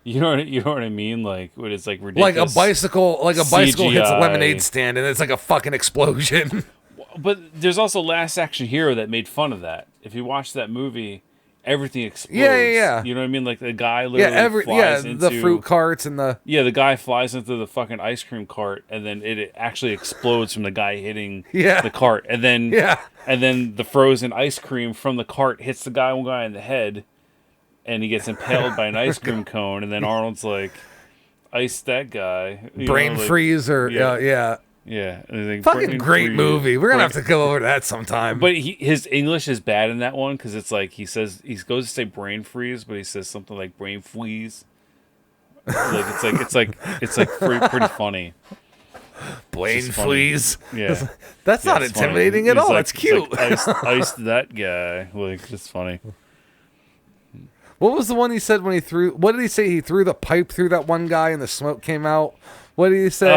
You know what I mean? Like, when it's like ridiculous. Like a bicycle hits a CGI. lemonade stand and it's like a fucking explosion. But there's also Last Action Hero that made fun of that. If you watch that movie, everything explodes. Yeah. You know what I mean? Like the guy literally flies into the fruit carts and the the guy flies into the fucking ice cream cart, and then it actually explodes from the guy hitting the cart, and then the frozen ice cream from the cart hits the guy in the head. And he gets impaled by an ice cream cone, and then Arnold's like, "Ice that guy." Brain freeze or yeah. Like, fucking great movie. We're gonna have to go over that sometime. But his English is bad in that one because it's like he goes to say brain freeze, but he says something like brain freeze. Like it's pretty funny. Brain freeze. Yeah, that's not intimidating at all. Like, that's cute. Like, ice that guy. Like, it's funny. What was the one he said when he threw? What did he say? He threw the pipe through that one guy and the smoke came out. What did he say?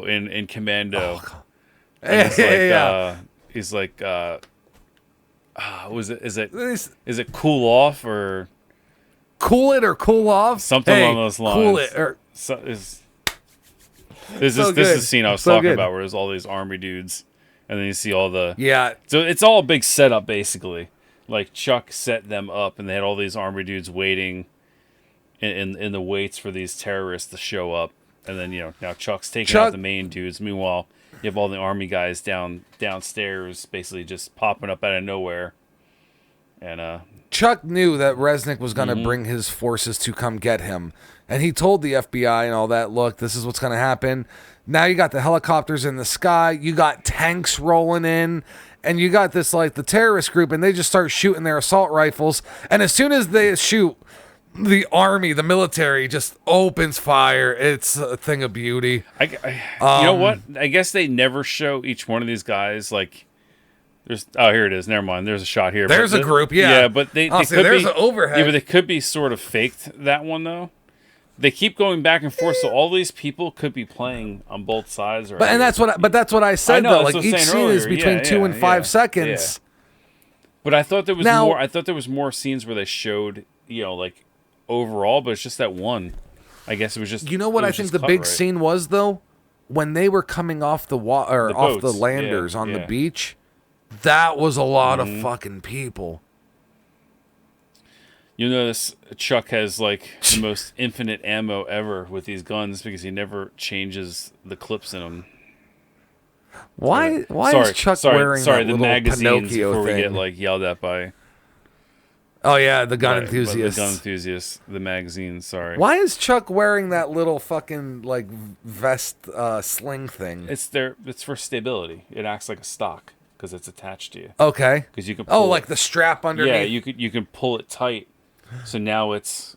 In Commando. Oh, He's like, was it? Is it cool off or cool it or cool off? Something along those lines. Cool it or this is the scene I was talking about where there's all these army dudes, and then you see all the So it's all a big setup basically. Like, Chuck set them up, and they had all these army dudes waiting in the waits for these terrorists to show up. And then, now Chuck's taking out the main dudes. Meanwhile, you have all the army guys downstairs basically just popping up out of nowhere. And Chuck knew that Resnick was going to bring his forces to come get him. And he told the FBI and all that, look, this is what's going to happen. Now you got the helicopters in the sky. You got tanks rolling in. And you got this, like, the terrorist group, and they just start shooting their assault rifles. And as soon as they shoot, the army, the military, just opens fire. It's a thing of beauty. You know what? I guess they never show each one of these guys, like, here it is. Never mind. There's a shot here. There's a group, Yeah, but they could there's be, an overhead. Yeah, but they could be sort of faked, that one, though. They keep going back and forth, so all these people could be playing on both sides. But that's what I said though. Like each scene is between 2 and 5 seconds. Yeah. But I thought there was more. I thought there was more scenes where they showed, like overall, but it's just that one. I guess it was just. You know what I think the big scene was though, when they were coming off the off the landers on the beach. That was a lot of fucking people. You notice Chuck has like the most infinite ammo ever with these guns because he never changes the clips in them. Why is Chuck wearing that the little magazines Pinocchio before thing? we get like yelled at by? Oh yeah, the gun enthusiast. The gun enthusiast. The magazine. Sorry. Why is Chuck wearing that little fucking like vest sling thing? It's for stability. It acts like a stock because it's attached to you. Okay. Because you can. Pull like the strap underneath. Yeah, you can pull it tight. So now it's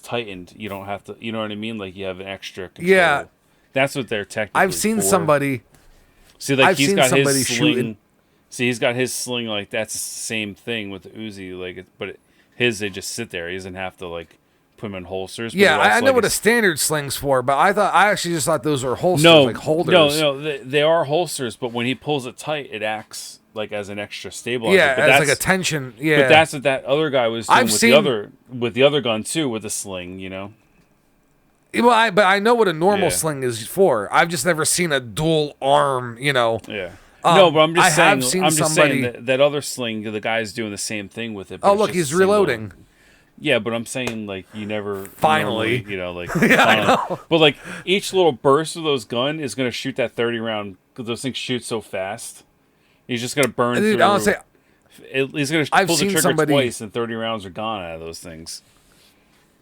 tightened. You don't have to. You know what I mean? Like you have an extra control. Yeah. That's what they're technically. I've seen somebody. See, like he's got his sling. See, he's got his sling. Like that's the same thing with the Uzi. Like, they just sit there. He doesn't have to like put them in holsters. Yeah, I know what a standard sling's for, but I actually just thought those were holsters, like holders. No, they are holsters. But when he pulls it tight, it acts like as an extra stabilizer. Yeah, as like a tension. Yeah, but that's what that other guy was doing with the other gun too, with the sling. You know. Well, but I know what a normal sling is for. I've just never seen a dual arm. Yeah. No, but I'm just I saying. have seen I'm just somebody. saying that other sling, the guy's doing the same thing with it. But Oh, it's look, just he's a single- reloading. Yeah, but I'm saying like you never Finally. normally, like Yeah, I finally. know. But like each little burst of those gun is gonna shoot that 30 round because those things shoot so fast. He's just gonna burn Dude, through. honestly, He's gonna I've pull the seen trigger somebody- twice, and 30 rounds are gone out of those things.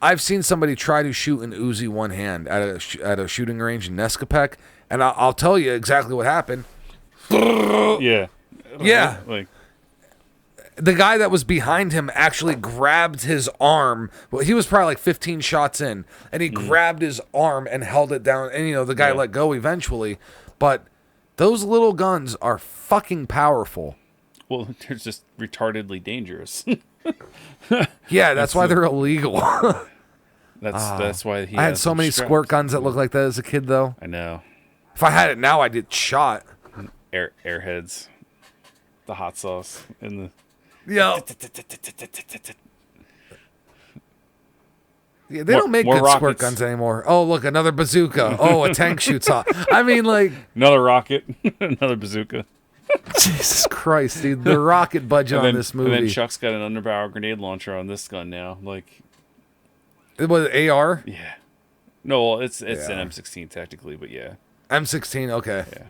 I've seen somebody try to shoot an Uzi one hand at a shooting range in Nescapec, and I'll tell you exactly what happened. Yeah. Yeah. Like The guy that was behind him actually grabbed his arm. Well, he was probably like 15 shots in, and he grabbed his arm and held it down. And, the guy let go eventually. But those little guns are fucking powerful. well, they're just retardedly dangerous. Yeah, that's why they're illegal. That's why he. I had has so them many strapped. squirt guns that looked like that as a kid, though. I know. If I had it now, I'd get shot. Airheads, the hot sauce, and Yeah. the. Yeah, they don't make more good squirt rockets. guns anymore. Oh, look, another bazooka. Oh, a tank shoots off. I mean, like, Another rocket, another bazooka. Jesus Christ, dude. The rocket budget on this movie. And then Chuck's got an underbarrel grenade launcher on this gun now. Like, It was AR? yeah. No, well, it's Yeah. an M16 technically, but yeah. M16, okay. Yeah.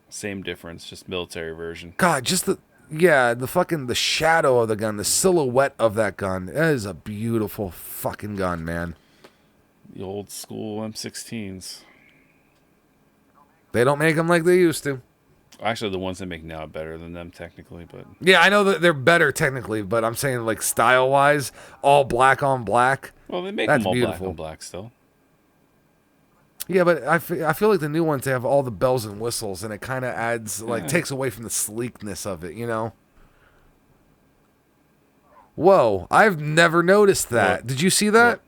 Same difference, just military version. God, just the shadow of the gun, the silhouette of that gun. That is a beautiful fucking gun, man. The old school M16s. They don't make them like they used to. Actually, the ones they make now are better than them technically, but Yeah, I know that they're better technically, but I'm saying like style-wise, all black on black. well, they make That's them all beautiful. black on black still. Yeah, but I feel like the new ones, they have all the bells and whistles, and it kind of adds, like, takes away from the sleekness of it, Whoa, I've never noticed that. What? Did you see that?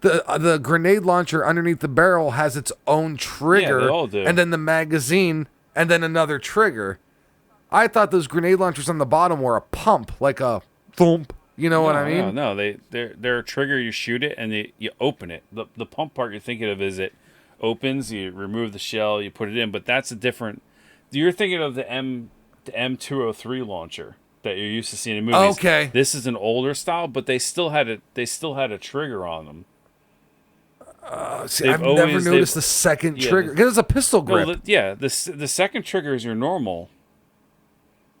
The grenade launcher underneath the barrel has its own trigger, they all do. and then the magazine, and then another trigger. I thought those grenade launchers on the bottom were a pump, like a thump. You know what I mean? No, they're a trigger. You shoot it and you open it. The pump part you're thinking of is it opens. You remove the shell, you put it in, but that's a different. You're thinking of the M203 launcher that you're used to seeing in movies. Okay. This is an older style, but they still had a trigger on them. See, I've never noticed the second trigger because it's a pistol grip. No, the second trigger is your normal.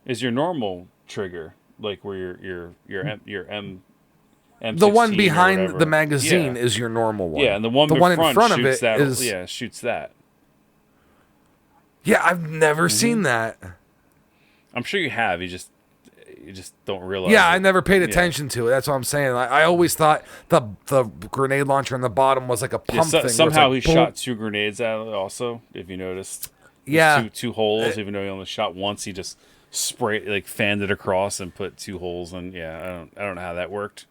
Is your normal trigger, like where your M16 the one or behind whatever. the magazine Yeah. is your normal one. Yeah, and the one in front of it is shoots that. Yeah, I've never seen that. I'm sure you have. You just don't realize. Yeah, it. I never paid attention to it. That's what I'm saying. I always thought the grenade launcher on the bottom was like a pump thing. Somehow where it's he like, boom. shot 2 grenades out of it. Also, if you noticed, Yeah. two holes. Even though he only shot once, he just fanned it across and put 2 holes. And yeah, I don't know how that worked,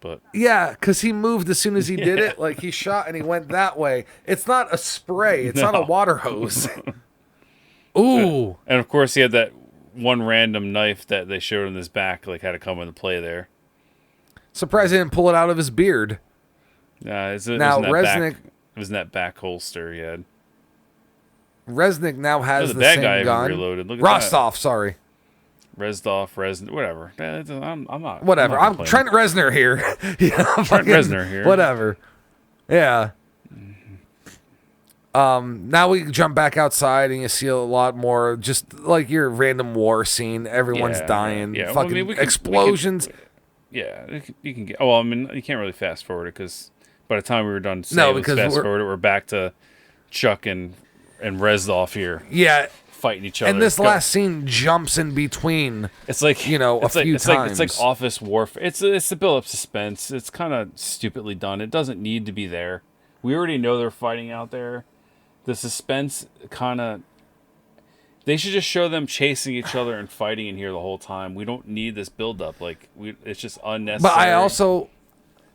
but Yeah, because he moved as soon as he did it. Like he shot and he went that way. It's not a spray. It's not a water hose. Ooh. and of course he had that one random knife that they showed in his back, like had to come into play there. Surprised he didn't pull it out of his beard. It was Now, in that Resnick- back, it was in that back holster he had. Resnick now has The the bad same guy even gun. reloaded. Look at Rostov, sorry. Whatever. I'm not. Whatever. I'm I'm not Trent Reznor here. Yeah, Trent Reznor here. Whatever. Yeah. Now we jump back outside and you see a lot more just like your random war scene. Everyone's dying. Yeah. Fucking Well, I mean, explosions. Yeah, you can get. Well, I mean, you can't really fast forward it because by the time we were done, because fast forward it, we're back to Chuck and Rezdorf here Yeah. fighting each other. And this last scene jumps in between. it's like a few it's times. like office warfare. It's the build up suspense. It's kind of stupidly done. It doesn't need to be there. We already know they're fighting out there. The suspense kind of. They should just show them chasing each other and fighting in here the whole time. We don't need this build up. It's just unnecessary. But I also,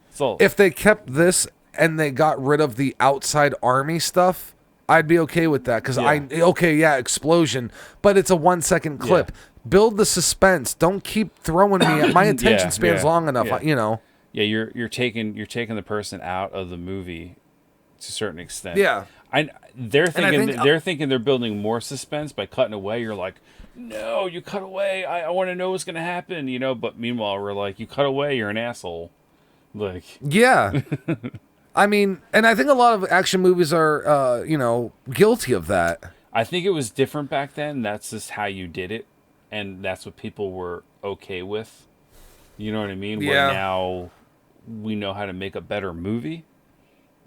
So if they kept this and they got rid of the outside army stuff, I'd be okay with that. Because explosion, but it's a 1 second clip. Build the suspense. Don't keep throwing me. My attention span's long enough. Yeah, you're taking the person out of the movie to a certain extent. Yeah. They're thinking they're building more suspense by cutting away. You're like, no, you cut away. I want to know what's gonna happen, you know. But meanwhile, we're like, you cut away, you're an asshole. Like, yeah. I mean, and I think a lot of action movies are, guilty of that. I think it was different back then. That's just how you did it, and that's what people were okay with. You know what I mean? Yeah. Where now we know how to make a better movie,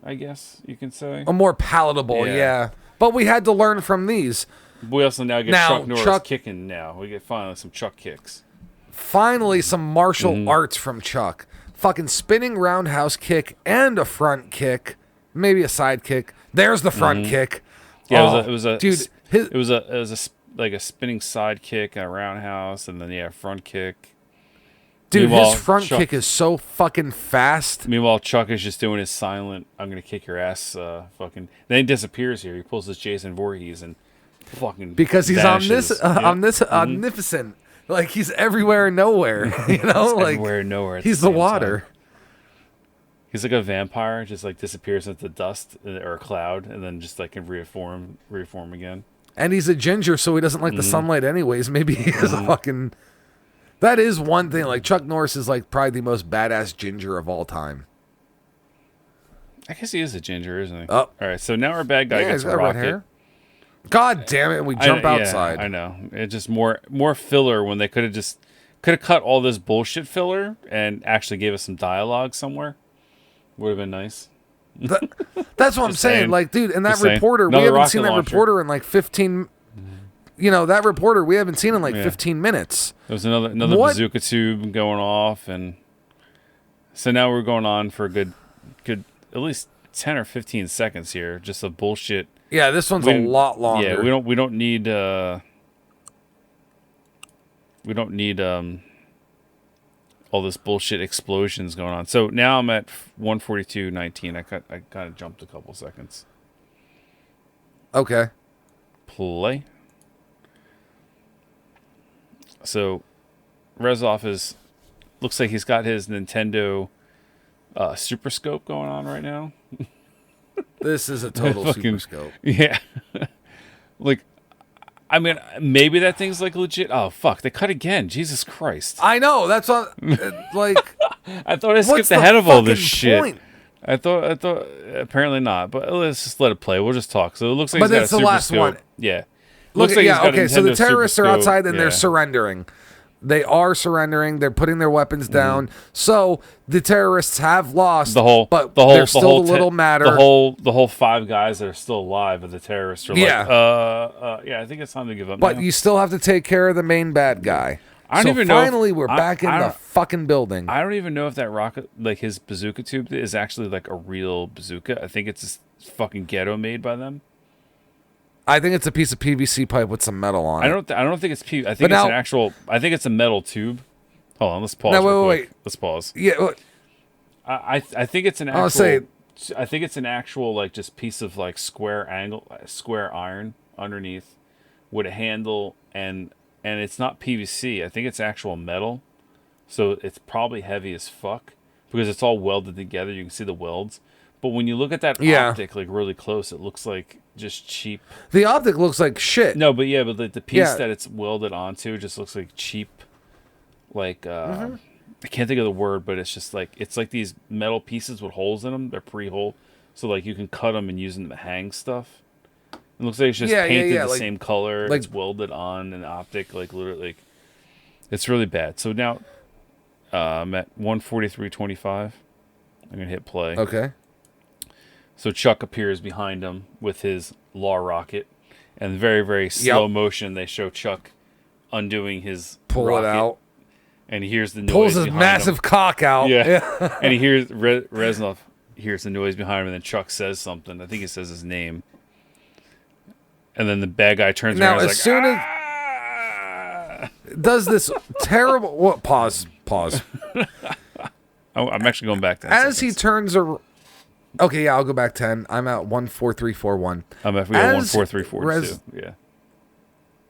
I guess you can say. A more palatable, yeah. But we had to learn from these. We also now get Chuck Norris kicking now. We get finally some Chuck kicks. Finally, some martial arts from Chuck. Fucking spinning roundhouse kick and a front kick. Maybe a side kick. There's the front kick. Yeah, it was a like a spinning side kick, a roundhouse, and then front kick. Dude, his front kick is so fucking fast. Meanwhile, Chuck is just doing his silent, I'm going to kick your ass, fucking... Then he disappears here. He pulls his Jason Voorhees and fucking because he's vanishes. omniscient. Like, he's everywhere and nowhere. You know? Like, everywhere and nowhere. He's the water. Time. He's like a vampire, just like disappears into dust or a cloud, and then just like can reform again. And he's a ginger, so he doesn't like the sunlight anyways. Maybe he is a fucking... That is one thing. Like, Chuck Norris is like probably the most badass ginger of all time. I guess he is a ginger, isn't he? Oh. All right, so now our bad guy gets a rocket. Hair. God damn it! We jump outside. I know. It's just more filler when they could have cut all this bullshit filler and actually gave us some dialogue somewhere. Would have been nice. That's what I'm saying. Like, dude, and that reporter, we haven't seen that reporter in like 15. You know, that reporter we haven't seen in like 15 minutes. There was another bazooka tube going off, and so now we're going on for a good at least 10 or 15 seconds here, just a bullshit. Yeah, this one's a lot longer. Yeah, we don't need all this bullshit explosions going on. So now I'm at 142.19. I kind of jumped a couple seconds. Okay. Play. So Rezoff looks like he's got his Nintendo Super Scope going on right now. This is a total Super Scope. Yeah. Like, I mean, maybe that thing's like legit. Oh, fuck. They cut again. Jesus Christ. I know. That's what, like... I thought I skipped ahead of all this shit. I thought, apparently not. But let's just let it play. We'll just talk. So it looks like he's got a Super Scope. But it's the last one. Yeah. Okay, so the terrorists are outside and they're surrendering. They are surrendering. They're putting their weapons down. So the terrorists have lost, but they're still a little matter. The whole 5 guys that are still alive of the terrorists are like, I think it's time to give up. But now. You still have to take care of the main bad guy. I don't even know. Finally, we're back in the fucking building. I don't even know if that rocket, like his bazooka tube, is actually like a real bazooka. I think it's just fucking ghetto made by them. I think it's a piece of PVC pipe with some metal on it. I don't think it's PVC. I think it's an actual. I think it's a metal tube. Hold on, let's pause. No, wait. Let's pause. Yeah. I think it's an actual. I think it's an actual like just piece of like square iron underneath with a handle and it's not PVC. I think it's actual metal, so it's probably heavy as fuck because it's all welded together. You can see the welds. But when you look at that optic like really close, it looks like just cheap. The optic looks like shit. No, but the piece that it's welded onto just looks like cheap. Like I can't think of the word, but it's just like these metal pieces with holes in them. They're pre-hole, so like you can cut them and use them to hang stuff. It looks like it's just painted the same color. Like, it's welded on an optic, like literally. Like, it's really bad. So now I'm at 143.25. I'm gonna hit play. Okay. So Chuck appears behind him with his law rocket, and very, very slow motion, they show Chuck undoing his rocket, it out, and he hears the noise. Pulls his massive cock out. Yeah, and he hears Reznov hears the noise behind him, and then Chuck says something. I think he says his name, and then the bad guy turns around. And is like, does this terrible what? Pause. I'm actually going back to as he turns around. Okay, yeah, I'll go back 10. I'm at 14341. I'm at 14342. Yeah.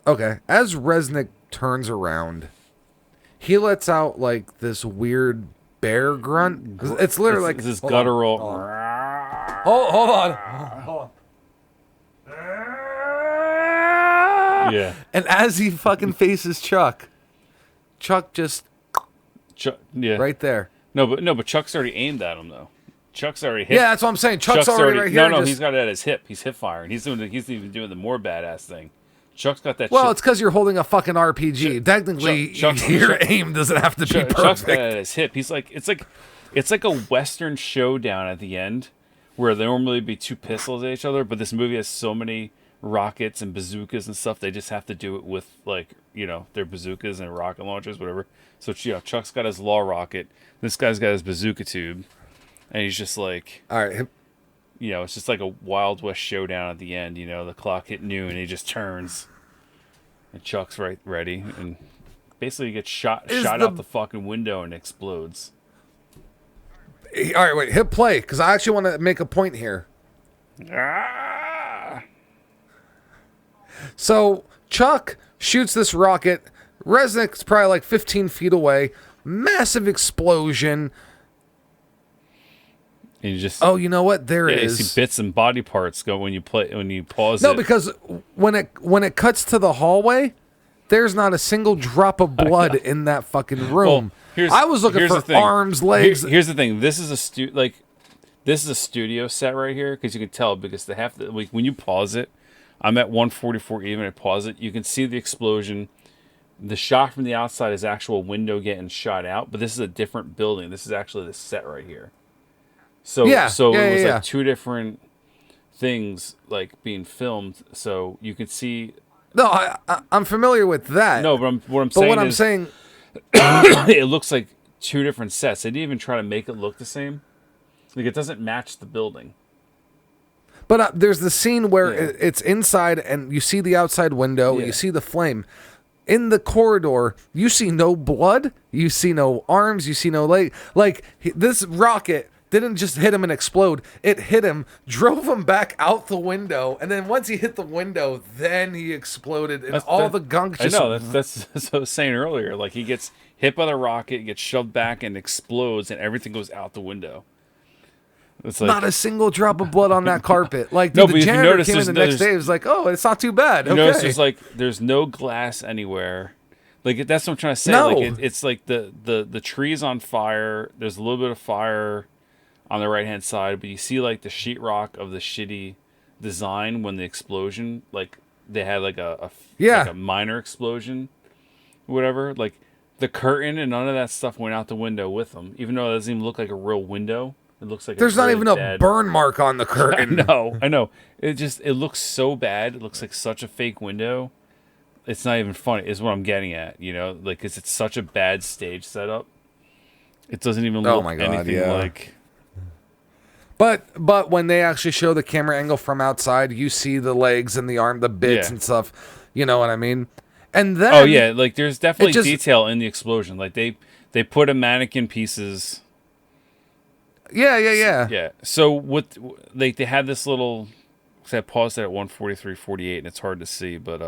Okay, as Resnick turns around, he lets out like this weird bear grunt. It's literally like this guttural. hold on. Yeah. And as he fucking faces Chuck just Yeah. right there. No, but Chuck's already aimed at him though. Chuck's already hit. Yeah, that's what I'm saying. Chuck's already right here. No, he's got it at his hip. He's hip firing. He's even doing the more badass thing. Chuck's got that. Well, it's because you're holding a fucking RPG. Technically, your aim doesn't have to be perfect. Chuck's got it at his hip. He's like, it's like a Western showdown at the end, where there normally be two pistols at each other, but this movie has so many rockets and bazookas and stuff. They just have to do it with their bazookas and rocket launchers, whatever. So Chuck's got his law rocket. This guy's got his bazooka tube, and he's just like, all right. It's just like a Wild West showdown at the end. The clock hit noon, and he just turns, and Chuck's ready, and basically gets shot out the fucking window and explodes. All right, wait, hit play, because I actually want to make a point here. So Chuck shoots this rocket. Resnick's probably like 15 feet away. Massive explosion. And you just you know what? There is. You see bits and body parts go when you pause. No, because when it cuts to the hallway, there's not a single drop of blood in that fucking room. Well, I was looking for arms, legs. Here's the thing. This is a studio set right here, because you can tell, because they have to, when you pause it. I'm at 144 even. I pause it. You can see the explosion. The shot from the outside is actual window getting shot out, but this is a different building. This is actually the set right here. So it was like two different things like being filmed. So you could see. No, I'm familiar with that. No, but what I'm saying, it looks like two different sets. They didn't even try to make it look the same. Like, it doesn't match the building. But there's the scene where it's inside and you see the outside window, you see the flame. In the corridor, you see no blood, you see no arms, you see no leg. Like, this rocket didn't just hit him and explode. It hit him, drove him back out the window, and then once he hit the window, then he exploded, and the gunk just... I know, that's what I was saying earlier. Like, he gets hit by the rocket, gets shoved back, and explodes, and everything goes out the window. It's like, not a single drop of blood on that carpet. Like, dude, the janitor came in the next day. It was like, oh, it's not too bad. Okay. Notice there's no glass anywhere. Like, that's what I'm trying to say. No. Like, it's like the tree's on fire. There's a little bit of fire on the right hand side, but you see like the sheetrock of the shitty design when the explosion. Like, they had like a minor explosion, whatever. Like, the curtain and none of that stuff went out the window with them, even though it doesn't even look like a real window. It looks like there's not even a burn mark on the curtain. I know. It looks so bad. It looks like such a fake window. It's not even funny. Is what I'm getting at. Like, 'cause it's such a bad stage setup. It doesn't even look anything like. But when they actually show the camera angle from outside, you see the legs and the arm, the bits and stuff. You know what I mean? And then like there's definitely detail in the explosion. Like they put a mannequin pieces. Yeah. So they had this little. Cause I paused it at 1:43:48, and it's hard to see, but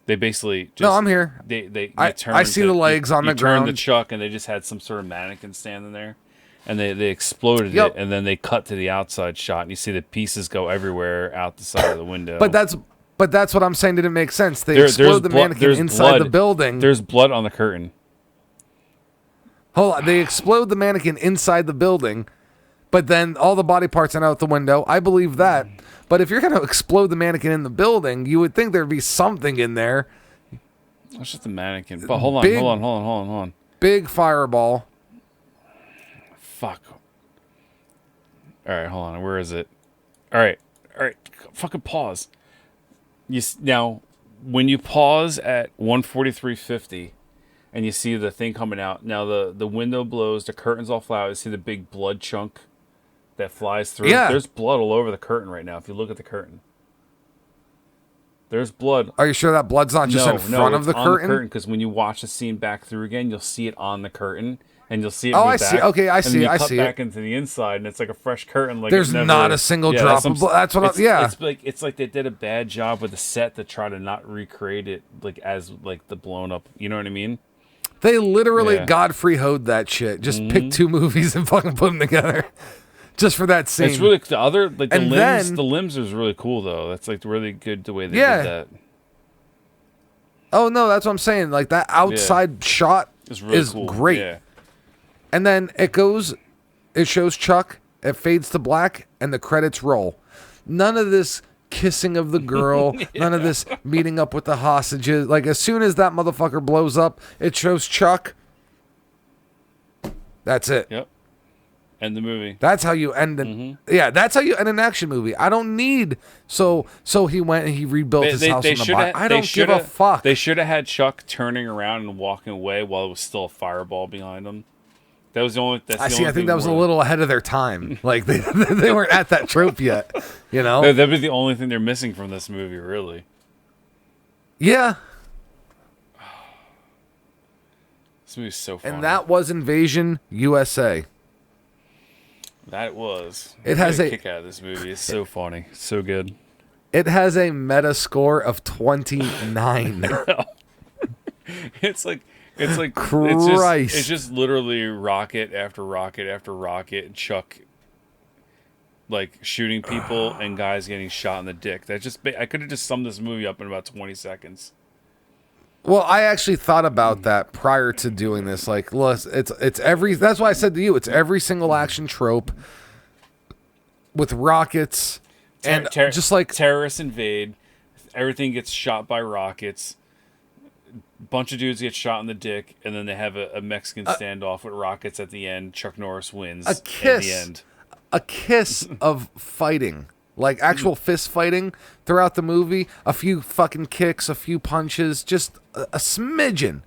they basically just, no, I'm here. I see the legs on the ground. Turned the Chuck, and they just had some sort of mannequin standing there, and they exploded it, and then they cut to the outside shot, and you see the pieces go everywhere out the side of the window. But that's what I'm saying. Didn't make sense. They explode the mannequin inside the building. There's blood on the curtain. Hold on. They explode the mannequin inside the building, but then all the body parts are out the window. I believe that. But if you're going to explode the mannequin in the building, you would think there'd be something in there. It's just a mannequin. But hold on. Big fireball. Fuck. All right, hold on. Where is it? All right. Fucking pause. Now, when you pause at 1:43:50, and you see the thing coming out. Now the window blows, the curtain's all flat. You see the big blood chunk that flies through. Yeah. There's blood all over the curtain right now. If you look at the curtain, there's blood. Are you sure that blood's not just in front of the curtain? Because when you watch the scene back through again, you'll see it on the curtain, and you'll see it. I see. Okay, I see. I see it. Back into the inside, and it's like a fresh curtain. Like there's not a single drop of blood. That's what. It's like they did a bad job with the set to try to not recreate it like as like the blown up. You know what I mean? They literally Godfrey Hoed that shit. Just pick two movies and fucking put them together. just for that scene. It's really the other like the And limbs. then- The limbs is really cool though. That's like really good the way they Yeah. did that. Oh no, that's what I'm saying. Like that outside shot It's really is cool. great. Yeah. And then it shows Chuck, it fades to black, and the credits roll. None of this kissing of the girl, none of this meeting up with the hostages. Like, as soon as that motherfucker blows up, it shows Chuck. That's it. Yep. End the movie. That's how you end Yeah, that's how you end an action movie. I don't need so he went and he rebuilt his house on the bottom. I don't give a fuck. They should have had Chuck turning around and walking away while it was still a fireball behind him. That was the only. That's I the see. only I think thing that was a where- little ahead of their time. Like they weren't at that trope yet. You know? That'd be the only thing they're missing from this movie, really. Yeah. This movie's so funny. And that was Invasion USA. That was. It has a a- kick out of this movie. It's so funny. It's so good. It has a meta score of 29. It's like Christ. It's just literally rocket after rocket after rocket, and Chuck like shooting people and guys getting shot in the dick. I could have just summed this movie up in about 20 seconds. Well, I actually thought about that prior to doing this. Like, look, it's every. That's why I said to you, it's every single action trope with rockets and just like terrorists invade, everything gets shot by rockets. Bunch of dudes get shot in the dick, and then they have a Mexican standoff with rockets at the end. Chuck Norris wins a at kiss, the end. a kiss of fighting, like actual fist fighting throughout the movie. A few fucking kicks, a few punches, just a smidgen.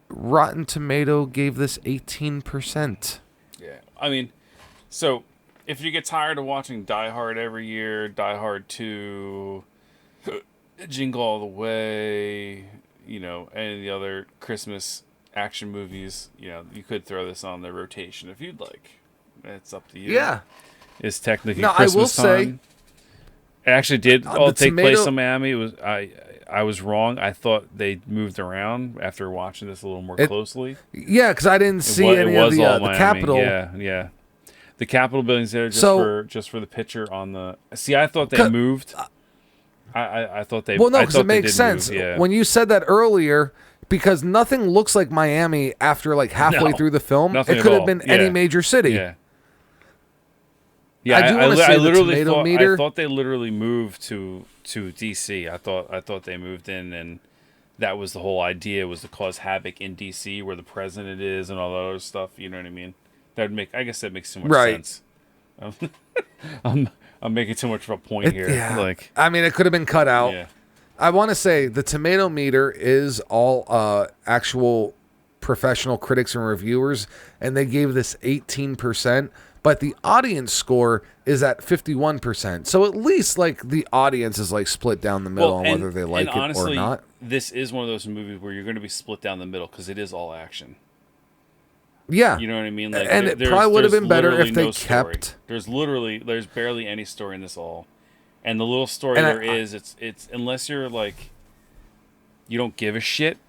Rotten Tomato gave this 18%. Yeah, I mean, so if you get tired of watching Die Hard every year, Die Hard 2, Jingle All the Way, you know, any of the other Christmas action movies, you know, you could throw this on the rotation if you'd like. It's up to you. Yeah. It's technically Now, I Christmas will say- time. It actually did all the take place tomato- in Miami. It was I was wrong. I thought they moved around after watching this a little more closely. Yeah, because I didn't see It any was of all the Miami. Capitol. Yeah. The Capitol building's there just for the picture on the. See, I thought they moved. I thought they. Well, no, I because thought it they makes did sense. move, yeah. When you said that earlier, because nothing looks like Miami after like halfway No, through the film. nothing It at could have all. been Yeah. any major city. Yeah. Yeah, I do wanna say the literally tomato thought, meter- I thought they literally moved to DC. I thought they moved in, and that was the whole idea, was to cause havoc in DC where the president is and all that other stuff. You know what I mean? I guess that makes too much Right. sense. I'm making too much of a point here. Yeah. Like, I mean, it could have been cut out. yeah. I want to say the tomato meter is all actual professional critics and reviewers, and they gave this 18%, but the audience score is at 51%. So at least like the audience is like split down the middle on whether they like it honestly, or not. This is one of those movies where you're going to be split down the middle because it is all action. Yeah. You know what I mean? Like, And it probably would have there's been better literally if they no story. kept- There's barely any story in this all. And the little story And there is, it's unless you're like, you don't give a shit,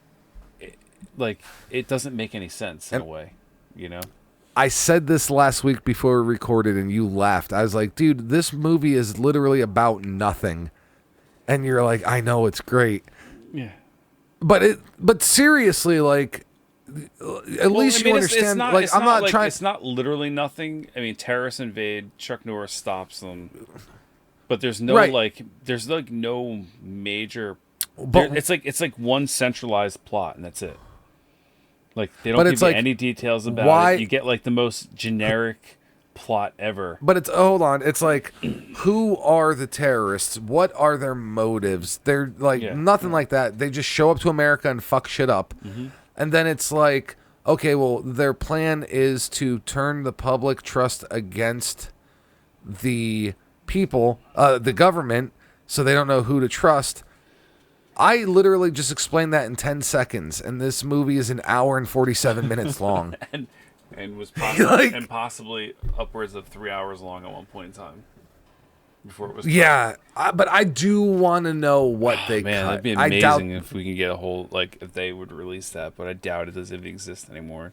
it doesn't make any sense in a way, you know? I said this last week before we recorded and you laughed. I was like, dude, this movie is literally about nothing. And you're like, I know, it's great. Yeah. But seriously, like, at least you understand. I'm not trying. It's not literally nothing. I mean, terrorists invade. Chuck Norris stops them. But there's no Right. there's no major. But- It's like one centralized plot, and that's it. Like, they But don't it's give you like, any details about why- it. You get like the most generic plot ever. But it's hold on. It's like, who are the terrorists? What are their motives? They're like nothing like that. They just show up to America and fuck shit up, and then it's like, okay, well, their plan is to turn the public trust against the people, the government, so they don't know who to trust. I literally just explained that in 10 seconds, and this movie is an hour and 47 minutes long. and was possibly, Like- possibly upwards of 3 hours long at one point in time before it was Yeah, but I do want to know what they man, cut. that'd be I doubt. amazing if we can get a whole, like, if they would release that, but I doubt it does even exist anymore.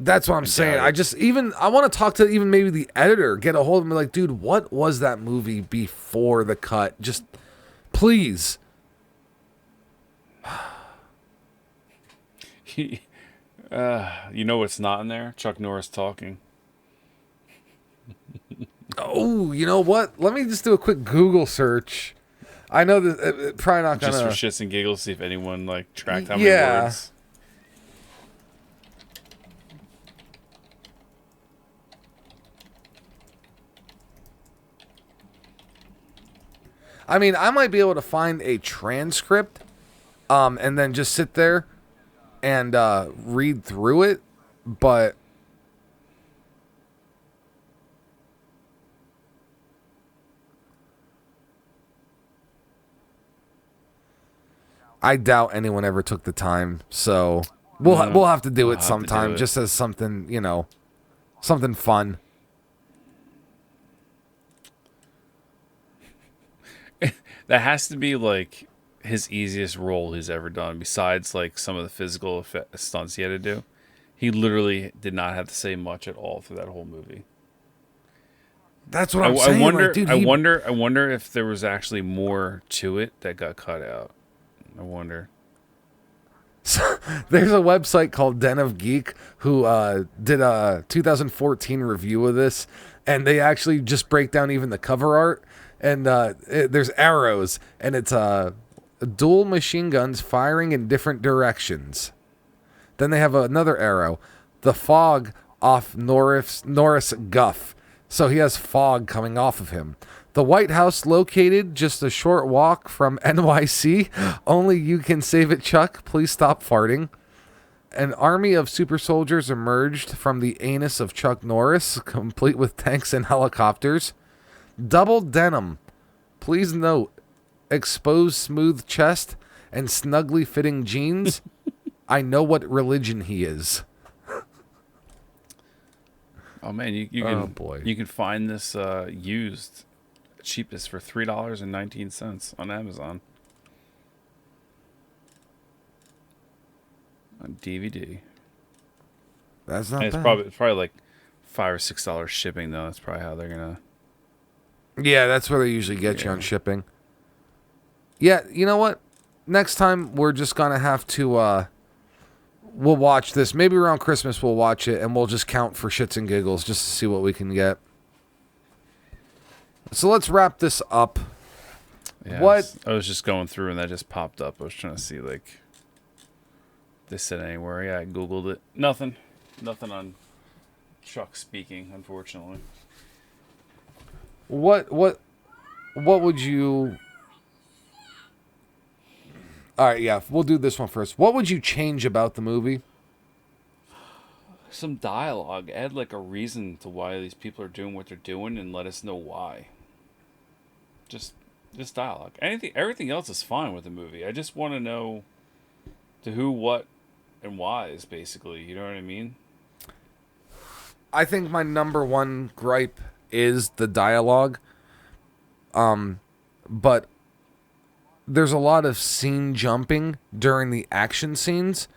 That's what I'm saying. I want to talk to even maybe the editor, get a hold of him, like, dude, what was that movie before the cut? Just please. You know what's not in there? Chuck Norris talking. Oh, you know what? Let me just do a quick Google search. I know that probably not gonna. Just for shits and giggles, see if anyone like tracked how many words. I mean, I might be able to find a transcript, and then just sit there and read through it, but I doubt anyone ever took the time. So we'll have to do it sometime, just as something, something fun. That has to be like his easiest role he's ever done, besides like some of the physical stunts he had to do. He literally did not have to say much at all through that whole movie. That's what I'm saying. I wonder if there was actually more to it that got cut out. I wonder. So, there's a website called Den of Geek who did a 2014 review of this, and they actually just break down even the cover art. And there's arrows, and it's dual machine guns firing in different directions. Then they have another arrow, the fog off Norris Guff. So he has fog coming off of him. The White House located just a short walk from NYC. Only you can save it, Chuck. Please stop farting. An army of super soldiers emerged from the anus of Chuck Norris, complete with tanks and helicopters. Double denim. Please note, exposed smooth chest and snugly fitting jeans. I know what religion he is. Oh man, you can find this used cheapest for $3.19 on Amazon on DVD. That's not bad. It's probably like $5 or $6 shipping though. That's probably how they're gonna. Yeah, that's where they usually get you on shipping. Yeah, you know what? Next time we're just gonna have to we'll watch this. Maybe around Christmas we'll watch it and we'll just count for shits and giggles just to see what we can get. So let's wrap this up. Yeah, What? I was just going through and that just popped up. I was trying to see like if they said anywhere. Yeah, I Googled it. Nothing on Chuck speaking, unfortunately. What would you... All right, yeah, we'll do this one first. What would you change about the movie? Some dialogue. Add like a reason to why these people are doing what they're doing and let us know why. Just dialogue. Everything else is fine with the movie. I just want to know to who, what, and whys, basically. You know what I mean? I think my number one gripe is the dialogue. But there's a lot of scene jumping during the action scenes.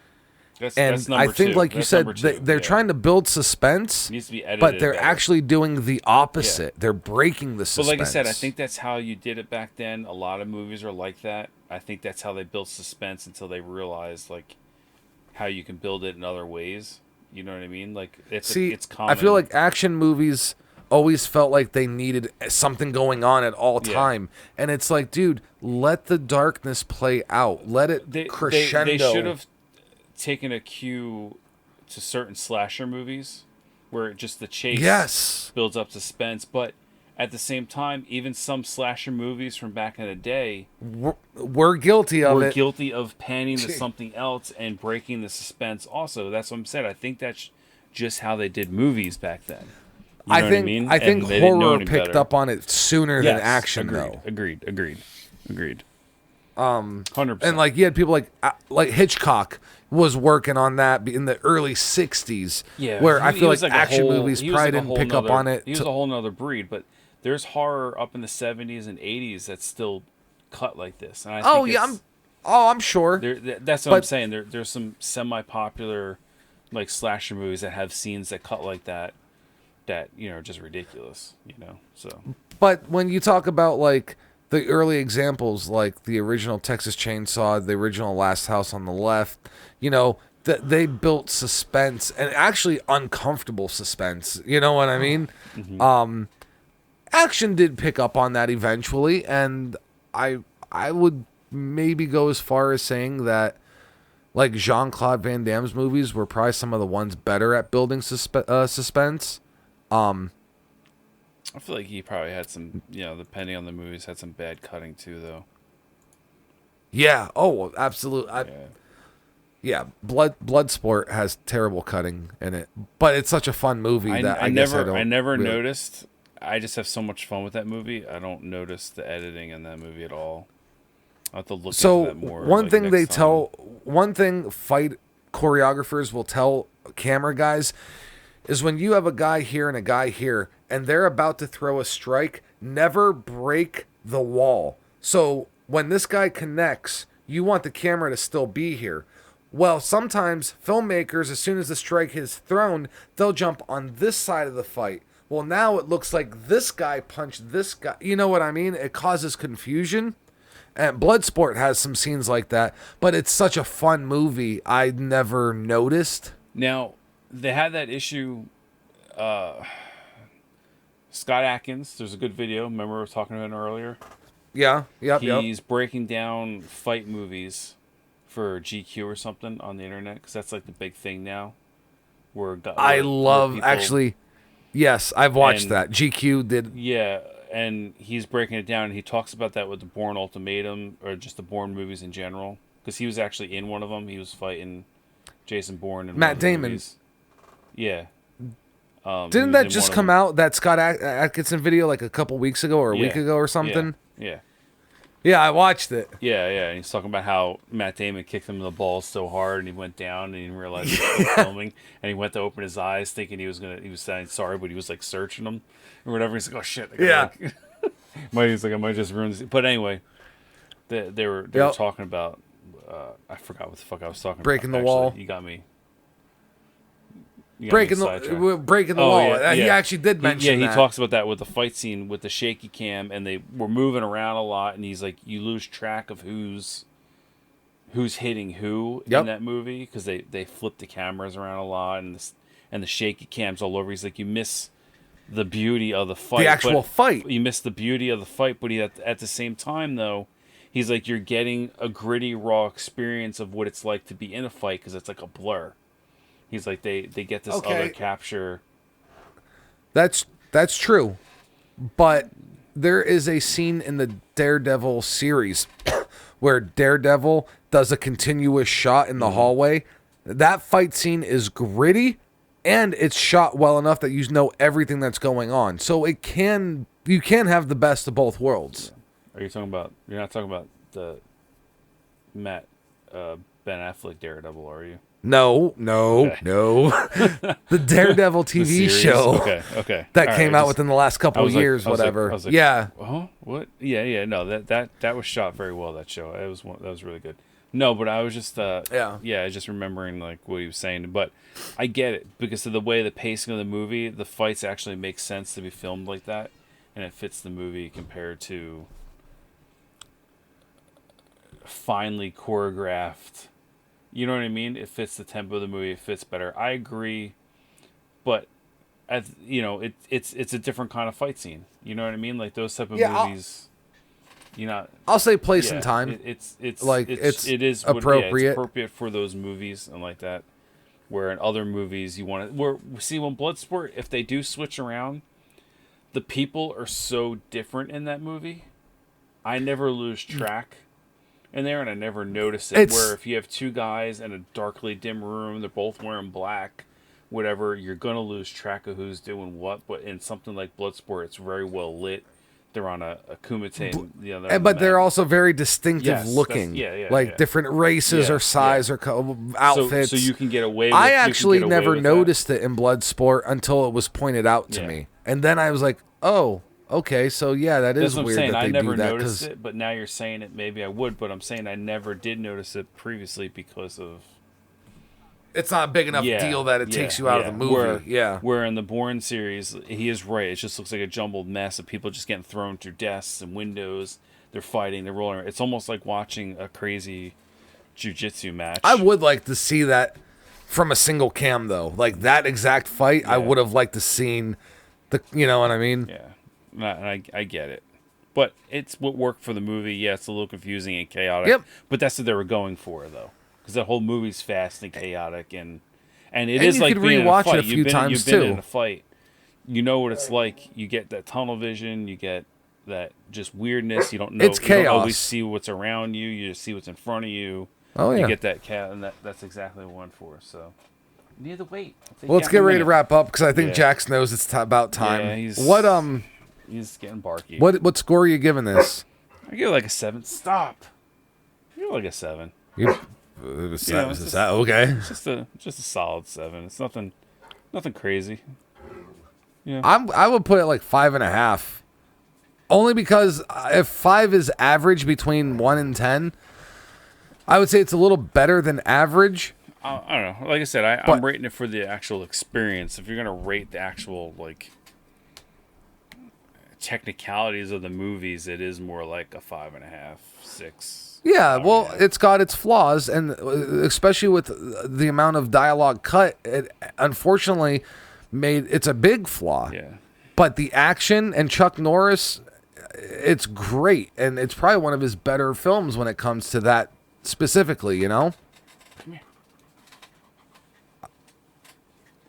That's I think, two. Like you said, they're trying to build suspense, it needs to be edited but they're better. actually doing the opposite. Yeah. They're breaking the suspense. But like I said, I think that's how you did it back then. A lot of movies are like that. I think that's how they built suspense until they realized like how you can build it in other ways. You know what I mean? Like it's common. I feel like action movies always felt like they needed something going on at all time. And it's like, dude, let the darkness play out. Let it crescendo. They should have taken a cue to certain slasher movies where just the chase builds up suspense. But at the same time, even some slasher movies from back in the day we're guilty of it. We're guilty of panning to something else and breaking the suspense also. That's what I'm saying. I think that's just how they did movies back then. You know what I mean? I think horror picked up on it sooner than action, though. Agreed. 100%. And like you had people like Hitchcock was working on that in the early '60s. Yeah, where I feel like action movies probably didn't pick up on it. He was a whole nother breed, but there's horror up in the '70s and '80s that's still cut like this. And I think I'm sure. That's what I'm saying. There's some semi-popular like slasher movies that have scenes that cut like that are just ridiculous, so. But when you talk about like the early examples, like the original Texas Chainsaw, the original Last House on the Left, they built suspense and actually uncomfortable suspense. You know what I mean? Mm-hmm. Action did pick up on that eventually, and I would maybe go as far as saying that like Jean-Claude Van Damme's movies were probably some of the ones better at building suspense. I feel like he probably had some, depending on the movies, had some bad cutting too, though. Yeah. Oh, absolutely. Yeah. Yeah. Bloodsport has terrible cutting in it, but it's such a fun movie that I never really noticed. I just have so much fun with that movie. I don't notice the editing in that movie at all. I have to look into that more. One thing they time. tell, one thing fight choreographers will tell camera guys is when you have a guy here and a guy here, and they're about to throw a strike, never break the wall. So when this guy connects, you want the camera to still be here. Well, sometimes filmmakers, as soon as the strike is thrown, they'll jump on this side of the fight. Well, now it looks like this guy punched this guy. You know what I mean? It causes confusion. And Bloodsport has some scenes like that, but it's such a fun movie. I never noticed. Now, they had that issue. Scott Adkins, there's a good video. Remember we were talking about it earlier? Yeah, yep. He's breaking down fight movies for GQ or something on the internet, because that's like the big thing now. Actually, yes, I've watched that. GQ did. Yeah, and he's breaking it down, and he talks about that with the Bourne Ultimatum, or just the Bourne movies in general, because he was actually in one of them. He was fighting Jason Bourne and Matt Damon. Movies. Yeah. Didn't that just come out, that Scott Adkinson video, like a couple weeks ago or a week ago or something? Yeah. Yeah, I watched it. Yeah. And he's talking about how Matt Damon kicked him in the balls so hard, and he went down, and he didn't realize he was filming, and he went to open his eyes thinking he was saying sorry, but he was like searching him or whatever. He's like, oh shit. He's like, I might just ruin this. But anyway, they were talking about, I forgot what the fuck I was talking breaking about. The wall. You got me. Breaking the wall. Yeah. He actually did mention that. He talks about that with the fight scene with the shaky cam, and they were moving around a lot, and he's like, you lose track of who's hitting who in that movie, because they flip the cameras around a lot, and the shaky cams all over. He's like, you miss the beauty of the fight. The actual fight. You miss the beauty of the fight, but at the same time, though, he's like, you're getting a gritty, raw experience of what it's like to be in a fight, because it's like a blur. He's like, they get this other capture. That's true. But there is a scene in the Daredevil series where Daredevil does a continuous shot in the hallway. That fight scene is gritty, and it's shot well enough that you know everything that's going on. So you can have the best of both worlds. Are you talking about? You're not talking about the Ben Affleck Daredevil, are you? No. The Daredevil TV show. Okay. That came out within the last couple of years, whatever. Yeah. Oh, what? Yeah. No, that was shot very well. That show. That was really good. No, but I was just just remembering like what he was saying. But I get it, because of the way the pacing of the movie, the fights actually make sense to be filmed like that, and it fits the movie compared to finely choreographed. You know what I mean? It fits the tempo of the movie. It fits better. I agree, but it's a different kind of fight scene. You know what I mean? Like those type of movies. I'll say place and time. It is appropriate. It's appropriate for those movies and like that. Where in other movies you want to when Bloodsport, if they do switch around, the people are so different in that movie. I never lose track in there, and I never notice it. Where if you have two guys in a darkly dim room, they're both wearing black, whatever, you're gonna lose track of who's doing what. But in something like Bloodsport, it's very well lit. They're on a kumite, but they're also very distinctive looking. Different races or size or outfits. So you can get away. I actually never noticed it in Bloodsport until it was pointed out to me, and then I was like, oh. Okay, so that is weird that they do that. I never noticed it, but now you're saying it, maybe I would, but I'm saying I never did notice it previously because of it's not a big enough deal that it takes you out of the movie. Where in the Bourne series, he is right. It just looks like a jumbled mess of people just getting thrown through desks and windows. They're fighting. They're rolling. It's almost like watching a crazy jiu-jitsu match. I would like to see that from a single cam, though. Like, that exact fight, I would have liked to seen the... You know what I mean? Yeah. And I get it. But it's what worked for the movie. Yeah, it's a little confusing and chaotic. Yep. But that's what they were going for, though. Because the whole movie's fast and chaotic. And it is like being in a fight. You've been in a fight. You know what it's like. You get that tunnel vision. You get that just weirdness. You don't know. It's chaos. You don't always see what's around you. You just see what's in front of you. Oh, yeah. You get that cat, and that's exactly what we went for. So, near the weight. Well, let's get ready to wrap up because I think Jax knows it's about time. Yeah, he's getting barky. What score are you giving this? I give it like a 7. Stop. I give it like a 7. Okay. It's just a solid 7. It's nothing crazy. Yeah. I would put it like 5.5. Only because if 5 is average between 1 and 10, I would say it's a little better than average. I don't know. Like I said, I'm rating it for the actual experience. If you're gonna rate the actual like technicalities of the movies, it is more like a 5.5, 6. Yeah, well, it's got its flaws, and especially with the amount of dialogue cut, it unfortunately it's a big flaw. Yeah. But the action and Chuck Norris, it's great, and it's probably one of his better films when it comes to that specifically, you know? Come here.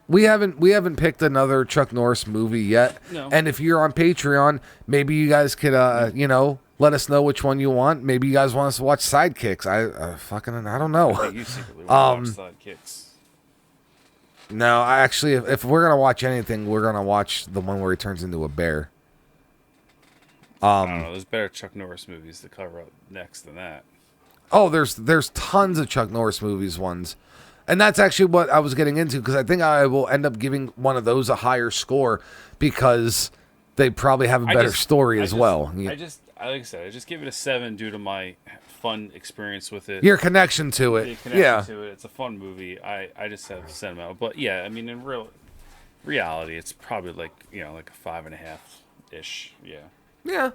We haven't picked another Chuck Norris movie yet. No. And if you're on Patreon, maybe you guys could let us know which one you want. Maybe you guys want us to watch Sidekicks. I don't know. I think you secretly want to watch Sidekicks. No, I actually, if we're gonna watch anything, we're gonna watch the one where he turns into a bear. I don't know. There's better Chuck Norris movies to cover up next than that. Oh, there's tons of Chuck Norris movies ones. And that's actually what I was getting into, because I think I will end up giving one of those a higher score because they probably have a better story as well. Like I said, I just give it a 7 due to my fun experience with it. Your connection to it. It's a fun movie. I just have sentimental. But yeah, I mean, in reality, it's probably like a 5.5-ish. Yeah. Yeah.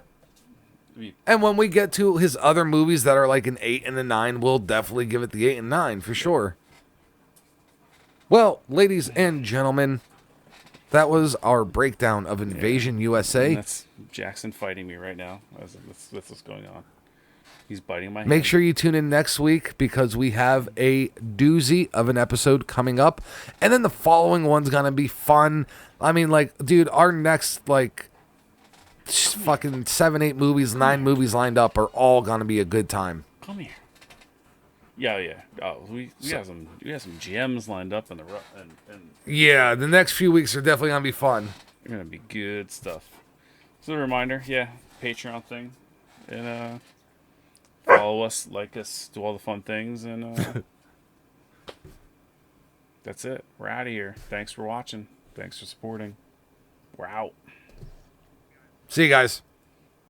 And when we get to his other movies that are like an 8 and a 9, we'll definitely give it the 8 and 9 for sure. Well, ladies and gentlemen, that was our breakdown of Invasion USA. And that's Jackson fighting me right now. That's what's going on. He's biting my hand. Make sure you tune in next week because we have a doozy of an episode coming up. And then the following one's going to be fun. I mean, like, dude, our next, fucking 7, 8 movies, 9 movies lined up are all going to be a good time. Come here. Yeah. Oh, we have some gems lined up in the yeah, the next few weeks are definitely gonna be fun. They're gonna be good stuff. So a reminder, Patreon thing, and follow us, like us, do all the fun things, and that's it. We're out of here. Thanks for watching. Thanks for supporting. We're out. See you guys.